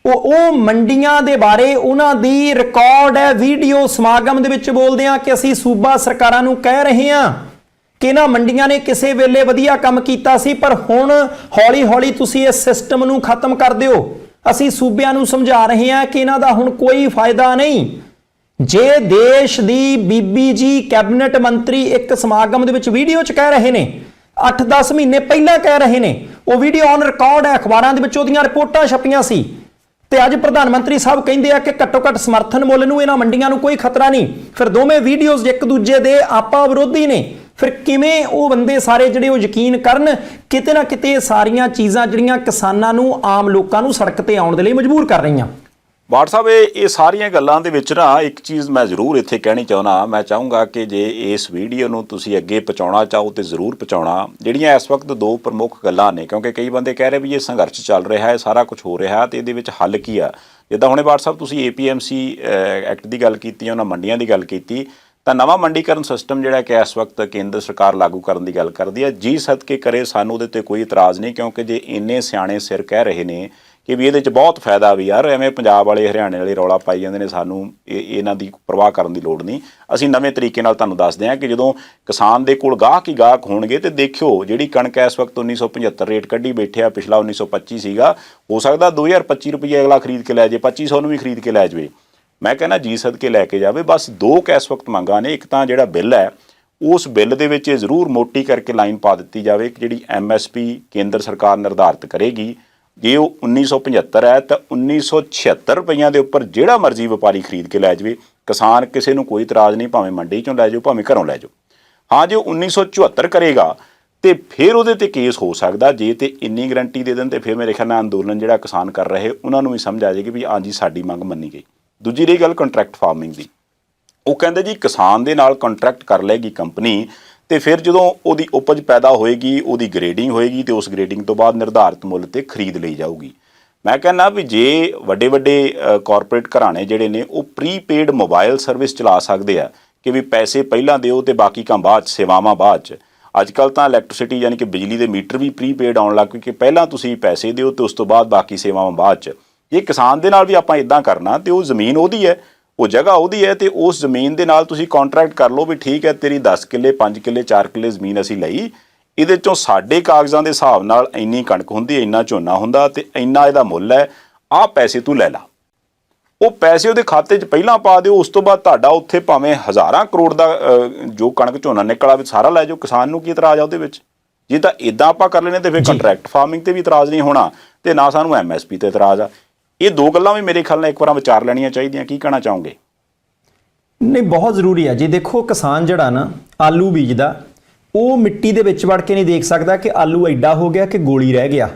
ਉਹ ਮੰਡੀਆਂ ਦੇ ਬਾਰੇ ਉਹਨਾਂ ਦੀ ਰਿਕਾਰਡ ਹੈ ਵੀਡੀਓ, ਸਮਾਗਮ ਦੇ ਵਿੱਚ ਬੋਲਦੇ ਆ ਕਿ ਅਸੀਂ ਸੂਬਾ ਸਰਕਾਰਾਂ ਨੂੰ ਕਹਿ ਰਹੇ ਹਾਂ ਕਿ ਇਹਨਾਂ ਮੰਡੀਆਂ ਨੇ ਕਿਸੇ ਵੇਲੇ ਵਧੀਆ ਕੰਮ ਕੀਤਾ ਸੀ, ਪਰ ਹੁਣ ਹੌਲੀ-ਹੌਲੀ ਤੁਸੀਂ ਇਸ ਸਿਸਟਮ ਨੂੰ ਖਤਮ ਕਰ ਦਿਓ। ਅਸੀਂ ਸੂਬਿਆਂ ਨੂੰ ਸਮਝਾ ਰਹੇ ਹਾਂ ਕਿ ਇਹਨਾਂ ਦਾ ਹੁਣ ਕੋਈ ਫਾਇਦਾ ਨਹੀਂ। ਜੇ ਦੇਸ਼ ਦੀ ਬੀਬੀ ਜੀ ਕੈਬਨਿਟ ਮੰਤਰੀ ਇੱਕ ਸਮਾਗਮ ਦੇ ਵਿੱਚ ਵੀਡੀਓ 'ਚ ਕਹਿ ਰਹੇ ਨੇ, 8-10 ਮਹੀਨੇ ਪਹਿਲਾਂ ਕਹਿ ਰਹੇ ਨੇ, ਉਹ ਵੀਡੀਓ ਔਨ ਰਿਕਾਰਡ ਹੈ, ਅਖਬਾਰਾਂ ਦੇ ਵਿੱਚ ਉਹਦੀਆਂ ਰਿਪੋਰਟਾਂ ਛਪੀਆਂ ਸੀ, ਤੇ ਅੱਜ ਪ੍ਰਧਾਨ ਮੰਤਰੀ ਸਾਹਿਬ ਕਹਿੰਦੇ ਆ ਕਿ ਘੱਟੋ-ਘੱਟ ਸਮਰਥਨ ਮੁੱਲ ਨੂੰ ਇਹਨਾਂ ਮੰਡੀਆਂ ਨੂੰ ਕੋਈ ਖਤਰਾ ਨਹੀਂ। ਫਿਰ ਦੋਵੇਂ ਵੀਡੀਓਜ਼ ਇੱਕ ਦੂਜੇ ਦੇ ਆਪਾ ਵਿਰੋਧੀ ਨੇ, ਫਿਰ ਕਿਵੇਂ ਉਹ ਬੰਦੇ ਸਾਰੇ ਜਿਹੜੇ ਉਹ ਯਕੀਨ ਕਰਨ? ਕਿਤੇ ਨਾ ਕਿਤੇ ਸਾਰੀਆਂ ਚੀਜ਼ਾਂ ਜਿਹੜੀਆਂ ਕਿਸਾਨਾਂ ਨੂੰ, ਆਮ ਲੋਕਾਂ ਨੂੰ ਸੜਕ ਤੇ ਆਉਣ ਦੇ ਲਈ ਮਜਬੂਰ ਕਰ ਰਹੀਆਂ। ਬਾਠ ਸਾਹਿਬ ਇਹ ਸਾਰੀਆਂ ਗੱਲਾਂ ਦੇ ਵਿੱਚ ਨਾ ਇੱਕ ਚੀਜ਼ ਮੈਂ ਜ਼ਰੂਰ ਇੱਥੇ ਕਹਿਣੀ ਚਾਹੁੰਦਾ, ਮੈਂ ਚਾਹੂੰਗਾ ਕਿ ਜੇ ਇਸ ਵੀਡੀਓ ਨੂੰ ਤੁਸੀਂ ਅੱਗੇ ਪਹੁੰਚਾਉਣਾ ਚਾਹੋ ਤੇ ਜ਼ਰੂਰ ਪਹੁੰਚਾਉਣਾ। ਜਿਹੜੀਆਂ ਇਸ ਵਕਤ ਦੋ ਪ੍ਰਮੁੱਖ ਗੱਲਾਂ ਨੇ, ਕਿਉਂਕਿ ਕਈ ਬੰਦੇ ਕਹਿ ਰਹੇ ਵੀ ਇਹ ਸੰਘਰਸ਼ ਚੱਲ ਰਿਹਾ ਹੈ, ਸਾਰਾ ਕੁਝ ਹੋ ਰਿਹਾ ਤੇ ਇਹਦੇ ਵਿੱਚ ਹੱਲ ਕੀ ਆ। ਜਿੱਦਾਂ ਹੁਣੇ ਬਾਠ ਸਾਹਿਬ ਤੁਸੀਂ APMC ਐਕਟ ਦੀ ਗੱਲ ਕੀਤੀ, ਉਹਨਾਂ ਮੰਡੀਆਂ ਦੀ ਗੱਲ ਕੀਤੀ, ਤਾਂ ਨਵਾਂ ਮੰਡੀਕਰਨ ਸਿਸਟਮ ਜਿਹੜਾ ਕਿ ਇਸ ਵਕਤ ਕੇਂਦਰ ਸਰਕਾਰ ਲਾਗੂ ਕਰਨ ਦੀ ਗੱਲ ਕਰਦੀ ਹੈ, ਜੀ ਸਦਕੇ ਕਰੇ, ਸਾਨੂੰ ਉਹਦੇ 'ਤੇ ਕੋਈ ਇਤਰਾਜ਼ ਨਹੀਂ, ਕਿਉਂਕਿ ਜੇ ਇੰਨੇ ਸਿਆਣੇ ਸਿਰ ਕਹਿ ਰਹੇ ਨੇ ਕਿ ਵੀ ਇਹਦੇ 'ਚ ਬਹੁਤ ਫਾਇਦਾ ਵੀ ਯਾਰ, ਐਵੇਂ ਪੰਜਾਬ ਵਾਲੇ ਹਰਿਆਣੇ ਵਾਲੇ ਰੌਲਾ ਪਾਈ ਜਾਂਦੇ ਨੇ, ਸਾਨੂੰ ਇਹਨਾਂ ਦੀ ਪਰਵਾਹ ਕਰਨ ਦੀ ਲੋੜ ਨਹੀਂ। ਅਸੀਂ ਨਵੇਂ ਤਰੀਕੇ ਨਾਲ ਤੁਹਾਨੂੰ ਦੱਸਦੇ ਹਾਂ ਕਿ ਜਦੋਂ ਕਿਸਾਨ ਦੇ ਕੋਲ ਗਾਹਕ ਹੀ ਗਾਹਕ ਹੋਣਗੇ, ਤੇ ਦੇਖਿਓ ਜਿਹੜੀ ਕਣਕ ਇਸ ਵਕਤ 1975 ਰੇਟ ਕੱਢੀ ਬੈਠਿਆ, ਪਿਛਲਾ 1925 ਸੀਗਾ, ਹੋ ਸਕਦਾ 2025 ਰੁਪਏ ਅਗਲਾ ਖਰੀਦ ਕੇ ਲੈ ਜਾਏ, 2500 ਨੂੰ ਵੀ ਖਰੀਦ ਕੇ ਲੈ ਜਾਵੇ। ਮੈਂ ਕਹਿੰਦਾ ਜੀ ਸਦਕੇ ਲੈ ਕੇ ਜਾਵੇ। ਬਸ ਦੋ ਇਸ ਵਕਤ ਮੰਗਾਂ ਨੇ, ਇੱਕ ਤਾਂ ਜਿਹੜਾ ਬਿੱਲ ਹੈ ਉਸ ਬਿੱਲ ਦੇ ਵਿੱਚ ਇਹ ਜ਼ਰੂਰ ਮੋਟੀ ਕਰਕੇ ਲਾਈਨ ਪਾ ਦਿੱਤੀ ਜਾਵੇ ਕਿ ਜਿਹੜੀ MSP ਕੇਂਦਰ ਸਰਕਾਰ ਨਿਰਧਾਰਿਤ ਕਰੇਗੀ, ਜੇ ਉਹ 1975 ਹੈ ਤਾਂ 1976 ਰੁਪਈਆਂ ਦੇ ਉੱਪਰ ਜਿਹੜਾ ਮਰਜ਼ੀ ਵਪਾਰੀ ਖਰੀਦ ਕੇ ਲੈ ਜਾਵੇ, ਕਿਸਾਨ ਕਿਸੇ ਨੂੰ ਕੋਈ ਇਤਰਾਜ਼ ਨਹੀਂ, ਭਾਵੇਂ ਮੰਡੀ 'ਚੋਂ ਲੈ ਜਾਓ, ਭਾਵੇਂ ਘਰੋਂ ਲੈ ਜਾਓ। ਹਾਂ, ਜੇ ਉਹ 1974 ਕਰੇਗਾ ਤੇ ਫਿਰ ਉਹਦੇ 'ਤੇ ਕੇਸ ਹੋ ਸਕਦਾ। ਜੇ ਤੇ ਇੰਨੀ ਗਰੰਟੀ ਦੇ ਦੇਣ ਤੇ ਫਿਰ ਮੇਰੇ ਖਿਆਲ ਨਾਲ ਅੰਦੋਲਨ ਜਿਹੜਾ ਕਿਸਾਨ ਕਰ ਰਹੇ ਉਹਨਾਂ ਨੂੰ ਵੀ ਸਮਝ ਆ ਜਾਏਗੀ ਵੀ ਹਾਂਜੀ ਸਾਡੀ ਮੰਗ ਮੰਨੀ ਗਈ। ਦੂਜੀ ਰਹੀ ਗੱਲ ਕੰਟਰੈਕਟ ਫਾਰਮਿੰਗ ਦੀ, ਉਹ ਕਹਿੰਦੇ ਜੀ ਕਿਸਾਨ ਦੇ ਨਾਲ ਕੰਟਰੈਕਟ ਕਰ ਲਏਗੀ ਕੰਪਨੀ, ਤੇ ਫਿਰ ਜਦੋਂ ਉਹਦੀ ਉਪਜ ਪੈਦਾ ਹੋਏਗੀ, ਉਹਦੀ ਗ੍ਰੇਡਿੰਗ ਹੋਏਗੀ, ਤੇ ਉਸ ਗ੍ਰੇਡਿੰਗ ਤੋਂ ਬਾਅਦ ਨਿਰਧਾਰਿਤ ਮੁੱਲ ਤੇ ਖਰੀਦ ਲਈ ਜਾਊਗੀ। ਮੈਂ ਕਹਿੰਦਾ ਵੀ ਜੇ ਵੱਡੇ ਵੱਡੇ ਕਾਰਪੋਰੇਟ ਘਰਾਣੇ ਜਿਹੜੇ ਨੇ ਉਹ ਪ੍ਰੀਪੇਡ ਮੋਬਾਈਲ ਸਰਵਿਸ ਚਲਾ ਸਕਦੇ ਆ ਕਿ ਵੀ ਪੈਸੇ ਪਹਿਲਾਂ ਦਿਓ ਤੇ ਬਾਕੀ ਕੰਮ ਬਾਅਦ 'ਚ, ਸੇਵਾਵਾਂ ਬਾਅਦ 'ਚ। ਅੱਜ ਕੱਲ੍ਹ ਤਾਂ ਇਲੈਕਟ੍ਰਿਸਿਟੀ ਯਾਨੀ ਕਿ ਬਿਜਲੀ ਦੇ ਮੀਟਰ ਵੀ ਪ੍ਰੀਪੇਡ ਆਉਣ ਲੱਗ ਪਏ ਕਿ ਪਹਿਲਾਂ ਤੁਸੀਂ ਪੈਸੇ ਦਿਓ ਤੇ ਉਸ ਤੋਂ ਬਾਅਦ ਬਾਕੀ ਸੇਵਾਵਾਂ ਬਾਅਦ 'ਚ। ਜੇ ਕਿਸਾਨ ਦੇ ਨਾਲ ਵੀ ਆਪਾਂ ਇਦਾਂ ਕਰਨਾ ਤੇ ਉਹ ਜ਼ਮੀਨ ਉਹਦੀ ਹੈ, ਉਹ ਜਗ੍ਹਾ ਉਹਦੀ ਹੈ, ਤੇ ਉਸ ਜ਼ਮੀਨ ਦੇ ਨਾਲ ਤੁਸੀਂ ਕੰਟਰੈਕਟ ਕਰ ਲਓ ਵੀ ਠੀਕ ਹੈ ਤੇਰੀ 10 ਕਿੱਲੇ 5 ਕਿੱਲੇ 4 ਕਿੱਲੇ ਜ਼ਮੀਨ ਅਸੀਂ ਲਈ, ਇਹਦੇ 'ਚੋਂ ਸਾਡੇ ਕਾਗਜ਼ਾਂ ਦੇ ਹਿਸਾਬ ਨਾਲ ਇੰਨੀ ਕਣਕ ਹੁੰਦੀ, ਇੰਨਾ ਝੋਨਾ ਹੁੰਦਾ ਤੇ ਇੰਨਾ ਇਹਦਾ ਮੁੱਲ ਹੈ, ਆਹ ਪੈਸੇ ਤੂੰ ਲੈ ਲਾ। ਉਹ ਪੈਸੇ ਉਹਦੇ ਖਾਤੇ 'ਚ ਪਹਿਲਾਂ ਪਾ ਦਿਓ, ਉਸ ਤੋਂ ਬਾਅਦ ਤੁਹਾਡਾ ਉੱਥੇ ਭਾਵੇਂ ਹਜ਼ਾਰਾਂ ਕਰੋੜ ਦਾ ਜੋ ਕਣਕ ਝੋਨਾ ਨਿਕਲ ਆਵੇ ਸਾਰਾ ਲੈ ਜਾਓ, ਕਿਸਾਨ ਨੂੰ ਕੀ ਇਤਰਾਜ਼ ਆ ਉਹਦੇ ਵਿੱਚ। ਜੇ ਤਾਂ ਇਦਾਂ ਆਪਾਂ ਕਰ ਲੈਣੇ ਤੇ ਫਿਰ ਕੰਟਰੈਕਟ ਫਾਰਮਿੰਗ ਤੇ ਵੀ ਇਤਰਾਜ਼ ਨਹੀਂ ਹੋਣਾ ਤੇ ਨਾ ਸਾਨੂੰ MSP ਤੇ ਇਤਰਾਜ਼ ਆ। ਇਹ ਦੋ ਗੱਲਾਂ ਵੀ ਮੇਰੇ ਖਿਆਲ ਨਾਲ ਇੱਕ ਵਾਰ ਵਿਚਾਰ ਲੈਣੀਆਂ ਚਾਹੀਦੀਆਂ। ਕੀ ਕਹਿਣਾ ਚਾਹੋਗੇ? ਨਹੀਂ, ਬਹੁਤ ਜ਼ਰੂਰੀ ਹੈ ਜੀ। ਦੇਖੋ, ਕਿਸਾਨ ਜਿਹੜਾ ਨਾ ਆਲੂ ਬੀਜਦਾ, ਉਹ ਮਿੱਟੀ ਦੇ ਵਿੱਚ ਵੜ ਕੇ ਨਹੀਂ ਦੇਖ ਸਕਦਾ ਕਿ ਆਲੂ ਐਡਾ ਹੋ ਗਿਆ ਕਿ ਗੋਲੀ ਰਹਿ ਗਿਆ।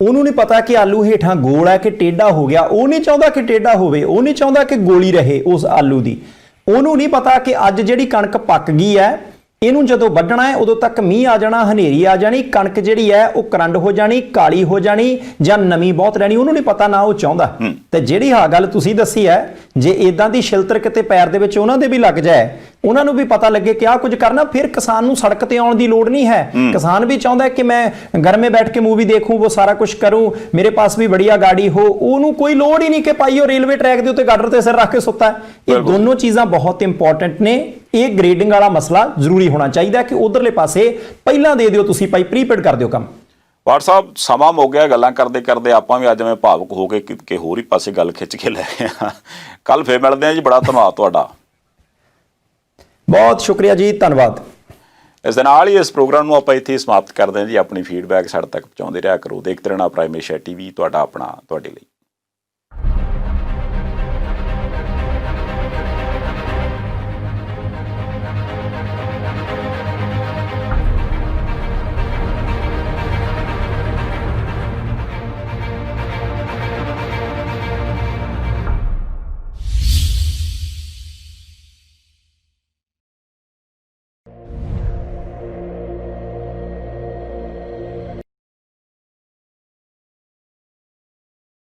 ਉਹਨੂੰ ਨਹੀਂ ਪਤਾ ਕਿ ਆਲੂ ਹੇਠਾਂ ਗੋਲ ਹੈ ਕਿ ਟੇਢਾ ਹੋ ਗਿਆ। ਉਹ ਨਹੀਂ ਚਾਹੁੰਦਾ ਕਿ ਟੇਢਾ ਹੋਵੇ, ਉਹ ਨਹੀਂ ਚਾਹੁੰਦਾ ਕਿ ਗੋਲੀ ਰਹੇ ਉਸ ਆਲੂ ਦੀ। ਉਹਨੂੰ ਨਹੀਂ ਪਤਾ ਕਿ ਅੱਜ ਜਿਹੜੀ ਕਣਕ ਪੱਕ ਗਈ ਹੈ, ਇਹਨੂੰ ਜਦੋਂ ਵੱਢਣਾ ਹੈ ਉਦੋਂ ਤੱਕ ਮੀਂਹ ਆ ਜਾਣਾ, ਹਨੇਰੀ ਆ ਜਾਣੀ, ਕਣਕ ਜਿਹੜੀ ਹੈ ਉਹ ਕਰੰਡ ਹੋ ਜਾਣੀ, ਕਾਲੀ ਹੋ ਜਾਣੀ, ਜਾਂ ਨਮੀ ਬਹੁਤ ਰਹਿਣੀ। ਉਹਨੂੰ ਨਹੀਂ ਪਤਾ, ਨਾ ਉਹ ਚਾਹੁੰਦਾ। ਤੇ ਜਿਹੜੀ ਹਾਂ ਗੱਲ ਤੁਸੀਂ ਦੱਸੀ ਹੈ, ਜੇ ਇਦਾਂ ਦੀ ਸ਼ਿਲਤਰ ਕਿਤੇ ਪੈਰ ਦੇ ਵਿੱਚ ਉਹਨਾਂ ਦੇ ਵੀ ਲੱਗ ਜਾਏ, ਉਹਨਾਂ ਨੂੰ ਵੀ ਪਤਾ ਲੱਗੇ ਕਿ ਆਹ ਕੁਝ ਕਰਨਾ, ਫਿਰ ਕਿਸਾਨ ਨੂੰ ਸੜਕ ਤੇ ਆਉਣ ਦੀ ਲੋੜ ਨਹੀਂ ਹੈ। ਕਿਸਾਨ ਵੀ ਚਾਹੁੰਦਾ ਕਿ ਮੈਂ घर में बैठ के मूवी देखूं, वो सारा कुछ करूं, मेरे पास भी बढ़िया गाड़ी हो। ਉਹਨੂੰ ਕੋਈ ਲੋੜ ਹੀ ਨਹੀਂ ਕਿ ਭਾਈ ਉਹ ਰੇਲਵੇ ਟਰੈਕ ਦੇ ਉੱਤੇ ਗਾਡਰ ਤੇ ਸਿਰ ਰੱਖ ਕੇ ਸੁੱਤਾ ਹੈ। ਇਹ ਦੋਨੋਂ ਚੀਜ਼ਾਂ ਬਹੁਤ ਇੰਪੋਰਟੈਂਟ ਨੇ। ਇਹ ਗ੍ਰੇਡਿੰਗ ਵਾਲਾ ਮਸਲਾ ਜ਼ਰੂਰੀ ਹੋਣਾ ਚਾਹੀਦਾ ਕਿ ਉਧਰਲੇ ਪਾਸੇ ਪਹਿਲਾਂ ਦੇ ਦਿਓ, ਤੁਸੀਂ ਭਾਈ ਪ੍ਰੀਪੇਡ ਕਰ ਦਿਓ ਕੰਮ। ਵਾਟ ਸਾਹਿਬ, ਸਮਾਂ ਮੁੱਕ ਗਿਆ, ਗੱਲਾਂ ਕਰਦੇ ਕਰਦੇ ਆਪਾਂ ਵੀ ਅੱਜ ਮੈਂ ਭਾਵੁਕ ਹੋ ਕੇ ਕਿ ਹੋਰ ਹੀ ਪਾਸੇ ਗੱਲ ਖਿੱਚ ਕੇ ਲੈ ਗਏ ਹਾਂ। ਕੱਲ ਫੇਰ ਮਿਲਦੇ ਹਾਂ ਜੀ। ਬੜਾ ਧੰਨਵਾਦ ਤੁਹਾਡਾ। ਬਹੁਤ ਸ਼ੁਕਰੀਆ ਜੀ, ਧੰਨਵਾਦ। ਇਸ ਦੇ ਨਾਲ ਹੀ ਇਸ ਪ੍ਰੋਗਰਾਮ ਨੂੰ ਆਪਾਂ ਇੱਥੇ ਸਮਾਪਤ ਕਰਦੇ ਹਾਂ ਜੀ। ਆਪਣੀ ਫੀਡਬੈਕ ਸਾਡੇ ਤੱਕ ਪਹੁੰਚਾਉਂਦੇ ਰਿਹਾ ਕਰੋ। ਦੇਖਦੇ ਰਹਿਣਾ ਪ੍ਰਾਈਮ ਏਸ਼ੀਆ TV, ਤੁਹਾਡਾ ਆਪਣਾ, ਤੁਹਾਡੇ ਲਈ।